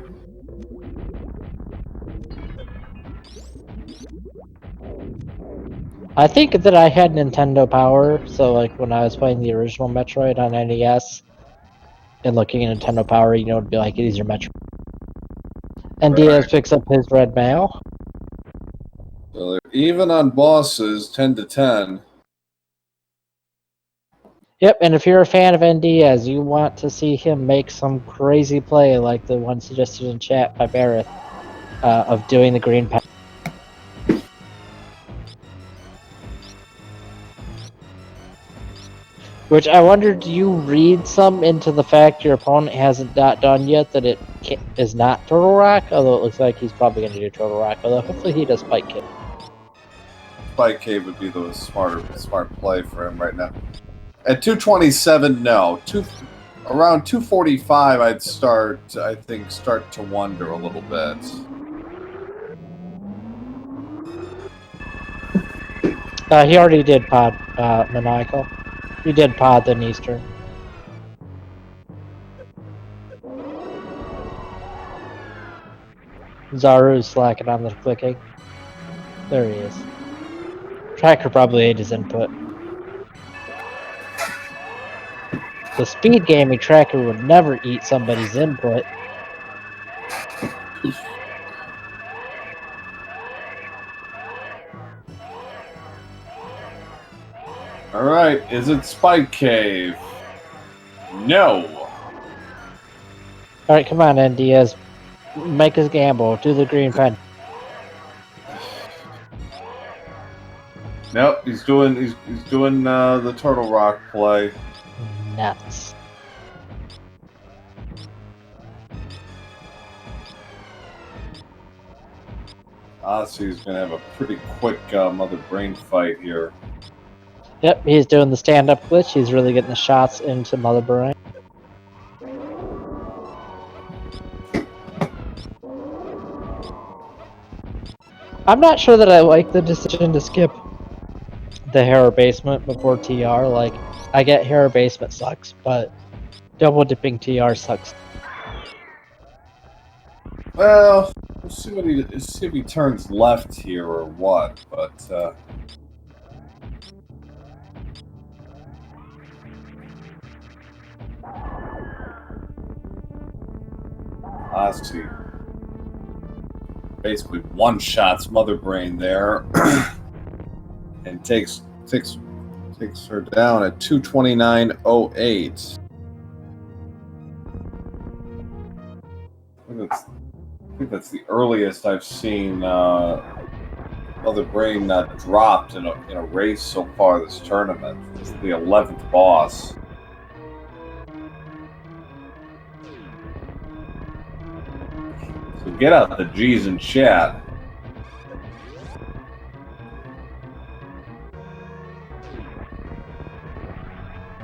I think that I had Nintendo Power, so like when I was playing the original Metroid on NES and looking at Nintendo Power, you know, it'd be like, these are Metroid. NDIAZ picks up his red mail. So even on bosses, 10-10. Yep, and if you're a fan of NDIAZ, you want to see him make some crazy play like the one suggested in chat by Barrett of doing the green path. Which I wonder, do you read some into the fact your opponent hasn't done yet that it is not Turtle Rock? Although it looks like he's probably going to do Turtle Rock. Although hopefully he does Spike Cave. Spike Cave would be the smart play for him right now. At 227, no. Around 245, I'd start to wonder a little bit. He already did pod Maniacal. He did pod then Eastern. Zaru's slacking on the clicking. There he is. Tracker probably ate his input. The SpeedGaming tracker would never eat somebody's input. Alright, is it Spike Cave? No! Alright, come on, NDIAZ. Make us gamble. Do the green pen. Nope, he's doing the Turtle Rock play. Nuts. Osse's gonna have a pretty quick mother brain fight here. Yep, he's doing the stand-up glitch. He's really getting the shots into Mother Brain. I'm not sure that I like the decision to skip the Harrow Basement before TR. Like, I get Harrow Basement sucks, but double dipping TR sucks. Well, we'll see if he turns left here or what, but Osse basically one-shots Mother Brain there and takes her down at 229.08. I think that's the earliest I've seen other brain dropped in a race so far this tournament. It's the 11th boss. So get out the G's in chat.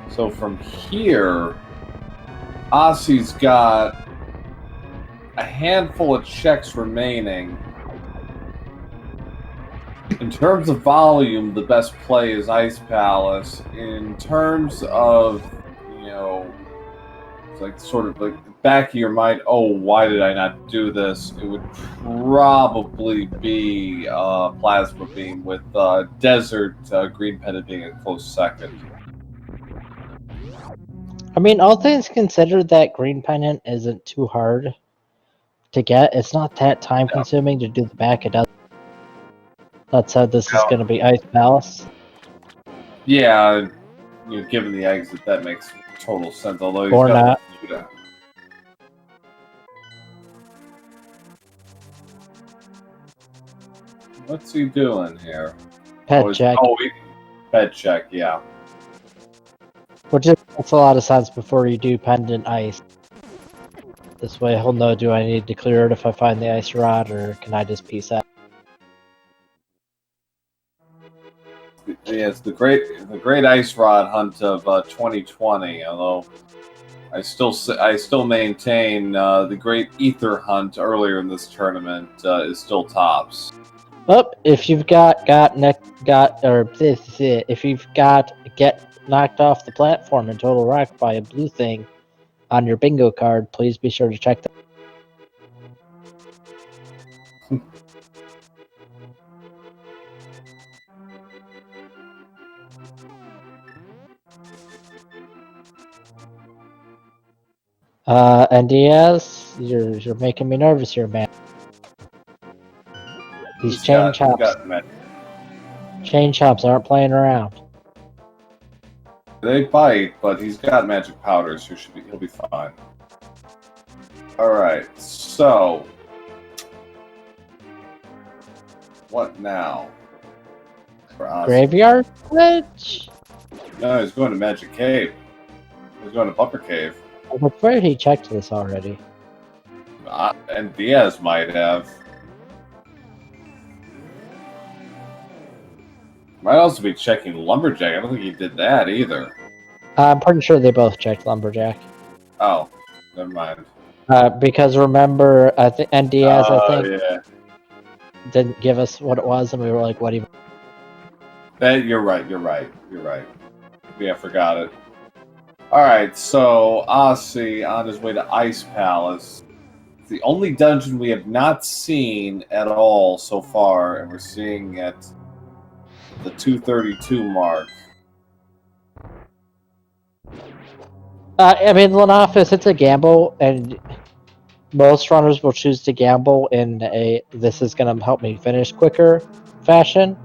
So from here, Osse's got a handful of checks remaining. In terms of volume, the best play is Ice Palace. In terms of, you know, it's like sort of like the back of your mind, oh, why did I not do this? It would probably be Plasma Beam with Desert Green Pendant being a close second. I mean, all things considered, that green pendant isn't too hard to get. It's not that time consuming to do the back. It does. That said, this is going to be Ice Palace. Yeah, you know, given the exit, that makes total sense. Although he's Or got not. What's he doing here? Pet check. Pet check, yeah. Which makes a lot of sense before you do pendant ice. This way he'll know, do I need to clear it if I find the ice rod, or can I just peace out? Yes, the great ice rod hunt of 2020. Although I still maintain the great ether hunt earlier in this tournament is still tops. Well, if you've get knocked off the platform in Total Rock by a blue thing on your bingo card, please be sure to check that. NDIAZ, you're making me nervous here, man. These chain chops aren't playing around. They bite, but he's got magic powders, so he'll be fine. Alright, so what now? Graveyard Glitch? No, he's going to Magic Cave. He's going to Bumper Cave. I'm afraid he checked this already. And Diaz might have. Might also be checking Lumberjack. I don't think he did that either. I'm pretty sure they both checked Lumberjack. Oh, never mind. Because remember, I think NDIAZ, yeah. didn't give us what it was, and we were like, what even? You're right. Yeah, I forgot it. Alright, so Osse on his way to Ice Palace. It's the only dungeon we have not seen at all so far, and we're seeing at the 232 mark. I mean, Lenofis, it's a gamble, and most runners will choose to gamble in a this is going to help me finish quicker fashion.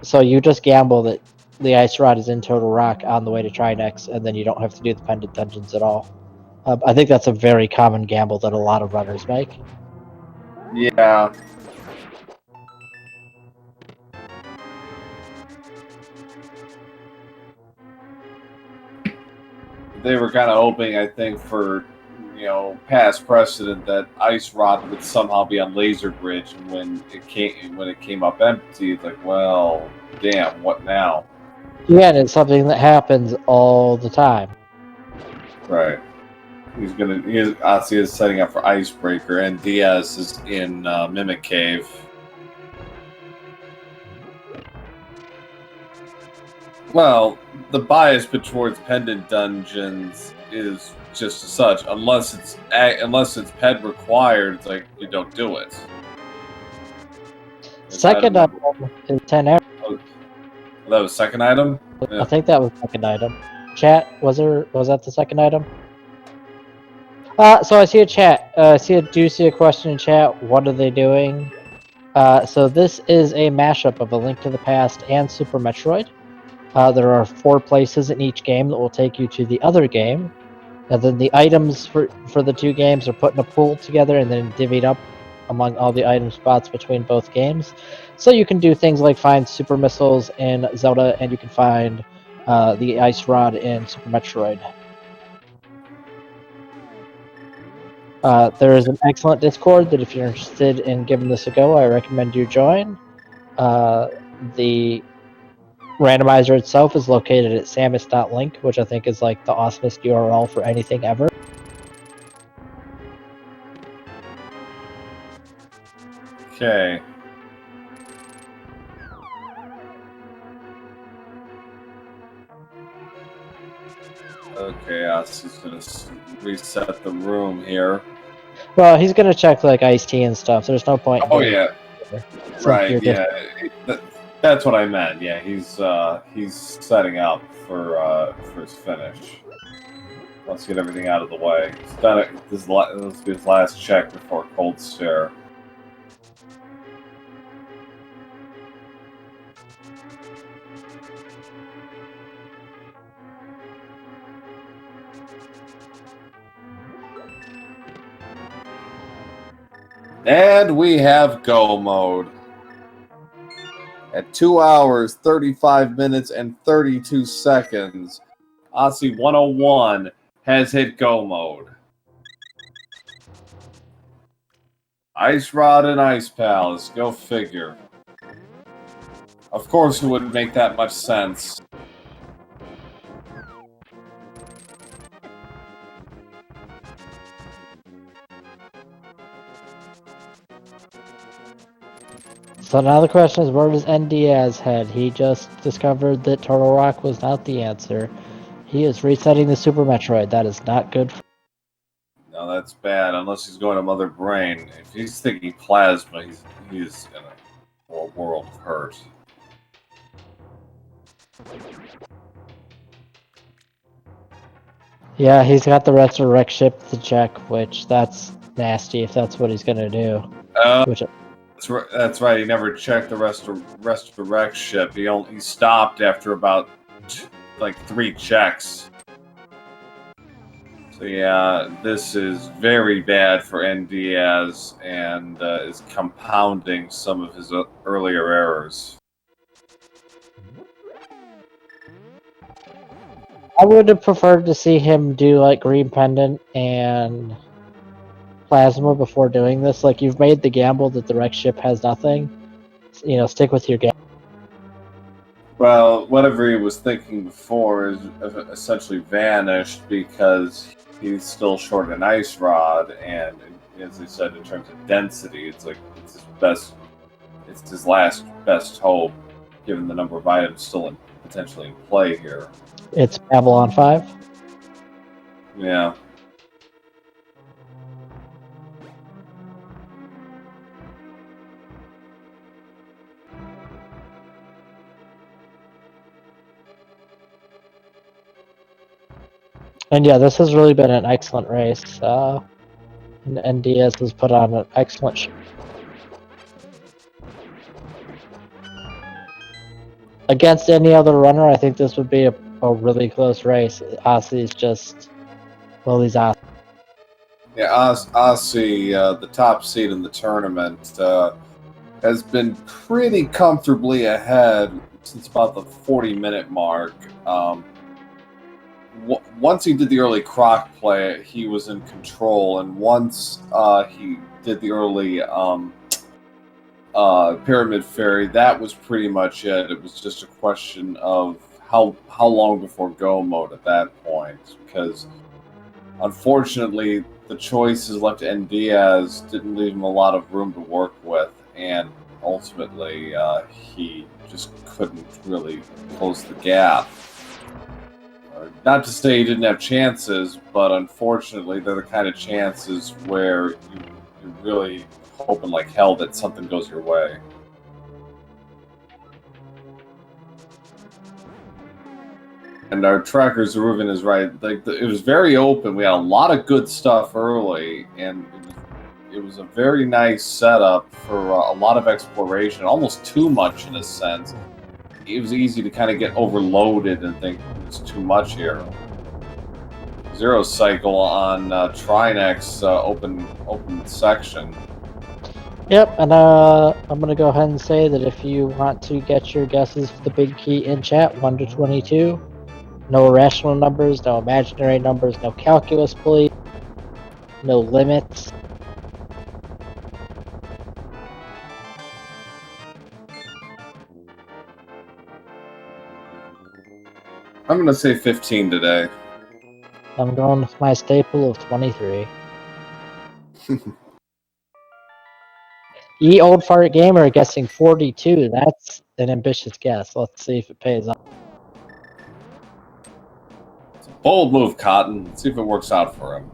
So you just gamble that the ice rod is in Total Rock on the way to Trinex, and then you don't have to do the pendant dungeons at all. I think that's a very common gamble that a lot of runners make. Yeah. They were kind of hoping, I think, for, you know, past precedent that Ice Rod would somehow be on Laser Bridge, and when it came up empty, it's like, well, damn, what now? Yeah, and it's something that happens all the time. Right. Osse is setting up for Icebreaker, and Diaz is in Mimic Cave. Well, the bias towards pendant dungeons is just such. Unless it's ped required, it's like you don't do it. Second item is 10 hours. Oh, that was second item? Yeah. I think that was second item. Chat, was that the second item? So I see a chat. Do you see a question in chat? What are they doing? So this is a mashup of A Link to the Past and Super Metroid. There are 4 places in each game that will take you to the other game. And then the items for the 2 games are put in a pool together and then divvied up among all the item spots between both games. So you can do things like find super missiles in Zelda, and you can find the ice rod in Super Metroid. There is an excellent Discord that if you're interested in giving this a go, I recommend you join. The randomizer itself is located at samus.link, which I think is like the awesomest URL for anything ever. Okay. Okay, Ossie's gonna reset the room here. Well, he's gonna check like iced tea and stuff. There's no point. Oh yeah, right. Yeah, that's what I meant. Yeah, he's setting up for his finish. Let's get everything out of the way. He's done it. This will be his last check before Cold Stare. And we have go mode. At 2 hours, 35 minutes, and 32 seconds, Osse101 has hit go mode. Ice Rod and Ice Palace, go figure. Of course it wouldn't make that much sense. So now the question is, where does NDIAZ head? He just discovered that Turtle Rock was not the answer. He is resetting the Super Metroid. That is not good. No, that's bad, unless he's going to Mother Brain. If he's thinking Plasma, he's in a world of hurt. Yeah, he's got the Resurrect ship to check, which that's nasty if that's what he's gonna do. That's right. He never checked the Resurrect ship. He stopped after about like 3 checks. So yeah, this is very bad for NDIAZ and is compounding some of his earlier errors. I would have preferred to see him do like Green Pendant and Plasma before doing this. Like, you've made the gamble that the Rex ship has nothing. You know, stick with your game. Well, whatever he was thinking before is essentially vanished because he's still short an Ice Rod, and as I said, in terms of density, it's his last best hope, given the number of items still potentially in play here. It's Babylon 5. Yeah. And yeah, this has really been an excellent race. And NDIAZ has put on an excellent show. Against any other runner, I think this would be a really close race. Ossie's just, well, he's Ossie. Yeah, Ossie, the top seed in the tournament, has been pretty comfortably ahead since about the 40-minute mark. Once he did the early croc play, he was in control, and once he did the early Pyramid Fairy, that was pretty much it. It was just a question of how long before go mode at that point, because unfortunately the choices left to NDIAZ didn't leave him a lot of room to work with, and ultimately he just couldn't really close the gap. Not to say he didn't have chances, but unfortunately they're the kind of chances where you're really hoping like hell that something goes your way. And our tracker Zeruvian is right. Like it was very open. We had a lot of good stuff early, and it was a very nice setup for a lot of exploration. Almost too much in a sense. It was easy to kind of get overloaded and think it's too much here. Zero cycle on Trinex open section. Yep, and I'm gonna go ahead and say that if you want to get your guesses for the big key in chat, 1 to 22, no irrational numbers, no imaginary numbers, no calculus, please, no limits. I'm gonna say 15 today. I'm going with my staple of 23. Old Fart Gamer guessing 42. That's an ambitious guess. Let's see if it pays off. It's a bold move, Cotton. Let's see if it works out for him.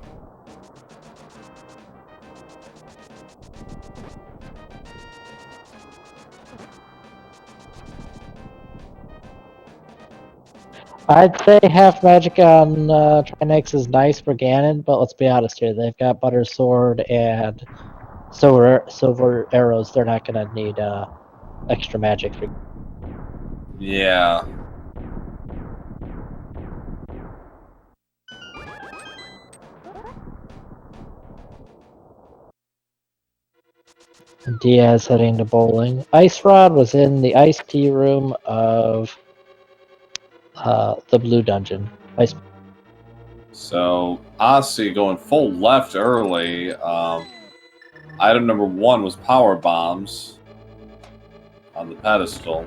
I'd say half magic on Trinex is nice for Ganon, but let's be honest here. They've got Butter Sword and silver arrows. They're not going to need extra magic. Yeah. Diaz heading to bowling. Ice Rod was in the iced tea room of the blue dungeon. So, Osse going full left early. Item number 1 was power bombs on the pedestal.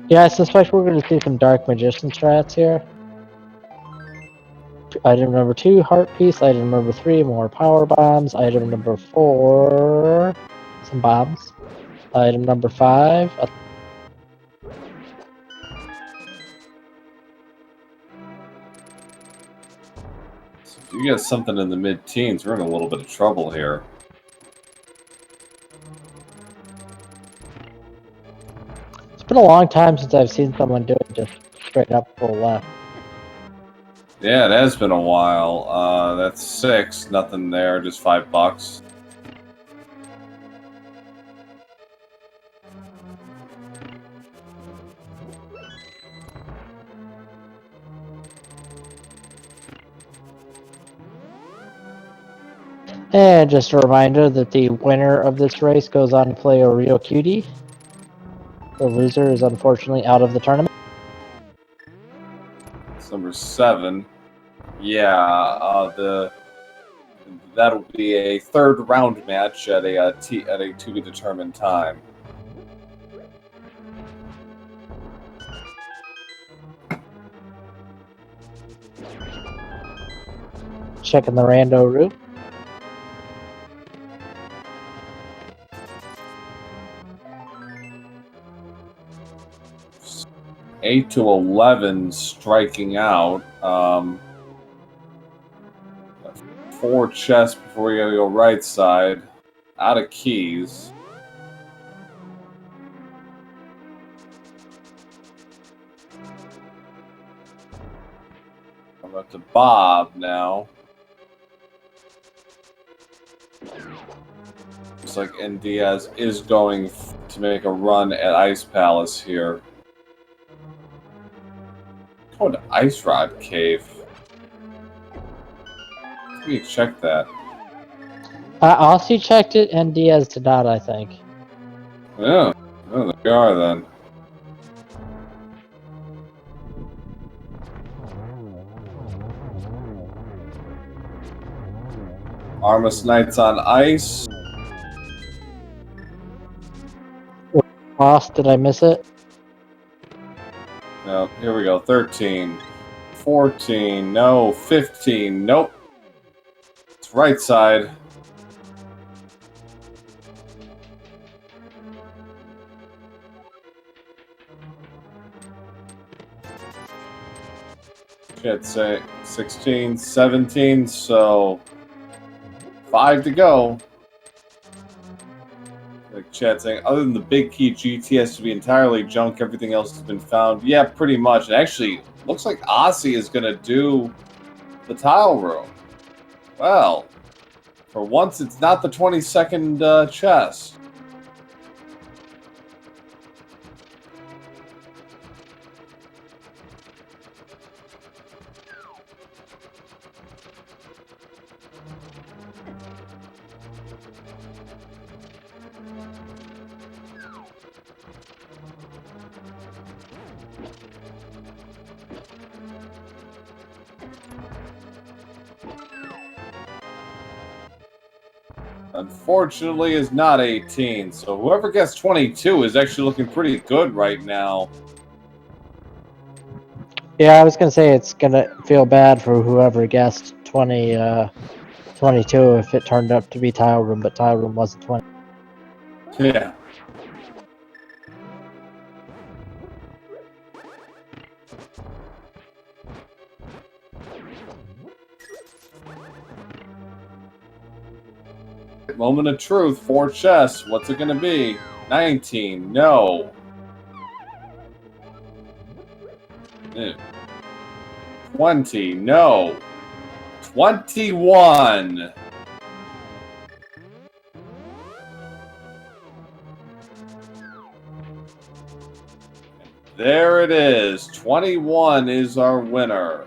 Yeah, I suspect we're going to see some Dark Magician strats here. Item number 2, Heart Piece. Item number 3, more power bombs. Item number 4, some bombs. Item number 5, If you get something in the mid-teens, we're in a little bit of trouble here. it's been a long time since I've seen someone do it just straight up full left. Yeah, it has been a while. That's 6. Nothing there, just $5. And just a reminder that the winner of this race goes on to play a Rio Cutie. The loser is unfortunately out of the tournament. It's number 7. Yeah, that'll be a third round match at a to be determined time. Checking the rando route. 8 to 11 striking out. 4 chests before we gotta go right side. Out of keys. I'm up to Bob now. Looks like NDIAZ is going to make a run at Ice Palace here. Going to Ice Rod Cave. Let me check that. Aussie checked it and Diaz did not, I think. Yeah, oh, there we are then. Armus Knights on ice. Lost, did I miss it? No, here we go. 13, 14, no, 15, nope. It's right side. Should say 16, 17, so 5 to go. Like Chad saying, other than the big key GT has to be entirely junk, everything else has been found. Yeah, pretty much. And actually, looks like Osse is going to do the tile room. Well, for once, it's not the 22nd chest. unfortunately is not 18. So whoever gets 22 is actually looking pretty good right now. Yeah, I was gonna say it's gonna feel bad for whoever guessed 22 if it turned up to be Tile Room, but Tile Room wasn't 20. Yeah. Moment of truth, 4 chests. What's it gonna be? 19. No. 20. No. 21. There it is. 21 is our winner.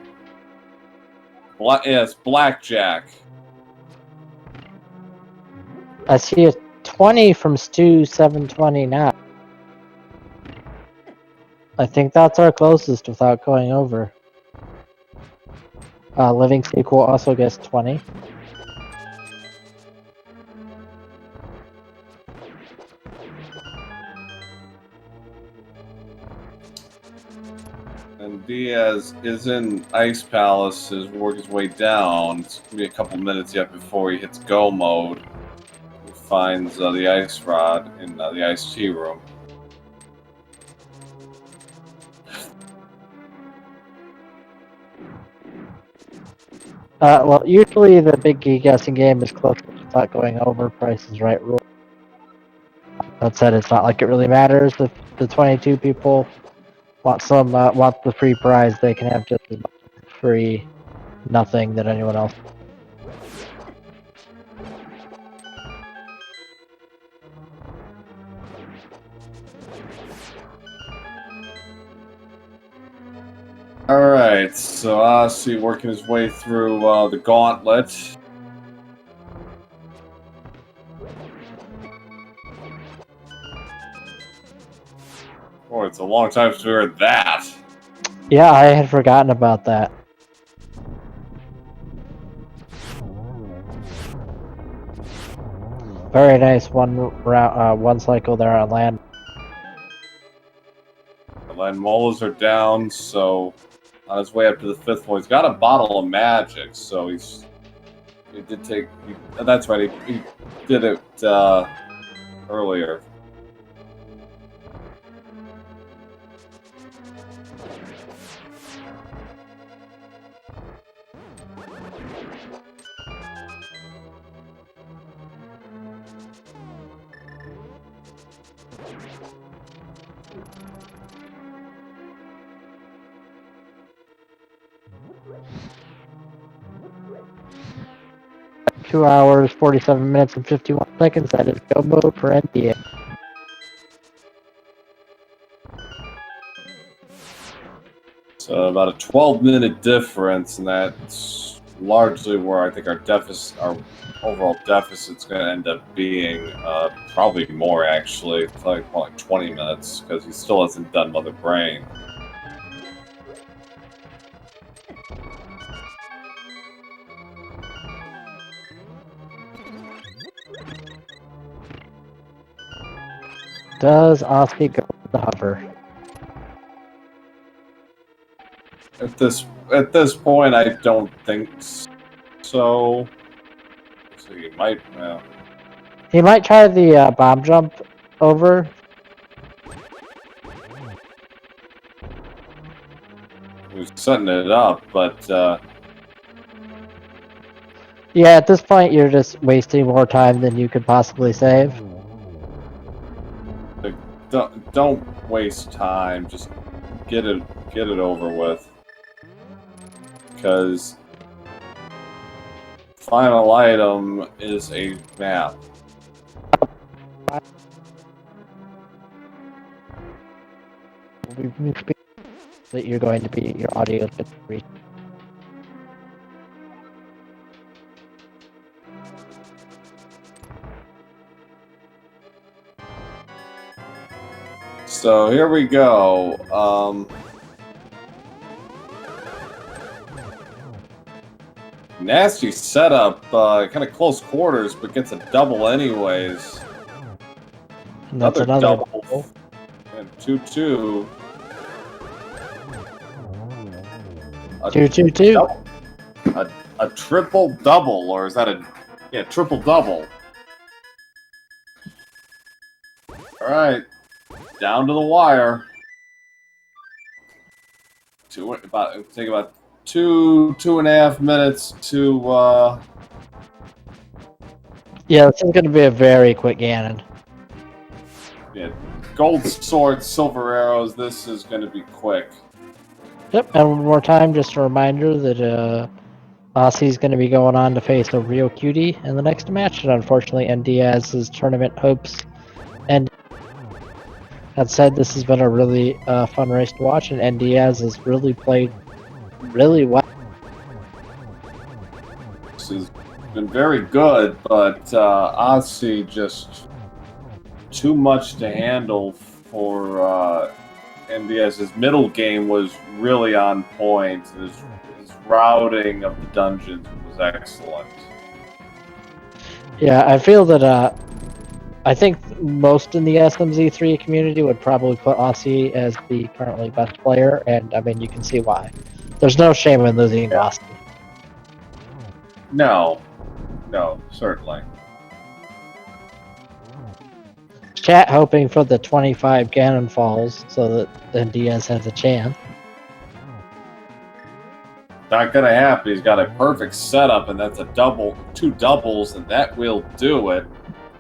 Yes, Blackjack. I see a 20 from Stu720 now. I think that's our closest without going over. Living Sequel also gets 20. And Diaz is in Ice Palace, is working his way down. It's gonna be a couple minutes yet before he hits go mode. He finds the ice rod in the iced tea room. Well, usually the big guessing game is close without going over. Price is Right rule. That said, it's not like it really matters if the 22 people want the free prize. They can have just as much free nothing than anyone else. Alright, so Osse working his way through the gauntlet. Boy, it's a long time since we heard that. Yeah, I had forgotten about that. Very nice one round, one cycle there on land. The land molas are down, so on his way up to the 5th one, he's got a bottle of magic, so he did take. That's right, he did it earlier. Two hours, 47 minutes, and 51 seconds. That is go mode for NDIAZ. So about a 12-minute difference, and that's largely where I think our overall deficit's going to end up being. Probably more, actually. It's like 20 minutes, because he still hasn't done Mother Brain. Does Osse go with the hover? At this point, I don't think so. So he might. He might try the bomb jump over. He was setting it up, but Yeah, at this point, you're just wasting more time than you could possibly save. don't waste time. Just get it over with. Because final item is a map. That you're going to be your audio is reached. So here we go. Nasty setup, kind of close quarters, but gets a double anyways. And that's another double. And 2-2. 2-2-2. A triple double, or is that triple double? All right, down to the wire. Take about 2.5 minutes to. Yeah, this is going to be a very quick Ganon. Yeah, gold swords, silver arrows. This is going to be quick. Yep, and one more time, just a reminder that Osse's going to be going on to face a real cutie in the next match, and unfortunately NDIAZ's tournament hopes. And that said, this has been a really fun race to watch, and NDIAZ has really played really well. This has been very good, but Osse just too much to handle for NDIAZ's middle game was really on point. His routing of the dungeons was excellent. Yeah, I feel that I think most in the SMZ3 community would probably put Osse as the currently best player, and I mean, you can see why. There's no shame in losing to Osse. No, certainly. Chat hoping for the 25 Ganon falls so that NDIAZ has a chance. Not gonna happen. He's got a perfect setup, and that's two doubles, and that will do it.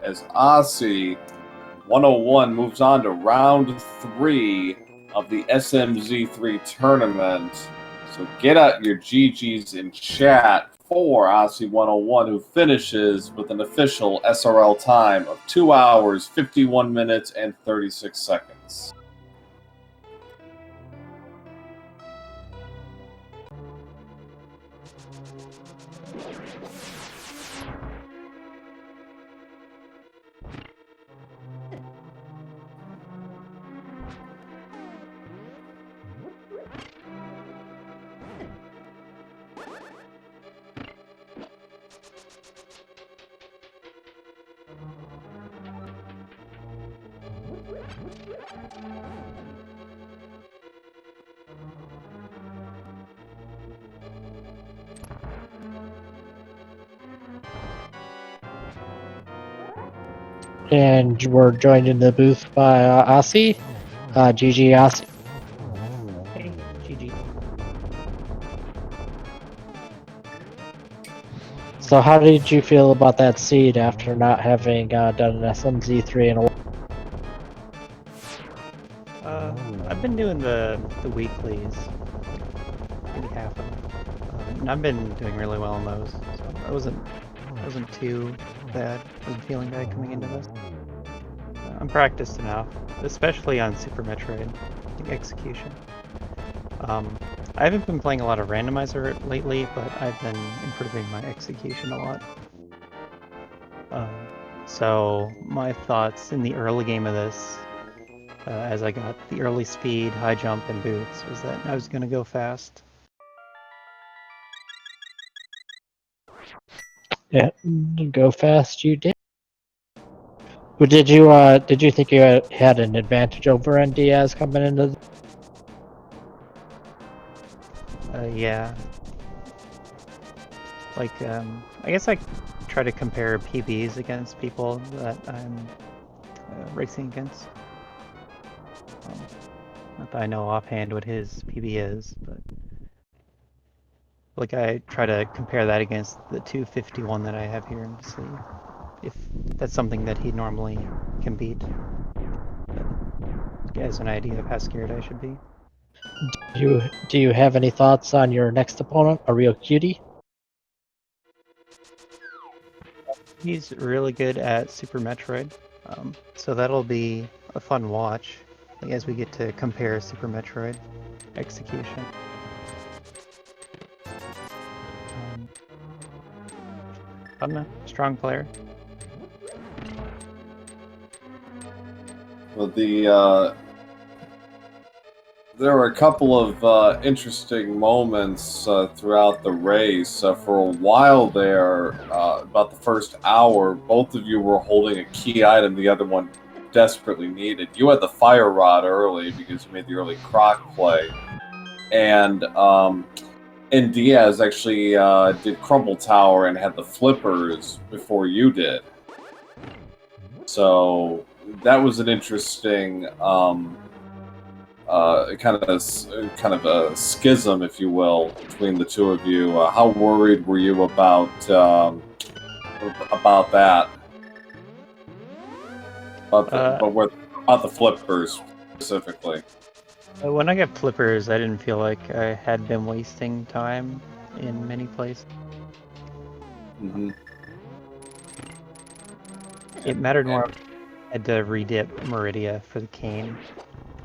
As Osse101 moves on to round 3 of the SMZ3 tournament. So get out your GGs in chat for Osse101, who finishes with an official SRL time of 2 hours, 51 minutes, and 36 seconds. And we're joined in the booth by Osse. GG Osse. Hey, GG. So how did you feel about that seed after not having done an SMZ3 in a while? I've been doing the weeklies, maybe half of them, and I've been doing really well on those. So I wasn't too bad. I wasn't feeling bad coming into this. I'm practiced enough, especially on Super Metroid execution. I haven't been playing a lot of Randomizer lately, but I've been improving my execution a lot. So my thoughts in the early game of this, as I got the early speed, high jump, and boots, was that I was going to go fast. Yeah, go fast you did. But did you think you had an advantage over NDIAZ coming into the... Yeah. Like, I guess I try to compare PBs against people that I'm racing against. Not that I know offhand what his PB is, but like I try to compare that against the 251 that I have here and see if that's something that he normally can beat. But get an idea of how scared I should be. Do you have any thoughts on your next opponent, a real cutie? He's really good at Super Metroid, so that'll be a fun watch as we get to compare Super Metroid execution. I don't know, strong player. Well, the there were a couple of interesting moments throughout the race. For a while there, about the first hour, both of you were holding a key item the other one desperately needed. You had the fire rod early because you made the early croc play. And NDIAZ actually did Crumble Tower and had the flippers before you did. So that was an interesting kind of a schism, if you will, between the two of you. How worried were you about that? About the flippers specifically? When I got flippers, I didn't feel like I had been wasting time in many places. Mm-hmm. It mattered more. I had to redip Meridia for the cane.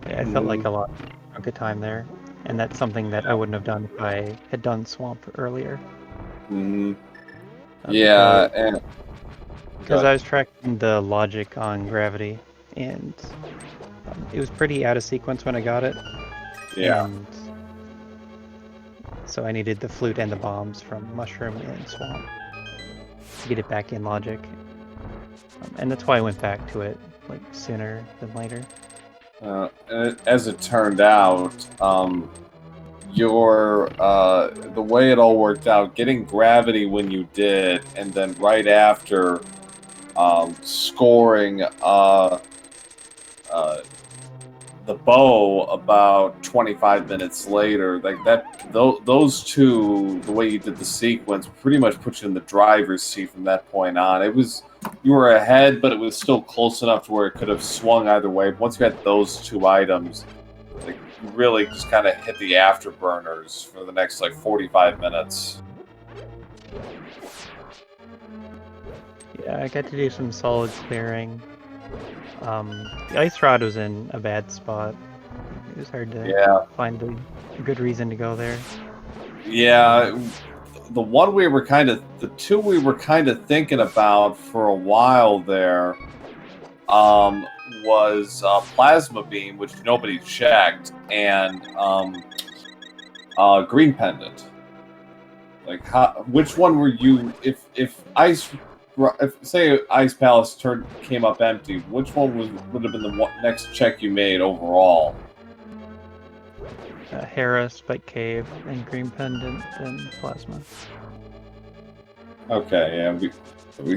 I felt like a lot of good time there, and that's something that I wouldn't have done if I had done Swamp earlier. Mm-hmm. Yeah, and because I was tracking the logic on gravity, and it was pretty out of sequence when I got it. Yeah. And so I needed the flute and the bombs from Mushroom and Swamp to get it back in logic. And that's why I went back to it like sooner than later. As it turned out, the way it all worked out, getting gravity when you did, and then right after scoring the bow about 25 minutes later, like that, those two, the way you did the sequence, pretty much put you in the driver's seat from that point on. It was, you were ahead, but it was still close enough to where it could have swung either way. Once you had those two items, like, you really just kind of hit the afterburners for the next like 45 minutes. Yeah, I got to do some solid clearing. The ice rod was in a bad spot. It was hard to find a good reason to go there. Yeah, the two we were kind of thinking about for a while there was Plasma Beam, which nobody checked, and Green Pendant. Like, which one were you? If say Ice Palace came up empty, which one would have been the next check you made overall? Hera, Spike Cave, and Green Pendant, and Plasma. Okay, yeah.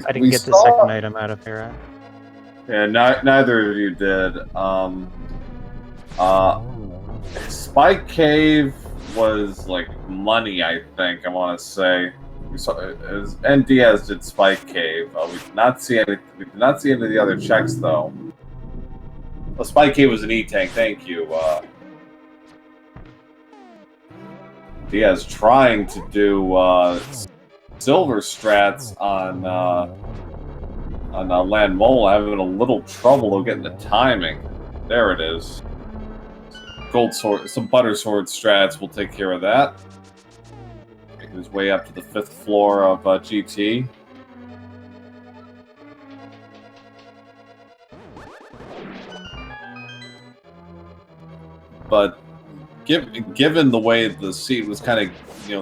I didn't get the second item out of Hera. Yeah, neither of you did. Spike Cave was like money, I think. I want to say. NDIAZ did Spike Cave. We did not see any. We did not see any of the other checks though. Well, Spike Cave was an E-tank. Thank you. NDIAZ trying to do silver strats on Land Mole, having a little trouble of getting the timing. There it is. Gold sword, some butter sword strats will take care of that. Making his way up to the 5th floor of GT. But given the way the seed was kind of,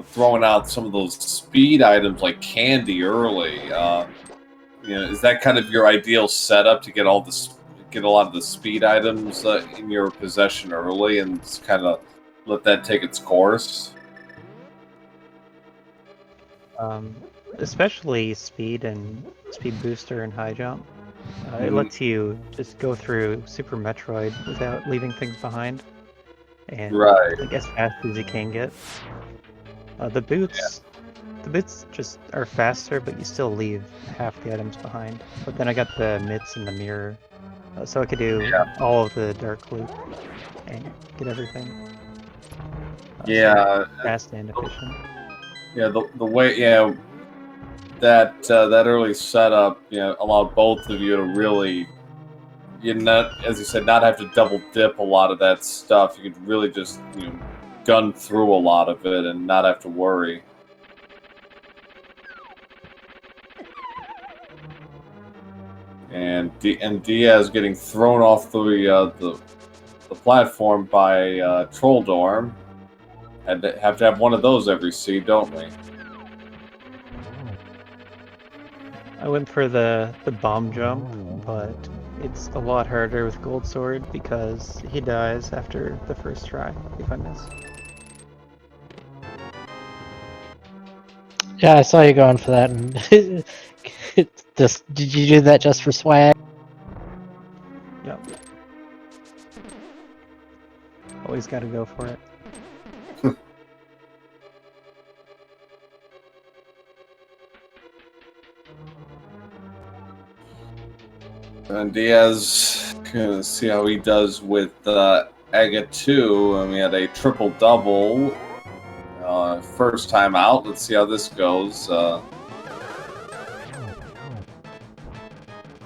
throwing out some of those speed items like candy early, is that kind of your ideal setup to get a lot of the speed items in your possession early and just kind of let that take its course? Especially speed and speed booster and high jump. It lets you just go through Super Metroid without leaving things behind. And like, as fast as you can get. The boots just are faster, but you still leave half the items behind. But then I got the mitts and the mirror, so I could do all of the dark loop and get everything. So fast and efficient. Yeah, the way that early setup allowed both of you to really, as you said, not have to double dip a lot of that stuff. You could really just gun through a lot of it and not have to worry. And NDIAZ getting thrown off the the platform by Troll Dorm. Have to have one of those every seed, don't we? I went for the bomb jump, but it's a lot harder with Gold Sword because he dies after the first try if I miss. Yeah, I saw you going for that, and did you do that just for swag? Yep. Always got to go for it. And Diaz, gonna see how he does with Aga 2. And we had a triple-double first time out. Let's see how this goes.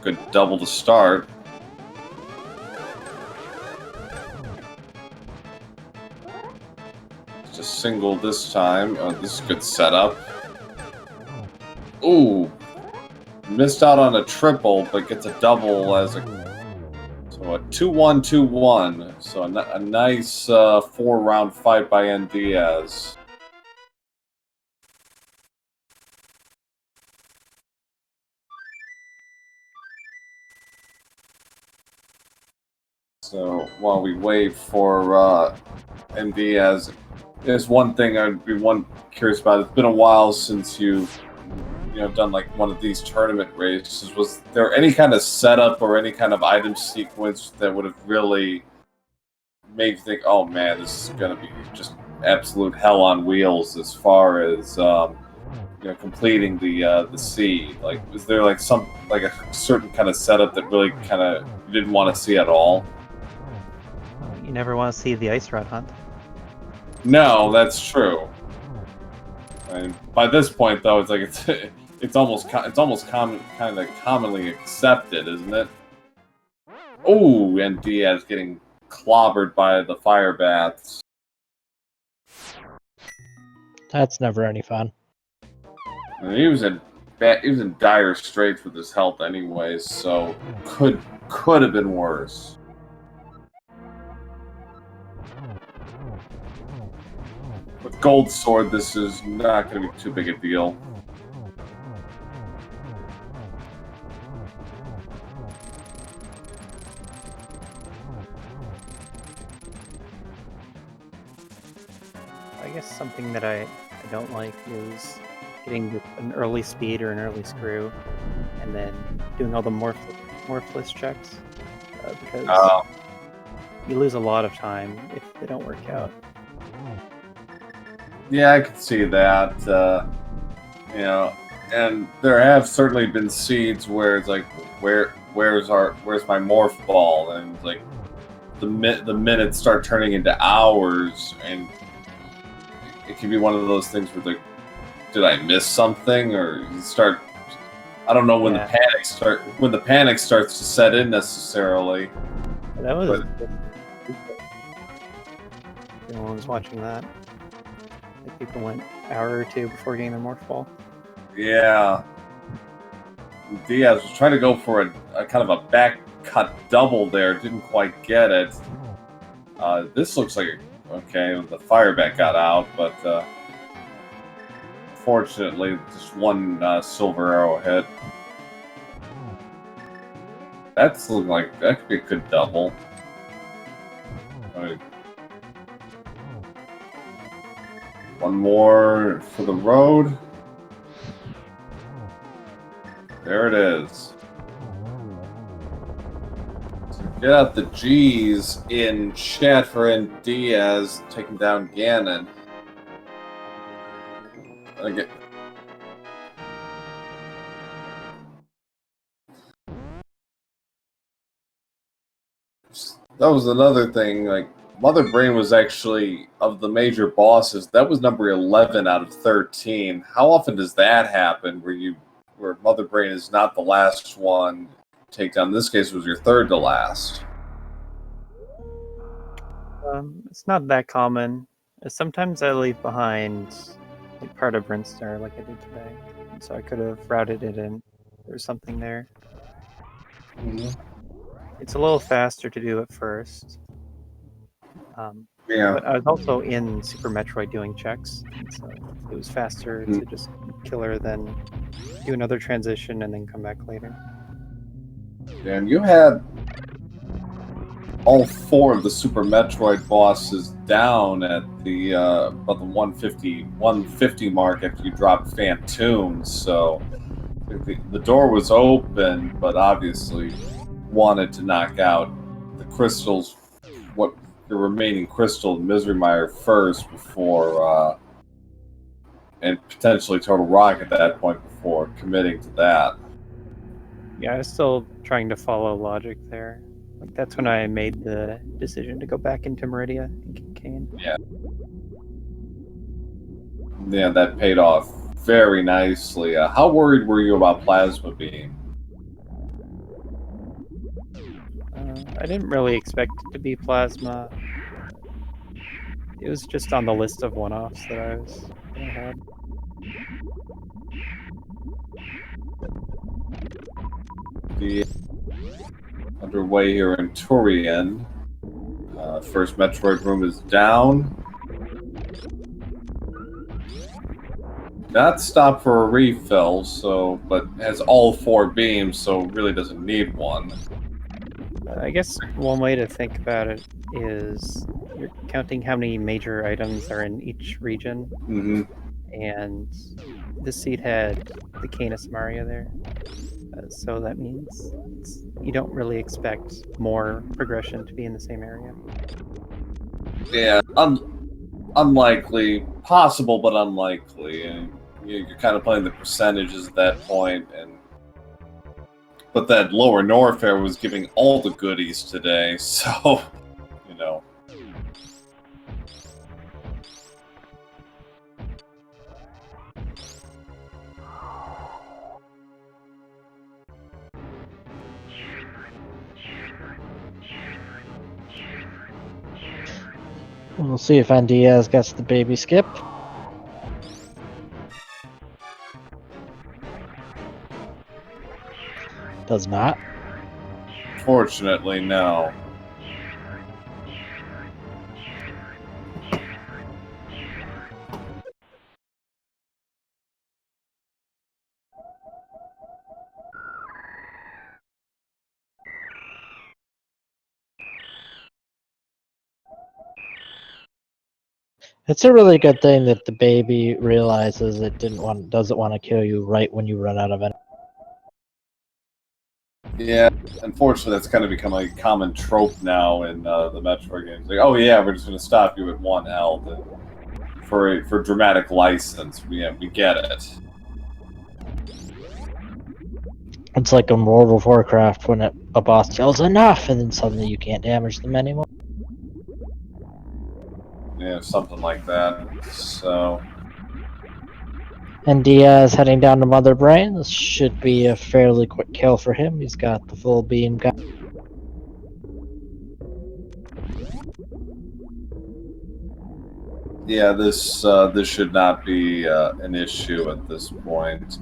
Good double to start. Just single this time. This is a good setup. Ooh. Missed out on a triple, but gets a double as a... So a 2-1-2-1. So a nice 4-round fight by NDIAZ. So while we wait for NDIAZ, there's one thing I'd be curious about. It's been a while since you've done like one of these tournament races. Was there any kind of setup or any kind of item sequence that would have really made you think, oh man, this is gonna be just absolute hell on wheels as far as completing the seed? Like, was there like a certain kind of setup that really kind of you didn't want to see at all? You never want to see the ice rod hunt. No, that's true. And by this point, though, it's like it's almost commonly accepted, isn't it? Oh, and Diaz getting clobbered by the fire bats. That's never any fun. And he was in dire straits with his health, anyways. So could have been worse. With Gold Sword, this is not going to be too big a deal. I guess something that I don't like is getting an early speed or an early screw, and then doing all the morphless checks, because you lose a lot of time if they don't work out. Yeah, I could see that. And there have certainly been seeds where it's like, where's my morph ball, and like the minutes start turning into hours, and it can be one of those things where like, did I miss something, or you start? I don't know when the panic starts to set in necessarily. That was. No one was watching that. Like, people went an hour or two before getting their morph ball. Yeah. Diaz was trying to go for a kind of a back cut double there. Didn't quite get it. This looks like okay. The firebat got out, but fortunately, just one silver arrow hit. That's looking like that could be a good double. Right. One more for the road. There it is. So get out the G's in chat for NDIAZ taking down Ganon. Okay. That was another thing, like, Mother Brain was actually, of the major bosses, that was number 11 out of 13. How often does that happen, where Mother Brain is not the last one to take down? In this case, it was your third to last. It's not that common. Sometimes I leave behind like part of Brinstar, like I did today, and so I could have routed it in. There's something there. Mm-hmm. It's a little faster to do it first, Yeah. But I was also in Super Metroid doing checks, so it was faster to just kill her than do another transition and then come back later. And you had all 4 of the Super Metroid bosses down at the about the 150 mark after you dropped Phantoons, so the door was open, but obviously wanted to knock out the crystals, the remaining crystal in Misery Mire first before, and potentially Total Rock at that point before committing to that. Yeah, I was still trying to follow logic there. Like that's when I made the decision to go back into Meridia and get Kane. Yeah, that paid off very nicely. How worried were you about Plasma Beam? I didn't really expect it to be Plasma. It was just on the list of one-offs that I had. The underway here in Turian. First Metroid room is down. Not stopped for a refill, but has all 4 beams, so really doesn't need one. I guess one way to think about it is you're counting how many major items are in each region, and this seed had the Canis Maria there, so that means you don't really expect more progression to be in the same area. Yeah, unlikely. Possible, but unlikely. And you're kind of playing the percentages at that point, but that lower Norfair was giving all the goodies today, so, you know. We'll see if NDIAZ gets the baby skip. Does not. Fortunately, no. It's a really good thing that the baby realizes it doesn't want to kill you right when you run out of it. Yeah, unfortunately, that's kind of become a common trope now in the Metroid games. Like, oh yeah, we're just going to stop you at 1 health for dramatic license. We get it. It's like in World of Warcraft when a boss yells enough, and then suddenly you can't damage them anymore. Yeah, something like that. So. NDIAZ heading down to Mother Brain. This should be a fairly quick kill for him. He's got the full beam gun. Yeah, this should not be an issue at this point.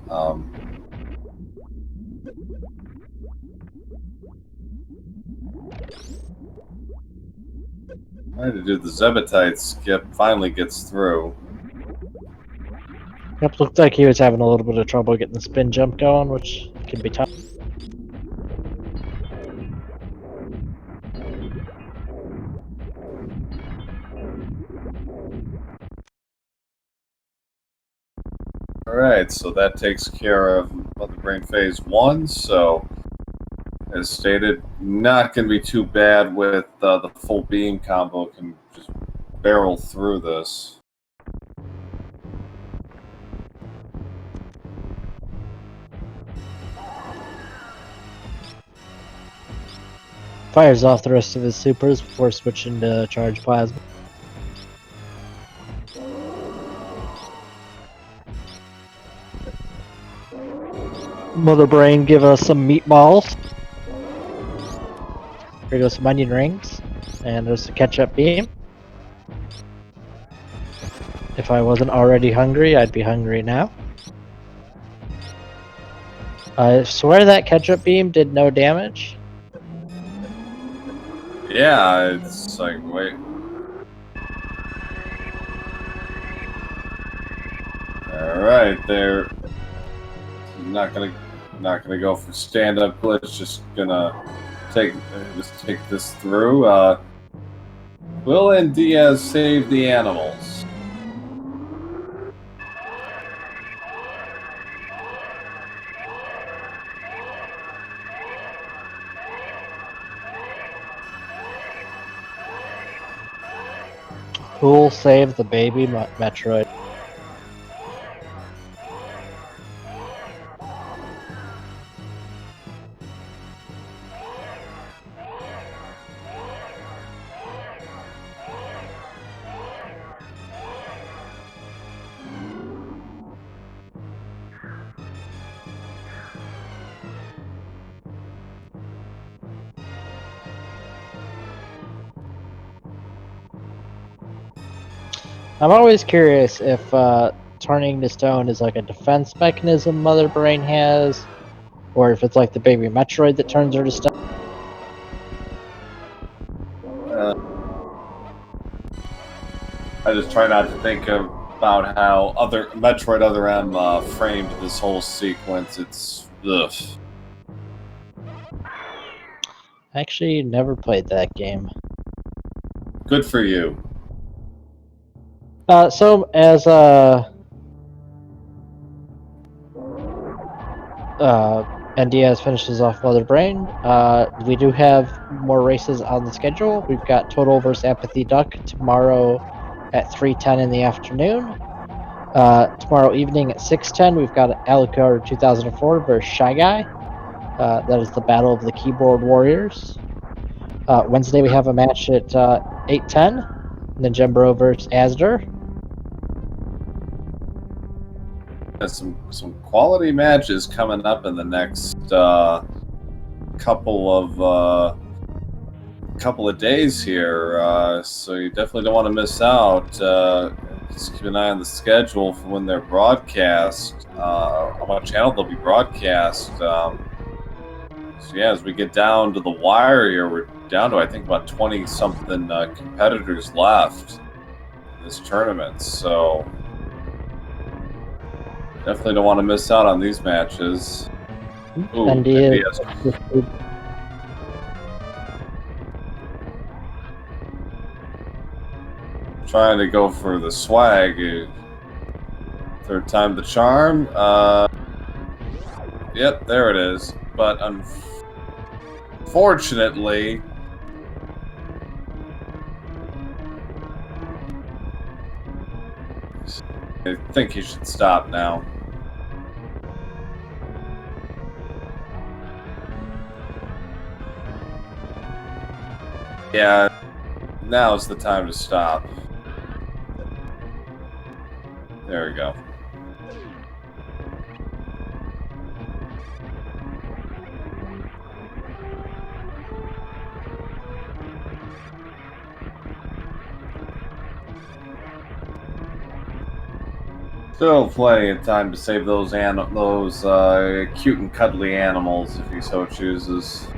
I had to do the Zebetite skip. Finally gets through. Yep, looked like he was having a little bit of trouble getting the spin jump going, which can be tough. Alright, so that takes care of Mother Brain Phase 1, so as stated, not going to be too bad with the full beam combo. Can just barrel through this. Fires off the rest of his supers before switching to charge plasma. Mother Brain, give us some meatballs. Here goes some onion rings. And there's the ketchup beam. If I wasn't already hungry, I'd be hungry now. I swear that ketchup beam did no damage. Yeah, it's like, wait. right, they're not gonna go for stand-up glitch. Just gonna take this through. Will NDIAZ save the animals? Who'll save the baby Metroid? I'm always curious if turning to stone is like a defense mechanism Mother Brain has, or if it's like the baby Metroid that turns her to stone. I just try not to think about how Metroid Other M framed this whole sequence. It's ugh. I actually never played that game. Good for you. So as NDIAZ finishes off Mother Brain, we do have more races on the schedule. We've got Total vs. Apathy Duck tomorrow at 3:10 in the afternoon. Tomorrow evening at 6:10, we've got Alucard 2004 versus Shy Guy. That is the Battle of the Keyboard Warriors. Wednesday we have a match at 8:10, Ninjembro versus Asder. Some quality matches coming up in the next couple of days here, so you definitely don't want to miss out. Just keep an eye on the schedule for when they're broadcast, on what channel they'll be broadcast. So yeah, as we get down to the wire here, we're down to I think about 20-something competitors left in this tournament. So definitely don't want to miss out on these matches. Ooh, NDIAZ. Trying to go for the swag. Third time the charm. Yep, there it is. But unfortunately, I think he should stop now. Yeah, now's the time to stop. There we go. Still plenty of time to save those cute and cuddly animals if he so chooses.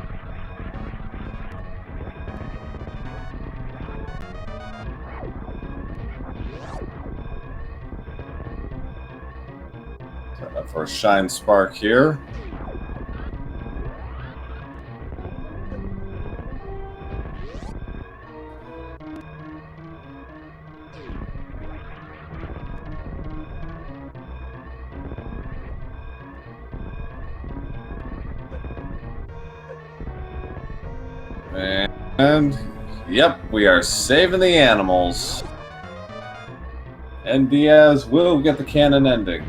Set up for a Shine Spark here. And yep, we are saving the animals. NDIAZ will get the canon ending.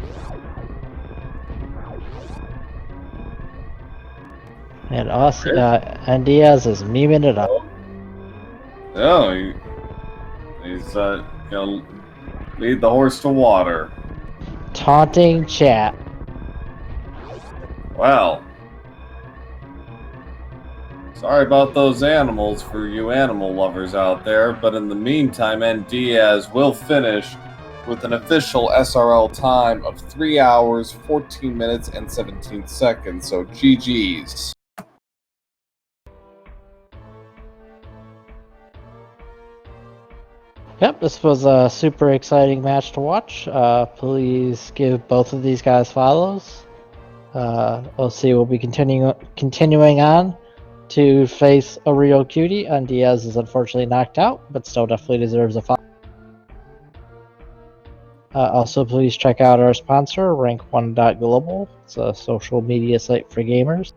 And NDIAZ is memeing it up. Oh, he's gonna lead the horse to water. Taunting chat. Well, sorry about those animals for you animal lovers out there, but in the meantime, NDIAZ will finish with an official SRL time of 3 hours, 14 minutes, and 17 seconds, so GG's. Yep, this was a super exciting match to watch. Please give both of these guys follows. OC will be continuing on to face a real cutie. NDIAZ is unfortunately knocked out, but still definitely deserves a follow. Also, please check out our sponsor, Rank1.global. It's a social media site for gamers.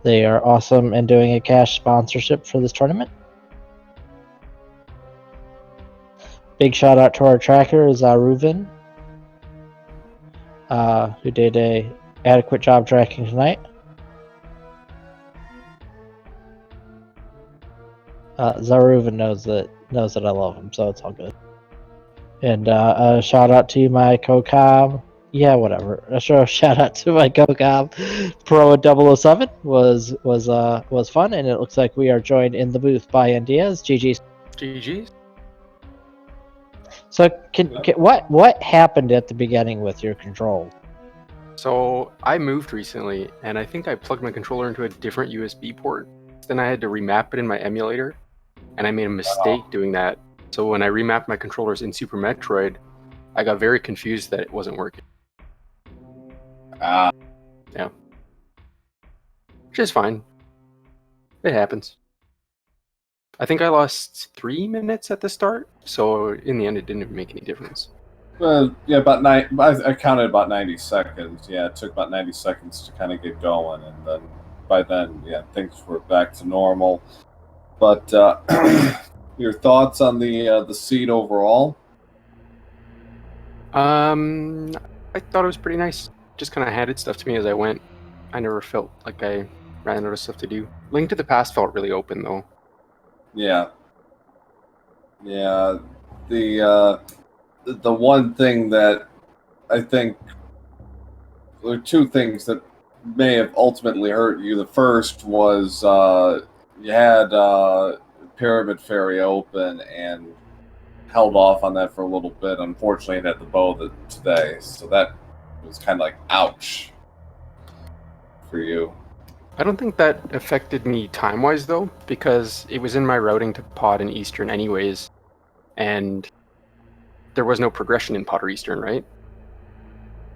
They are awesome and doing a cash sponsorship for this tournament. Big shout out to our tracker, Zaruvin, who did a adequate job tracking tonight. Zaruvin knows that I love him, so it's all good. And a shout out to my co-com. Yeah, whatever. A shout out to my co-com. Pro 007 was fun, and it looks like we are joined in the booth by NDIAZ. GG's. GG's. So, what happened at the beginning with your controls? So I moved recently, and I think I plugged my controller into a different USB port. Then I had to remap it in my emulator, and I made a mistake doing that. So when I remapped my controllers in Super Metroid, I got very confused that it wasn't working. Ah. Yeah. Which is fine. It happens. I think I lost 3 minutes at the start, so in the end it didn't make any difference. Yeah, I counted about 90 seconds. Yeah, it took about 90 seconds to kind of get going, and then by then, yeah, things were back to normal. But your thoughts on the seed overall? I thought it was pretty nice. Just kind of handed stuff to me as I went. I never felt like I ran out of stuff to do. Link to the Past felt really open, though. Yeah. Yeah. The one thing that I think there are two things that may have ultimately hurt you. The first was you had Pyramid Fairy open and held off on that for a little bit. Unfortunately, it had the bow today, so that was kind of like ouch for you. I don't think that affected me time-wise, though, because it was in my routing to Pod and Eastern anyways, and there was no progression in Pod or Eastern, right?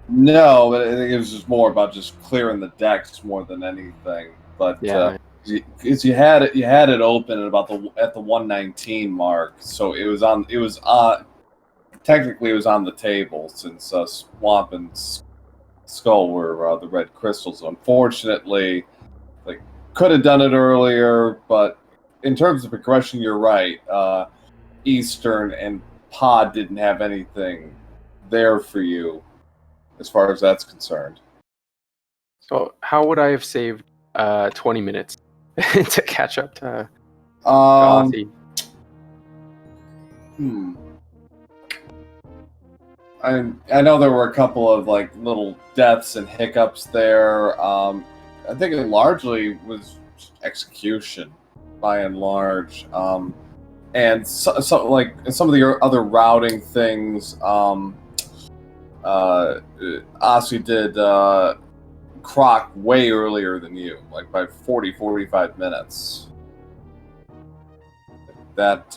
No, but I think it was just more about just clearing the decks more than anything. But Yeah. Because you had it open at the 119 mark, so technically it was on the table since Swamp and Skull were the red crystals. Unfortunately, like could have done it earlier, but in terms of progression, you're right. Eastern and Pod didn't have anything there for you as far as that's concerned. So how would I have saved 20 minutes to catch up to Osse? I know there were a couple of like little deaths and hiccups there. I think it largely was execution, by and large, and so like some of the other routing things. Osse did Croc way earlier than you, like by 40-45 minutes. That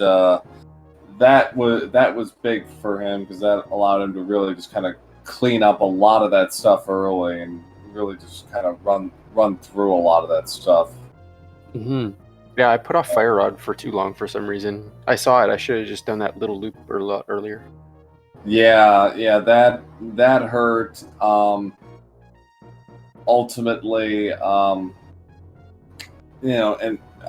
was big for him because that allowed him to really just kind of clean up a lot of that stuff early and really just kind of run through a lot of that stuff. Mm-hmm. Yeah, I put off Fire Rod for too long for some reason. I saw it. I should have just done that little loop earlier. Yeah, that hurt. Ultimately, and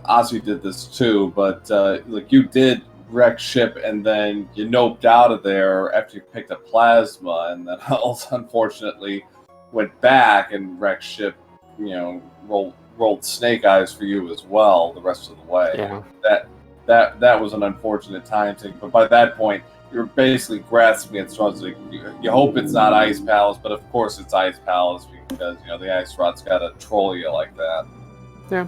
Osse did this too, but like you did wreck ship and then you noped out of there after you picked up plasma, and then also unfortunately went back and wrecked ship. Rolled snake eyes for you as well the rest of the way. Yeah. That was an unfortunate time thing, but by that point you're basically grasping at straws. Like, you hope it's not Ice Palace, but of course it's Ice Palace because the Ice Rod's got to troll you like that. Yeah.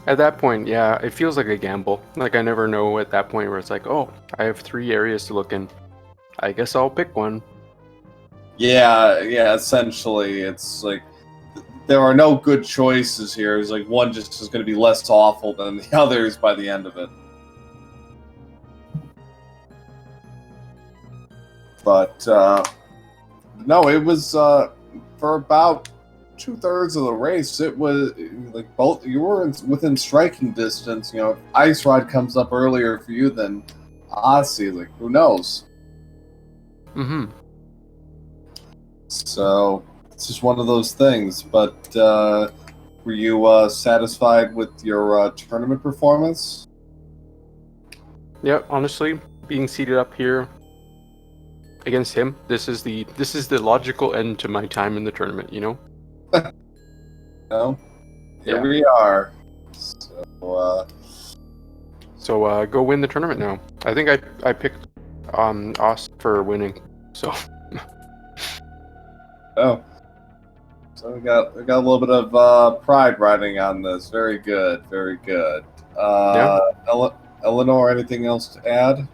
At that point, yeah, it feels like a gamble. Like I never know at that point where it's like, oh, I have 3 areas to look in. I guess I'll pick one. Yeah. Essentially, it's like there are no good choices here. It's like one just is going to be less awful than the others by the end of it. But no, it was for about 2/3 of the race. It was like both you were within striking distance. You know, if Ice Rod comes up earlier for you than Osse, like who knows? Mm-hmm. So it's just one of those things. But were you satisfied with your tournament performance? Yeah, honestly, being seated up here against him, this is the logical end to my time in the tournament, you know? No. Here Yeah. we are. So go win the tournament now. I think I picked Oss for winning. So Oh. So we got a little bit of pride riding on this. Very good, very good. Yeah. Eleanor, anything else to add?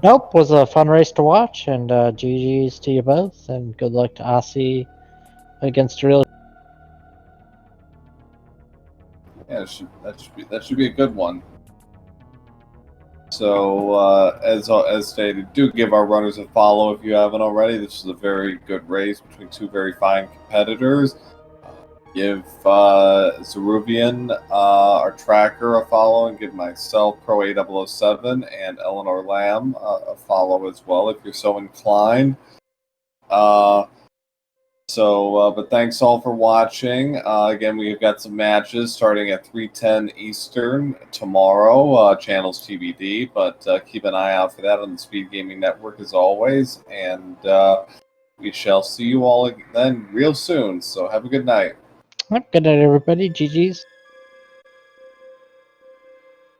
Nope, was a fun race to watch, and GG's to you both, and good luck to Osse against a real. Yeah, that should be a good one. So as stated, do give our runners a follow if you haven't already. This is a very good race between two very fine competitors. Give Zeruvian, our tracker, a follow, and give myself, Pro8007, and Eleanor Lamb a follow as well if you're so inclined. But thanks all for watching. Again, we've got some matches starting at 3:10 Eastern tomorrow, channels TBD, but keep an eye out for that on the Speed Gaming Network as always, and we shall see you all then real soon, so have a good night. Good night, everybody. GG's.